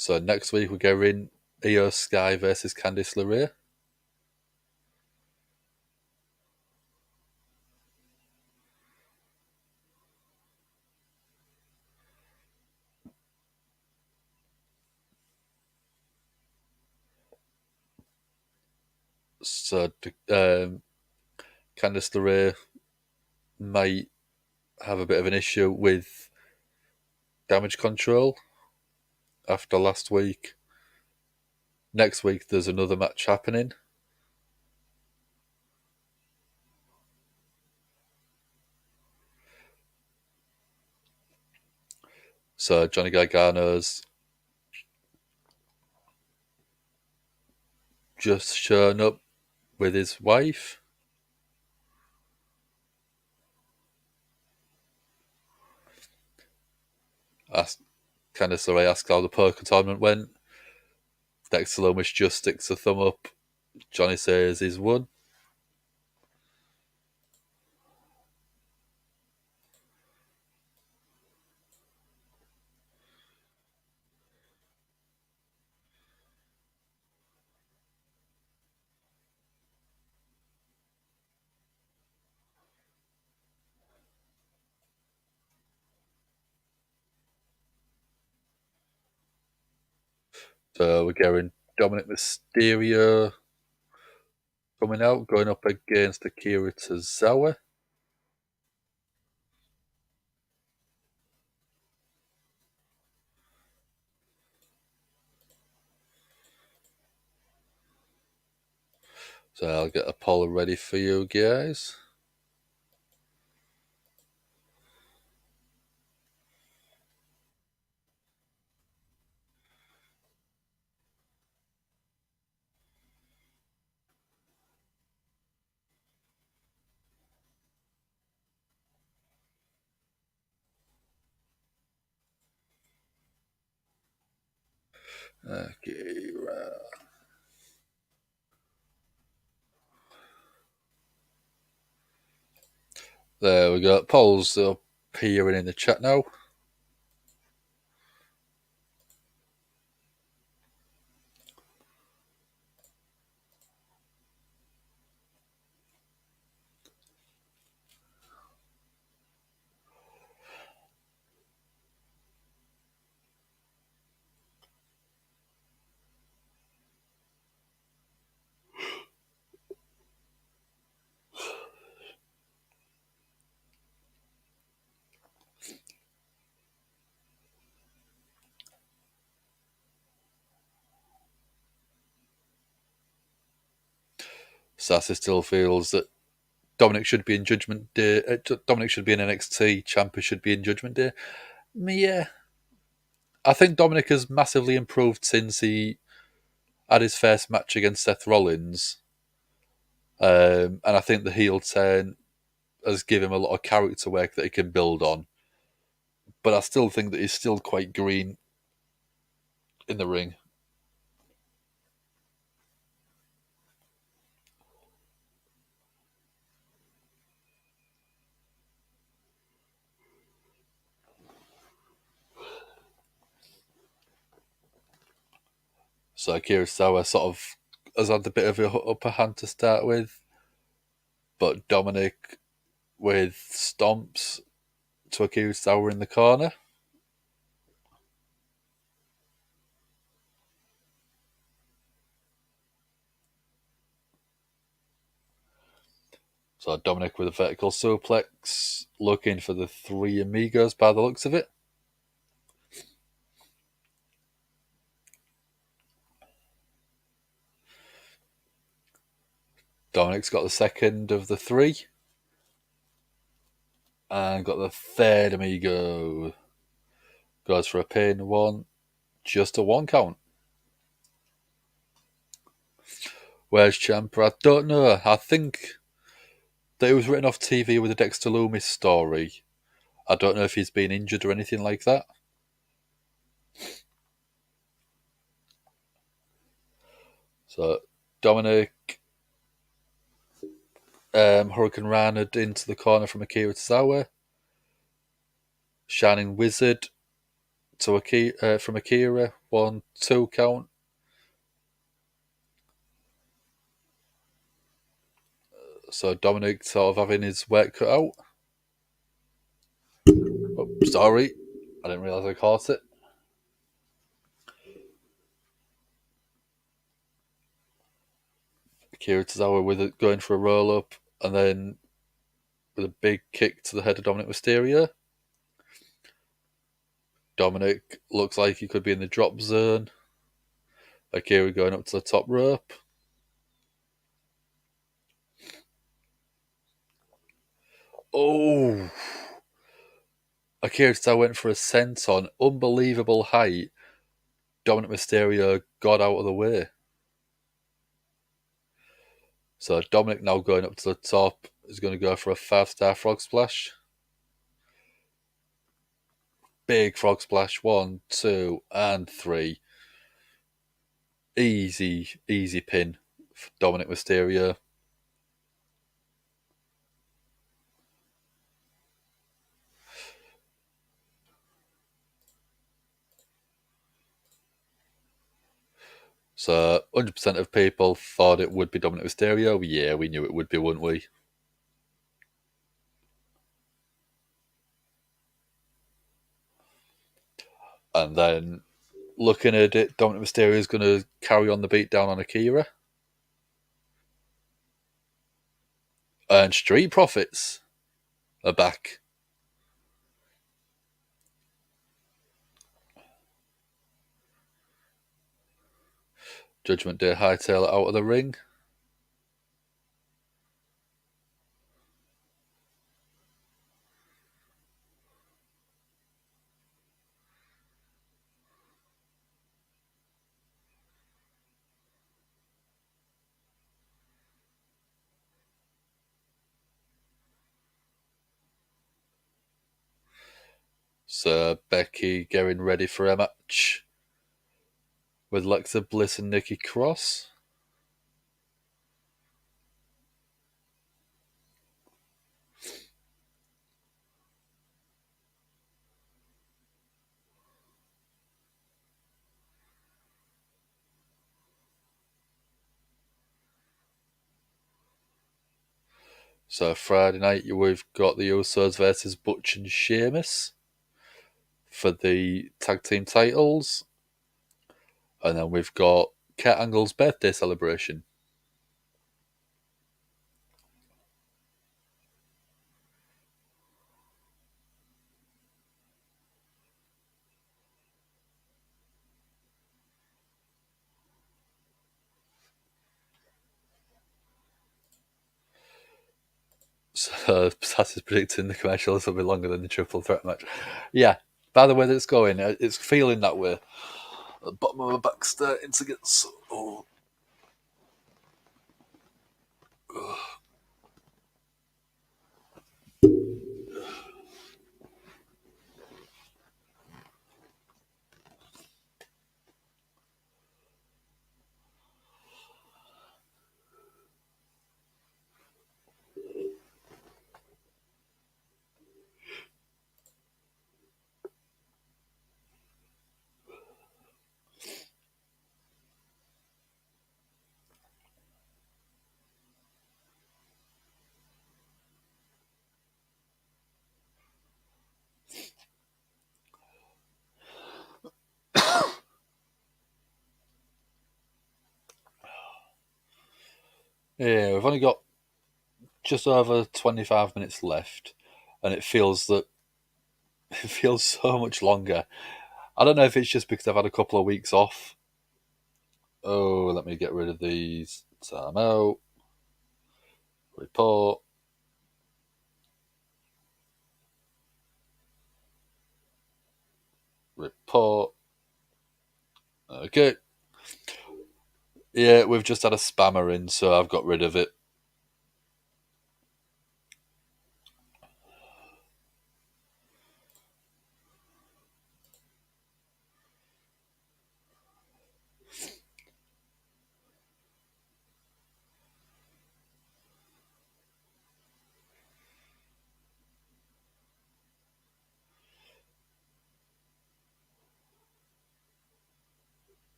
So next week we're going Io Sky versus Candice LeRae. So Candice LeRae might have a bit of an issue with Damage CTRL after last week. Next week there's another match happening. So Johnny Gargano's just shown up with his wife. Candice LeRae asked how the poker tournament went. Dexter Lumis just sticks a thumb up. Johnny says he's won. So we're getting Dominic Mysterio coming out, going up against Akira Tozawa. So I'll get a poll ready for you guys. Okay, there we go. Polls appearing in the chat now. Sassy still feels that Dominic should be in Judgment Day. Dominic should be in NXT. Ciampa should be in Judgment Day. Yeah. I think Dominic has massively improved since he had his first match against Seth Rollins. And I think the heel turn has given him a lot of character work that he can build on. But I still think that he's still quite green in the ring. So Akira Tozawa sort of has had a bit of an upper hand to start with. But Dominic with stomps to Akira Tozawa in the corner. So Dominic with a vertical suplex, looking for the three amigos by the looks of it. Dominic's got the second of the three. And got the third amigo. Goes for a pin. One. Just a one count. Where's Ciampa? I don't know. I think that it was written off TV with the Dexter Loomis story. I don't know if he's been injured or anything like that. So Dominic Hurricane Rana into the corner from Akira Tozawa. Shining Wizard to from Akira. 1-2 count. So Dominic sort of having his work cut out. Oh, sorry. I didn't realise I caught it. Akira Tozawa with it going for a roll up and then with a big kick to the head of Dominic Mysterio. Dominic looks like he could be in the drop zone. Akira going up to the top rope. Oh! Akira Tozawa went for a senton. Unbelievable height. Dominic Mysterio got out of the way. So Dominic now going up to the top is going to go for a 5-star frog splash. Big frog splash. 1, 2, and 3. Easy pin for Dominic Mysterio. So 100% of people thought it would be Dominic Mysterio. Yeah, we knew it would be, wouldn't we? And then looking at it, Dominic Mysterio is going to carry on the beat down on Akira. And Street Profits are back. Judgment Day Hightail out of the ring. So Becky getting ready for a match with Alexa Bliss and Nikki Cross. So Friday night we've got the Usos versus Butch and Sheamus for the tag team titles. And then we've got Kurt Angle's birthday celebration. So Sass is predicting the commercials will be longer than the triple threat match. Yeah, by the way that it's going, it's feeling that way. At the bottom of my back starting to get so... Oh. Yeah, we've only got just over 25 minutes left, and it feels so much longer. I don't know if it's just because I've had a couple of weeks off. Oh, let me get rid of these. Time out. Report. Report. Okay. Yeah, we've just had a spammer in, so I've got rid of it.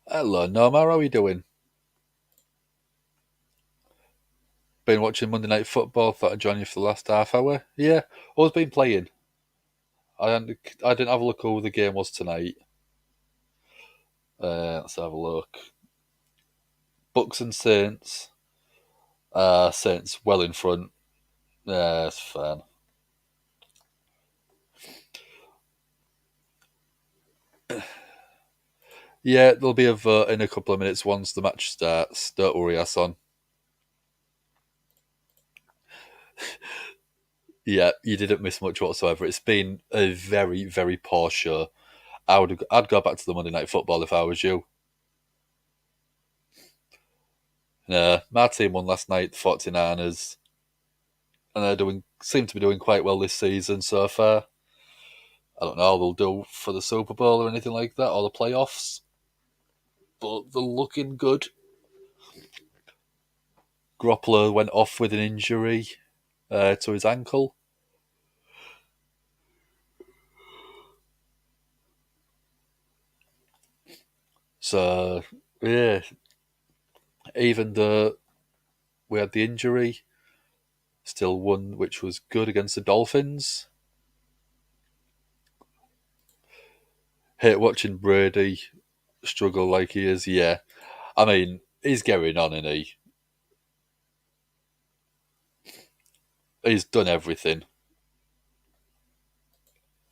Hello, Norma. How are you doing? Been watching Monday Night Football. Thought I'd join you for the last half hour. Yeah, always been playing. I didn't have a look who the game was tonight. Let's have a look. Bucks and Saints. Saints well in front. Yeah, it's fine. Yeah, there'll be a vote in a couple of minutes once the match starts. Don't worry, Hassan. Yeah, you didn't miss much whatsoever. It's been a very, very poor show. I'd go back to the Monday Night Football if I was you. My team won last night, the 49ers, and seem to be doing quite well this season so far. I don't know how they'll do for the Super Bowl or anything like that, or the playoffs, but they're looking good. Garoppolo went off with an injury to his ankle. So, yeah, even though we had the injury, still won, which was good against the Dolphins. Hate watching Brady struggle like he is, yeah. I mean, he's getting on, isn't he? He's done everything.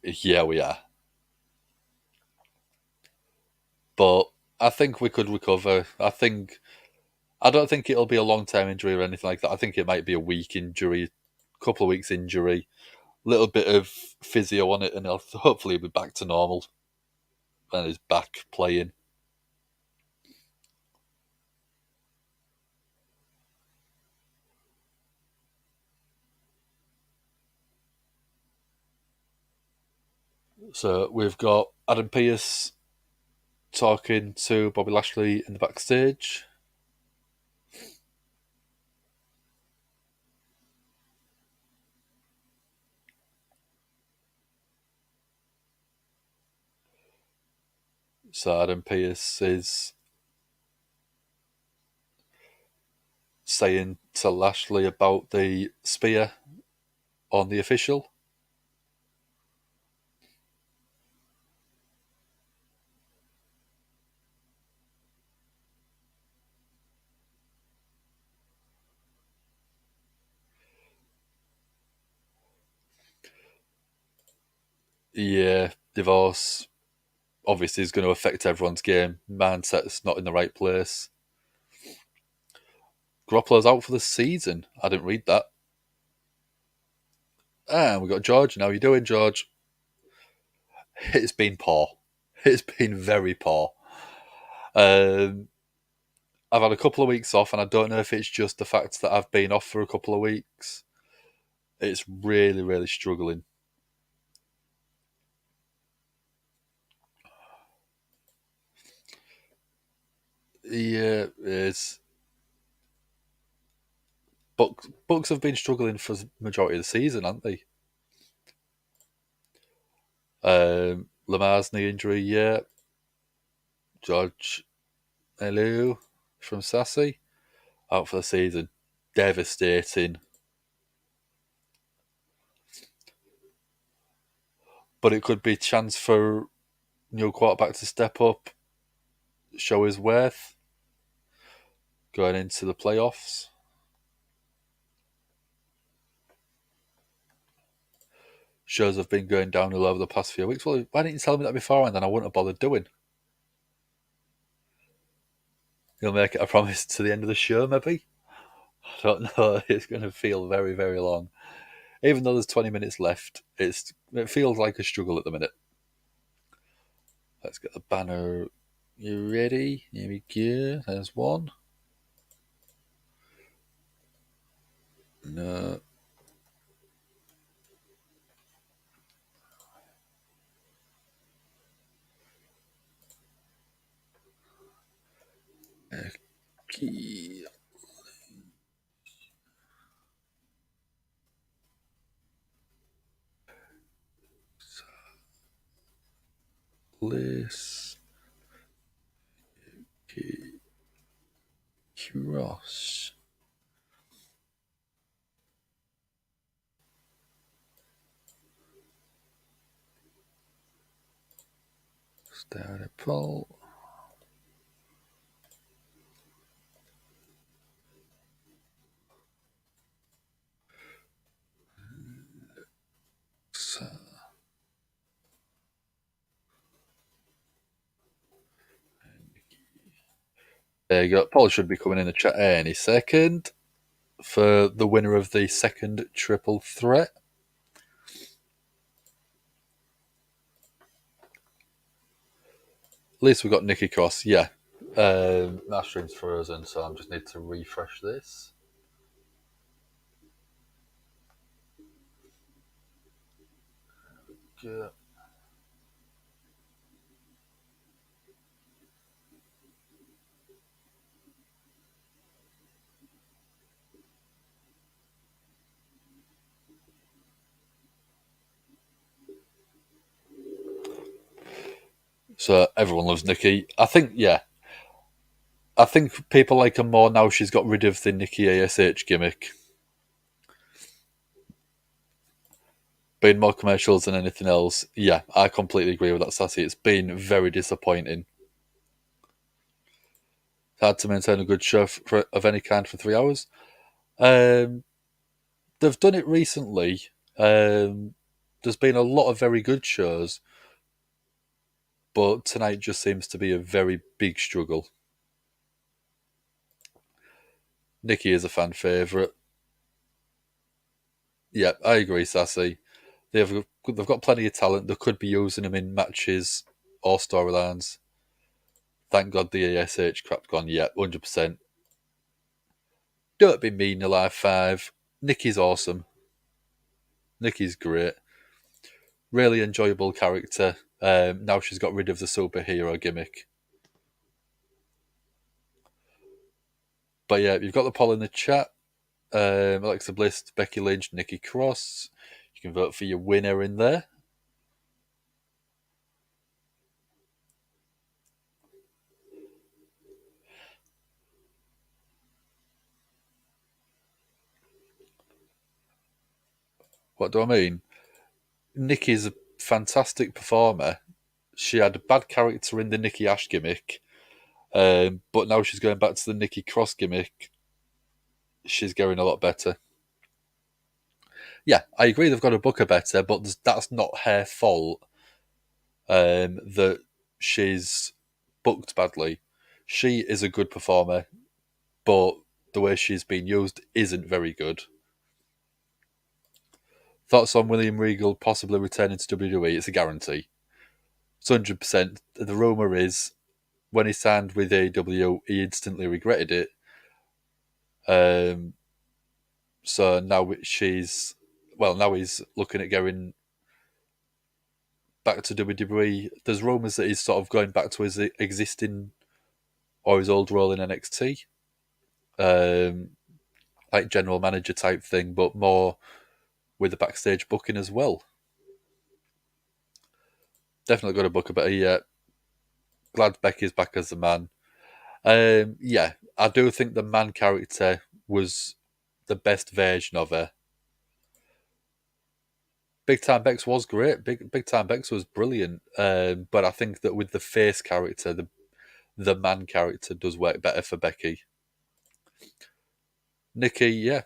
Yeah, we are. But I think we could recover. I don't think it'll be a long-term injury or anything like that. I think it might be a week injury, couple of weeks injury, little bit of physio on it, and hopefully he'll be back to normal. And he's back playing. So we've got Adam Pearce talking to Bobby Lashley in the backstage. So Adam Pearce is saying to Lashley about the spear on the official. Yeah, divorce obviously is going to affect everyone's game. Mindset's not in the right place. Garoppolo's out for the season. I didn't read that. And we got George. How you doing, George? It's been poor. It's been very poor. I've had a couple of weeks off, and I don't know if it's just the fact that I've been off for a couple of weeks. It's really, really struggling. Yeah, it is. Bucks have been struggling for the majority of the season, haven't they? Lamar's knee injury, yeah. George Hello from Sassy, out for the season. Devastating. But it could be a chance for new quarterback to step up, show his worth, going into the playoffs. Shows have been going downhill over the past few weeks. Well, why didn't you tell me that before, and then I wouldn't have bothered doing? You'll make it a promise to the end of the show, maybe? I don't know. It's going to feel very, very long. Even though there's 20 minutes left, it feels like a struggle at the minute. Let's get the banner. You ready? Here we go. There's one. No. Becky Bliss. Cross. Start a poll. There you go. Paul should be coming in the chat any second for the winner of the second triple threat. At least we've got Nikki Cross. Yeah. My stream's frozen, so I just need to refresh this. Yeah. So everyone loves Nikki. I think, yeah. I think people like her more now she's got rid of the Nikki ASH gimmick. Being more commercials than anything else. Yeah, I completely agree with that, Sassy. It's been very disappointing. It's hard to maintain a good show of any kind for 3 hours. They've done it recently. There's been a lot of very good shows, but tonight just seems to be a very big struggle. Nikki is a fan favourite. Yeah, I agree, Sassy. They've got plenty of talent. They could be using them in matches or storylines. Thank God the ASH crap's gone. Yeah, 100%. Don't be mean, Alive 5. Nikki's awesome. Nikki's great. Really enjoyable character. Now she's got rid of the superhero gimmick. But yeah, you've got the poll in the chat. Alexa Bliss, Becky Lynch, Nikki Cross. You can vote for your winner in there. What do I mean? Nikki's a fantastic performer. She had a bad character in the Nikki Ash gimmick, but now she's going back to the Nikki Cross gimmick. She's going a lot better. Yeah, I agree they've got to book her better, but that's not her fault that she's booked badly. She is a good performer, but the way she's been used isn't very good. Thoughts on William Regal possibly returning to WWE? It's a guarantee. It's 100%. The rumour is when he signed with AEW, he instantly regretted it. So now now he's looking at going back to WWE. There's rumours that he's sort of going back to his existing or his old role in NXT, like general manager type thing, but more with the backstage booking as well. Definitely got to book a bit. Yeah, glad Becky's back as the man. Yeah, I do think the man character was the best version of her. Big Time Bex was great. Big Time Bex was brilliant. But I think that with the face character, the man character does work better for Becky. Nikki, yeah,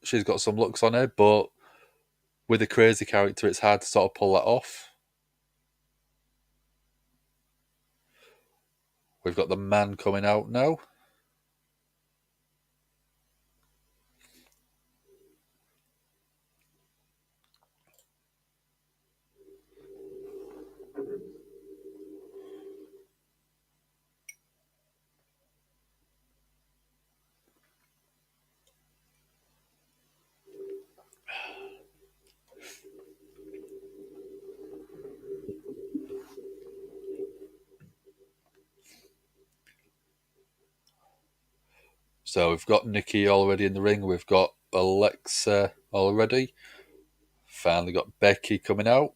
she's got some looks on her, but with a crazy character, it's hard to sort of pull that off. We've got the man coming out now. So we've got Nikki already in the ring. We've got Alexa already. Finally got Becky coming out.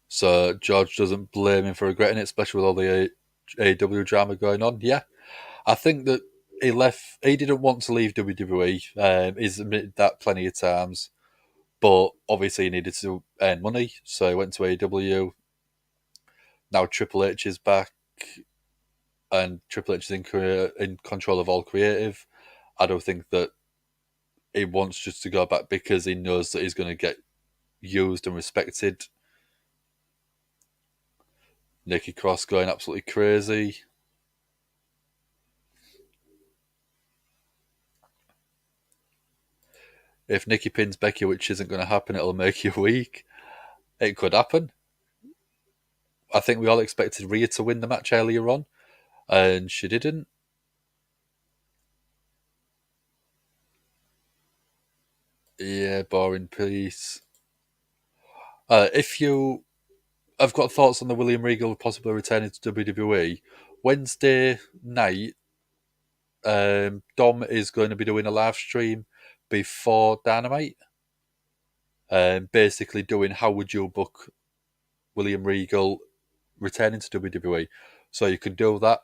So George doesn't blame him for regretting it, especially with all the AEW drama going on. Yeah, I think that he left. He didn't want to leave WWE. He's admitted that plenty of times, but obviously he needed to earn money, so he went to AEW. Now Triple H is back, and Triple H is in control of all creative. I don't think that he wants just to go back because he knows that he's going to get used and respected. Nikki Cross going absolutely crazy. If Nikki pins Becky, which isn't going to happen, it'll make you weak. It could happen. I think we all expected Rhea to win the match earlier on, and she didn't. Yeah, boring piece. If you have got thoughts on the William Regal possibly returning to WWE, Wednesday night, Dom is going to be doing a live stream before Dynamite, basically doing how would you book William Regal returning to WWE. So you can do that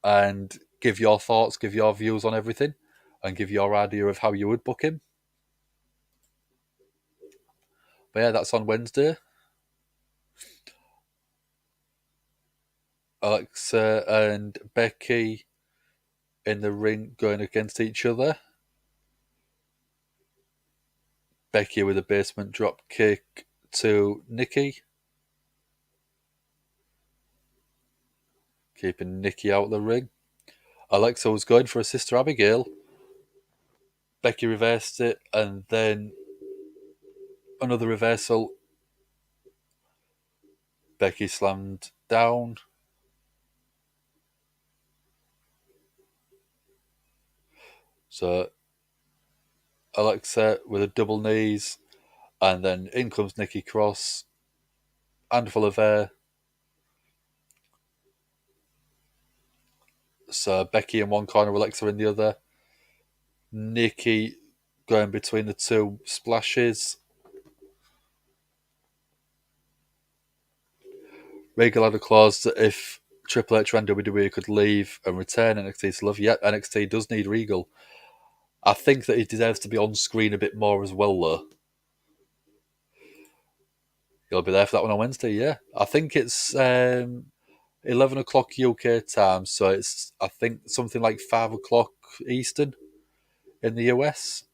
and give your thoughts, give your views on everything, and give your idea of how you would book him. But yeah, that's on Wednesday. Alexa and Becky in the ring going against each other. Becky with a basement drop kick to Nikki. Keeping Nikki out of the ring. Alexa was going for a Sister Abigail. Becky reversed it, and then another reversal. Becky slammed down. So Alexa with a double knees, and then in comes Nikki Cross, handful of air. So Becky in one corner, Alexa in the other. Nikki going between the two splashes. Regal had a clause that if Triple H and WWE could leave and return NXT to love, yeah, NXT does need Regal. I think that he deserves to be on screen a bit more as well, though. He'll be there for that one on Wednesday, yeah. I think it's 11 o'clock UK time, so it's, I think, something like 5 o'clock Eastern in the US.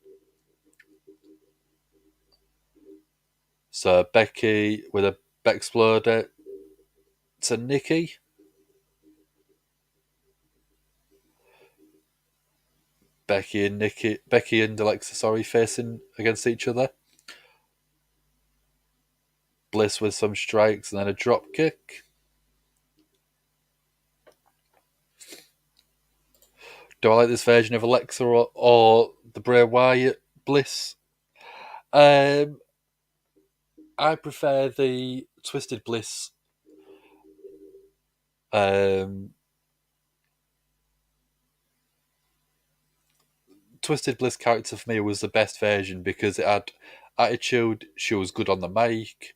So Becky with a Bexploder to Nikki. Becky and Alexa, facing against each other. Bliss with some strikes and then a drop kick. Do I like this version of Alexa or the Bray Wyatt Bliss? I prefer the Twisted Bliss. Twisted Bliss character for me was the best version because it had attitude. She was good on the mic,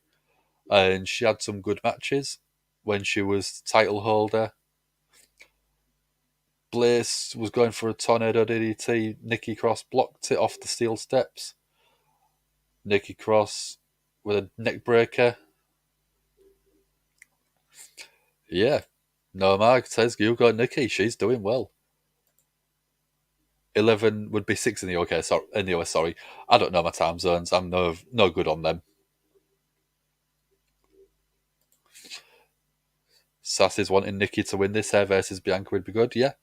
and she had some good matches when she was title holder. Bliss was going for a tornado DDT. Nikki Cross blocked it off the steel steps. Nikki Cross with a neck breaker. Yeah. No, Mark says you got Nikki. She's doing well. 11 would be 6 in the UK. Sorry, in the US. Sorry, I don't know my time zones. I'm no good on them. Sassy's wanting Nikki to win this. Her versus Bianca would be good. Yeah,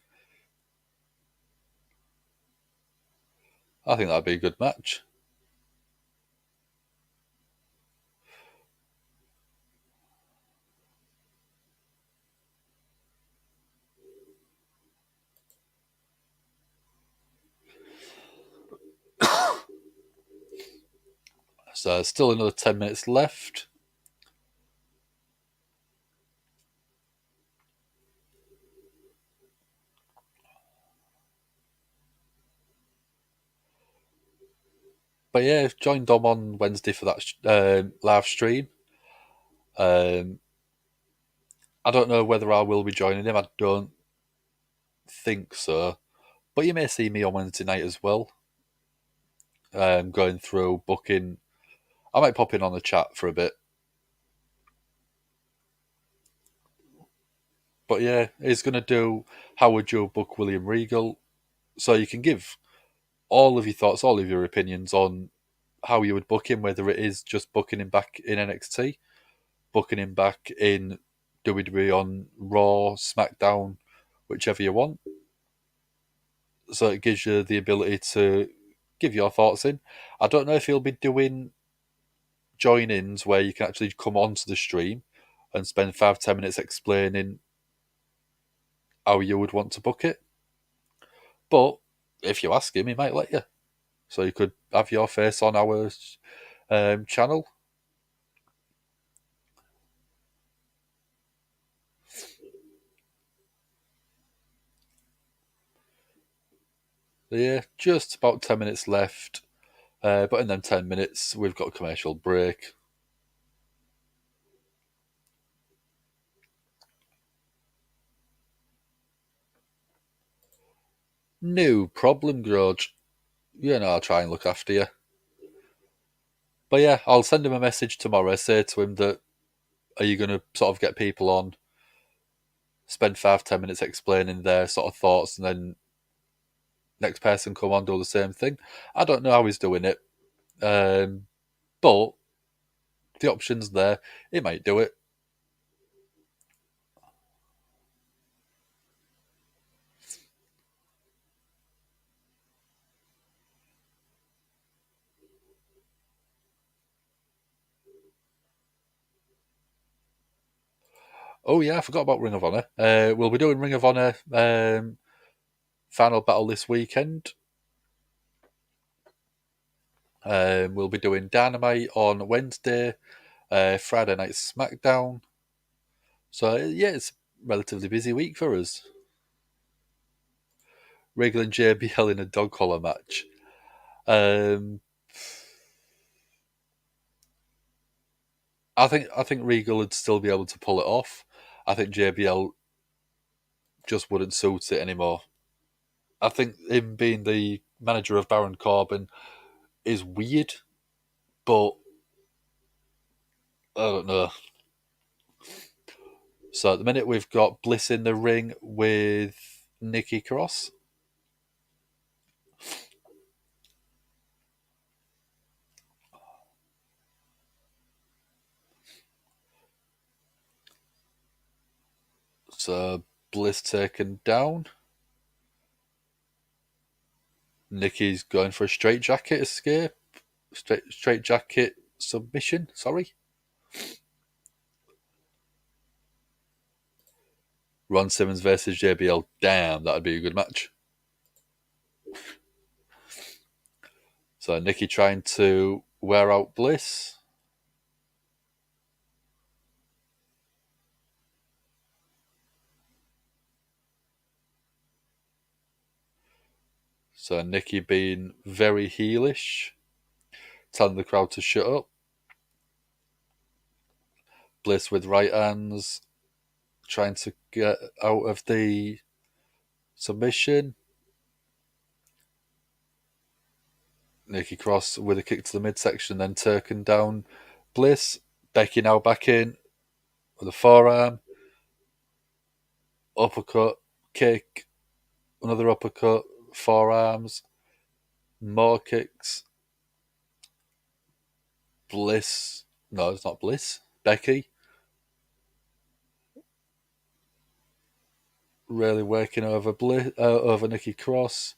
I think that'd be a good match. So still another 10 minutes left. But yeah, join Dom on Wednesday for that live stream. I don't know whether I will be joining him. I don't think so. But you may see me on Wednesday night as well. Going through booking. I might pop in on the chat for a bit. But yeah, he's going to do how would you book William Regal. So you can give all of your thoughts, all of your opinions on how you would book him, whether it is just booking him back in NXT, booking him back in WWE on Raw, SmackDown, whichever you want. So it gives you the ability to give your thoughts in. I don't know if he'll be doing join-ins where you can actually come onto the stream and spend 5-10 minutes explaining how you would want to book it. But if you ask him, he might let you. So you could have your face on our channel. Yeah, just about 10 minutes left. But in them 10 minutes, we've got a commercial break. No problem, Grudge. You know, I'll try and look after you. But yeah, I'll send him a message tomorrow. Say to him that, are you going to sort of get people on, spend 5-10 minutes explaining their sort of thoughts, and then next person come on, do the same thing. I don't know how he's doing it. But the option's there. He might do it. Oh yeah, I forgot about Ring of Honor. We'll be doing Ring of Honor Final Battle this weekend. We'll be doing Dynamite on Wednesday, Friday night SmackDown. So yeah, it's a relatively busy week for us. Regal and JBL in a dog collar match. I think Regal would still be able to pull it off. I think JBL just wouldn't suit it anymore. I think him being the manager of Baron Corbin is weird, but I don't know. So at the minute we've got Bliss in the ring with Nikki Cross. So Bliss taken down. Nikki's going for a straight jacket escape. Straight jacket submission, sorry. Ron Simmons versus JBL. Damn, that'd be a good match. So Nikki trying to wear out Bliss. So Nikki being very heelish, telling the crowd to shut up. Bliss with right hands, trying to get out of the submission. Nikki Cross with a kick to the midsection, then taken down Bliss. Becky now back in with a forearm. Uppercut, kick, another uppercut, forearms, more kicks. Bliss. No, it's not Bliss. Becky. Really working over over Nikki Cross.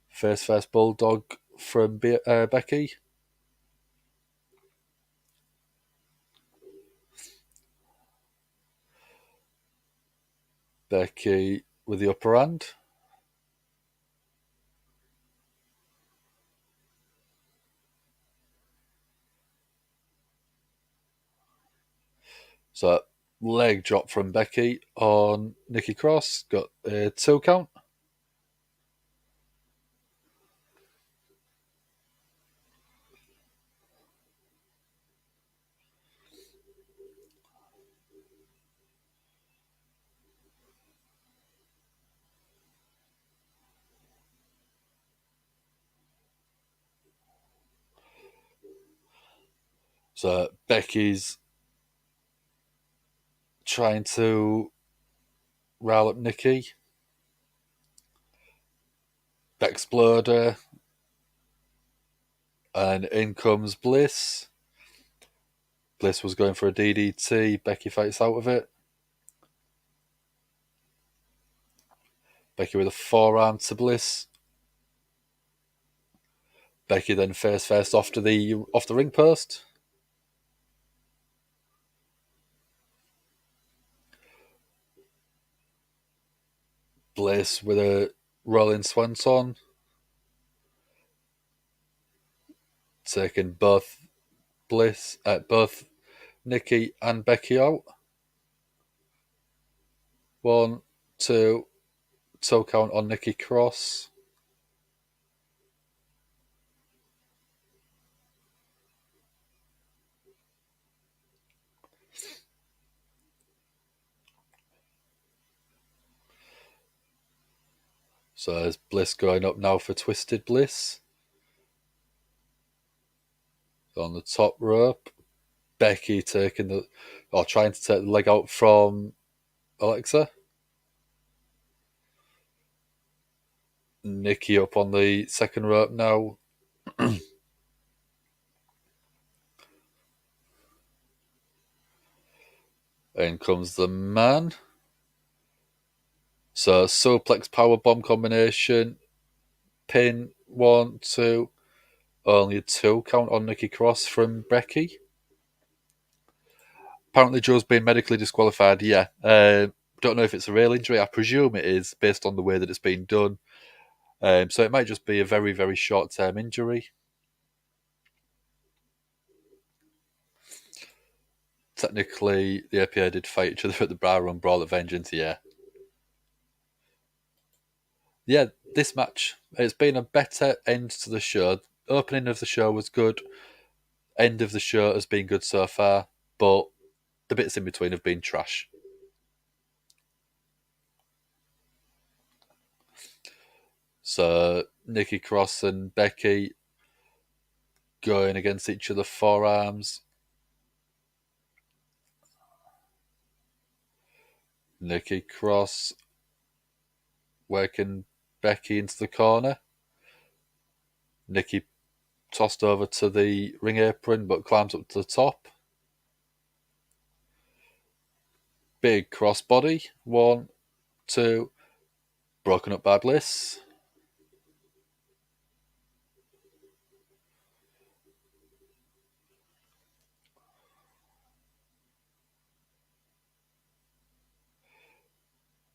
First bulldog from Becky. Becky with the upper hand. So leg drop from Becky on Nikki Cross. Got a 2 count. So Becky's trying to rile up Nikki. Exploder. And in comes Bliss. Bliss was going for a DDT. Becky fights out of it. Becky with a forearm to Bliss. Becky then face first off the ring post. Bliss with a rolling swanton. Taking both Nikki and Becky out. 1, 2, toe count on Nikki Cross. So there's Bliss going up now for Twisted Bliss. On the top rope. Becky trying to take the leg out from Alexa. Nikki up on the second rope now. In comes the man. So suplex powerbomb combination. Pin 1, 2. Only a 2 count on Nikki Cross from Becky. Apparently Joe's been medically disqualified, yeah. Don't know if it's a real injury. I presume it is, based on the way that it's been done. So it might just be a very, very short-term injury. Technically, the APA did fight each other at the Bar Run Brawl at Vengeance, yeah. Yeah, this match, it's been a better end to the show. Opening of the show was good. End of the show has been good so far, but the bits in between have been trash. So Nikki Cross and Becky going against each other, forearms. Nikki Cross working Becky into the corner. Nikki tossed over to the ring apron, but climbs up to the top. Big crossbody. 1, 2. Broken up by Bliss.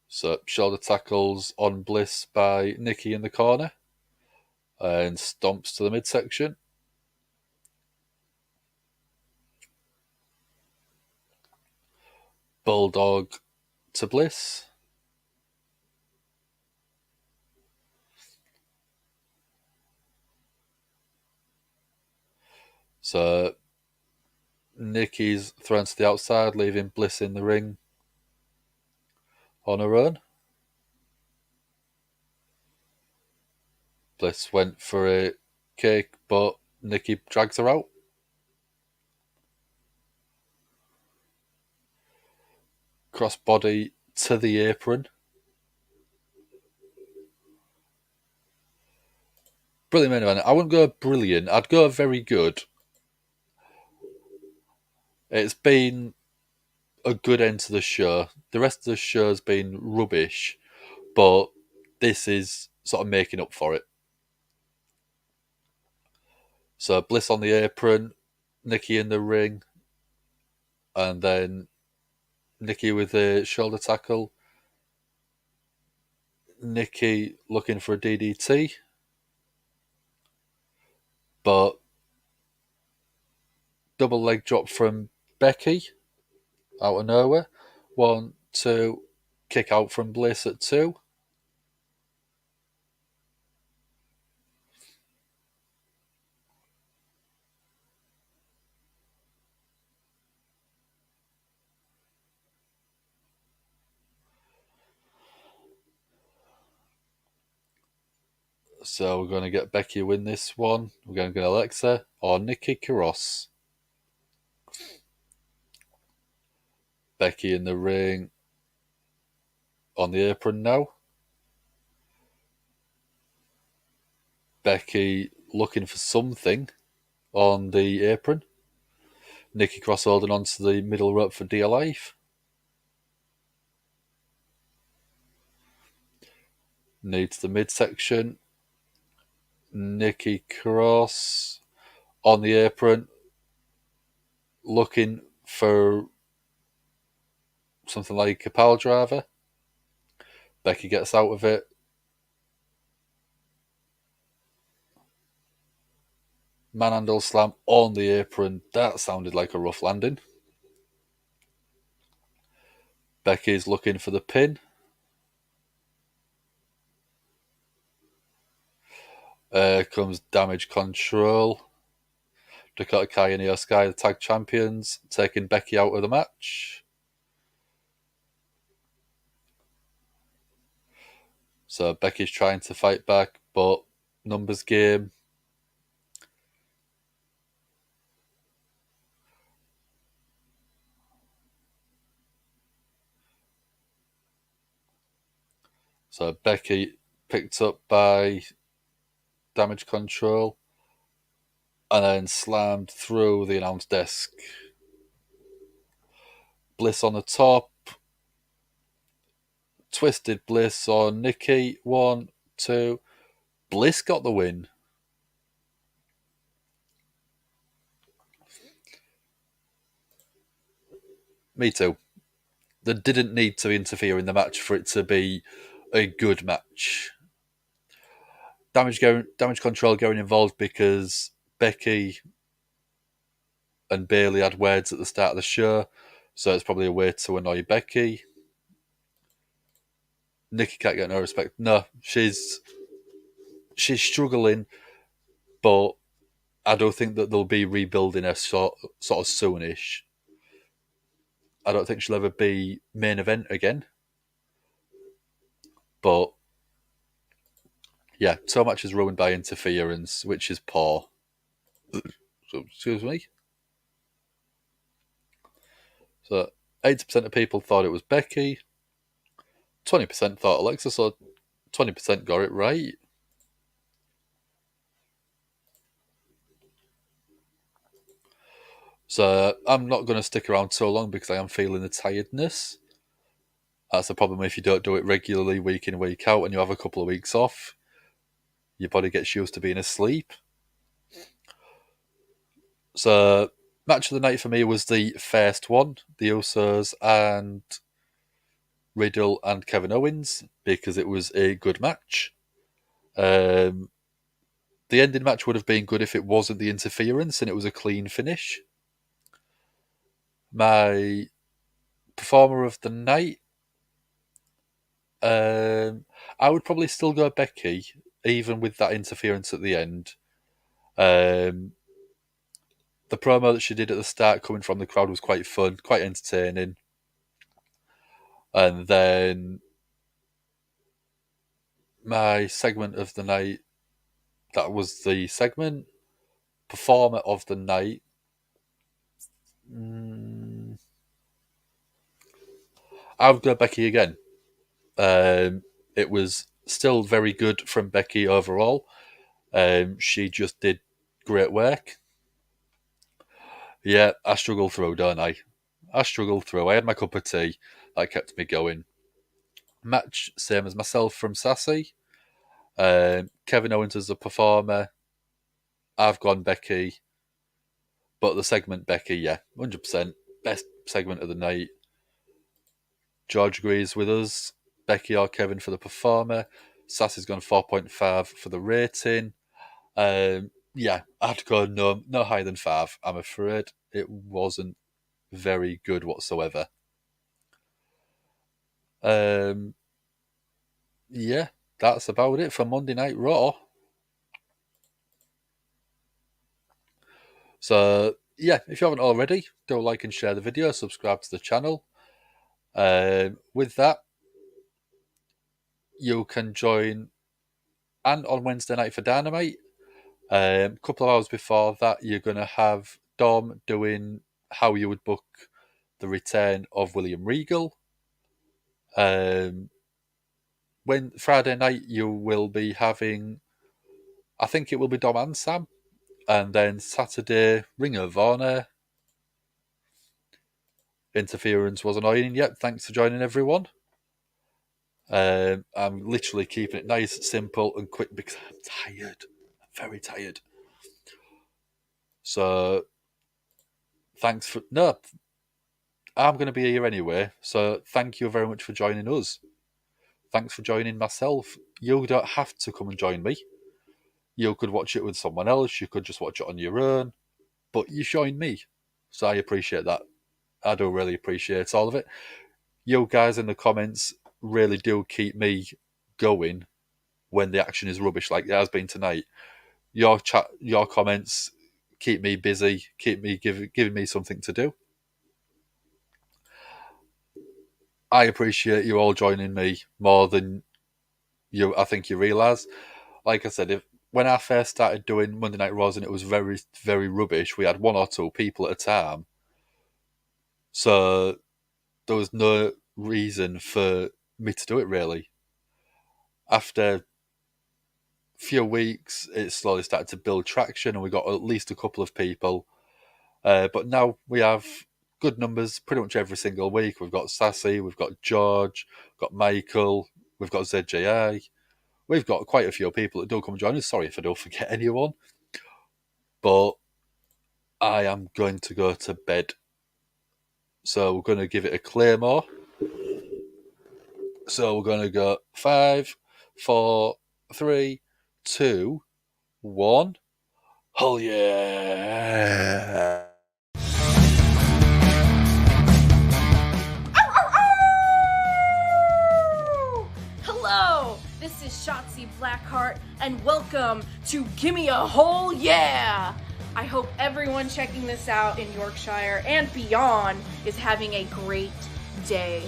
So shoulder tackles on Bliss by Nikki in the corner. And stomps to the midsection. Bulldog to Bliss. So Nikki's thrown to the outside, leaving Bliss in the ring on her own. Bliss went for a kick, but Nikki drags her out. Crossbody to the apron. Brilliant main event. I wouldn't go brilliant. I'd go very good. It's been a good end to the show. The rest of the show's been rubbish, but this is sort of making up for it. So Bliss on the apron, Nikki in the ring, and then Nikki with the shoulder tackle. Nikki looking for a DDT, but double leg drop from Becky out of nowhere. 1, 2, kick out from Bliss at 2. So we're going to get Becky win this one. We're going to get Alexa or Nikki Cross. Becky in the ring on the apron now. Becky looking for something on the apron. Nikki Cross holding onto the middle rope for dear life. Needs the midsection. Nikki Cross on the apron looking for something like a pile driver. Becky gets out of it. Manhandle slam on the apron. That sounded like a rough landing. Becky's looking for the pin. Comes Damage CTRL. Dakota Kai and Io Sky, the tag champions, taking Becky out of the match. So Becky's trying to fight back, but numbers game. So Becky picked up by Damage CTRL and then slammed through the announce desk. Bliss on the top. Twisted Bliss on Nikki. 1, 2. Bliss got the win. Me too. They didn't need to interfere in the match for it to be a good match. Damage CTRL going involved because Becky and Bayley had words at the start of the show, so it's probably a way to annoy Becky. Nikki can't get no respect. No, she's struggling, but I don't think that they'll be rebuilding her sort of soonish. I don't think she'll ever be main event again. But yeah, so much is ruined by interference, which is poor. So, excuse me. So 80% of people thought it was Becky. 20% thought Alexa. So 20% got it right. So I'm not going to stick around so long because I am feeling the tiredness. That's the problem if you don't do it regularly, week in, week out, and you have a couple of weeks off. Your body gets used to being asleep. So, match of the night for me was the first one, the Usos and Riddle and Kevin Owens, because it was a good match. The ending match would have been good if it wasn't the interference and it was a clean finish. My performer of the night, I would probably still go Becky, even with that interference at the end. The promo that she did at the start coming from the crowd was quite fun, quite entertaining. And then my segment of the night, that was the segment. Performer of the night. I would go Becky again. It was still very good from Becky overall. She just did great work. Yeah, I struggled through, don't I? I struggled through. I had my cup of tea. That kept me going. Match, same as myself from Sassy. Kevin Owens as a performer. I've gone Becky. But the segment Becky, yeah, 100%. Best segment of the night. George agrees with us. Becky or Kevin for the performer. Sassy's gone 4.5 for the rating. Yeah, I'd go no higher than 5. I'm afraid it wasn't very good whatsoever. Yeah, that's about it for Monday Night Raw. So, yeah, if you haven't already, do like and share the video, subscribe to the channel. With that, you can join and on Wednesday night for Dynamite. A couple of hours before that, you're going to have Dom doing how you would book the return of William Regal. When Friday night, you will be having, I think it will be Dom and Sam. And then Saturday, Ring of Honor. Interference was annoying. Yep, thanks for joining, everyone. I'm literally keeping it nice, simple, and quick because I'm tired. I'm very tired. So, thanks for... No, I'm going to be here anyway. So, thank you very much for joining us. Thanks for joining myself. You don't have to come and join me. You could watch it with someone else. You could just watch it on your own. But you joined me. So, I appreciate that. I do really appreciate all of it. You guys in the comments really do keep me going when the action is rubbish like it has been tonight. Your chat, your comments keep me busy, keep me giving me something to do. I appreciate you all joining me more than I think you realise. Like I said, when I first started doing Monday Night Raws and it was very, very rubbish, we had 1 or 2 people at a time. So there was no reason for me to do it, really. After a few weeks, it slowly started to build traction and we got at least a couple of people. But now we have good numbers pretty much every single week. We've got Sassy, we've got George, we've got Michael, we've got ZJI. We've got quite a few people that do come and join us. Sorry if I don't forget anyone. But I am going to go to bed. So we're going to give it a claymore. So we're going to go 5, 4, 3, 2, 1. Oh yeah! Hello, this is Shotzi Blackheart, and welcome to Gimme a Whole Yeah! I hope everyone checking this out in Yorkshire and beyond is having a great day.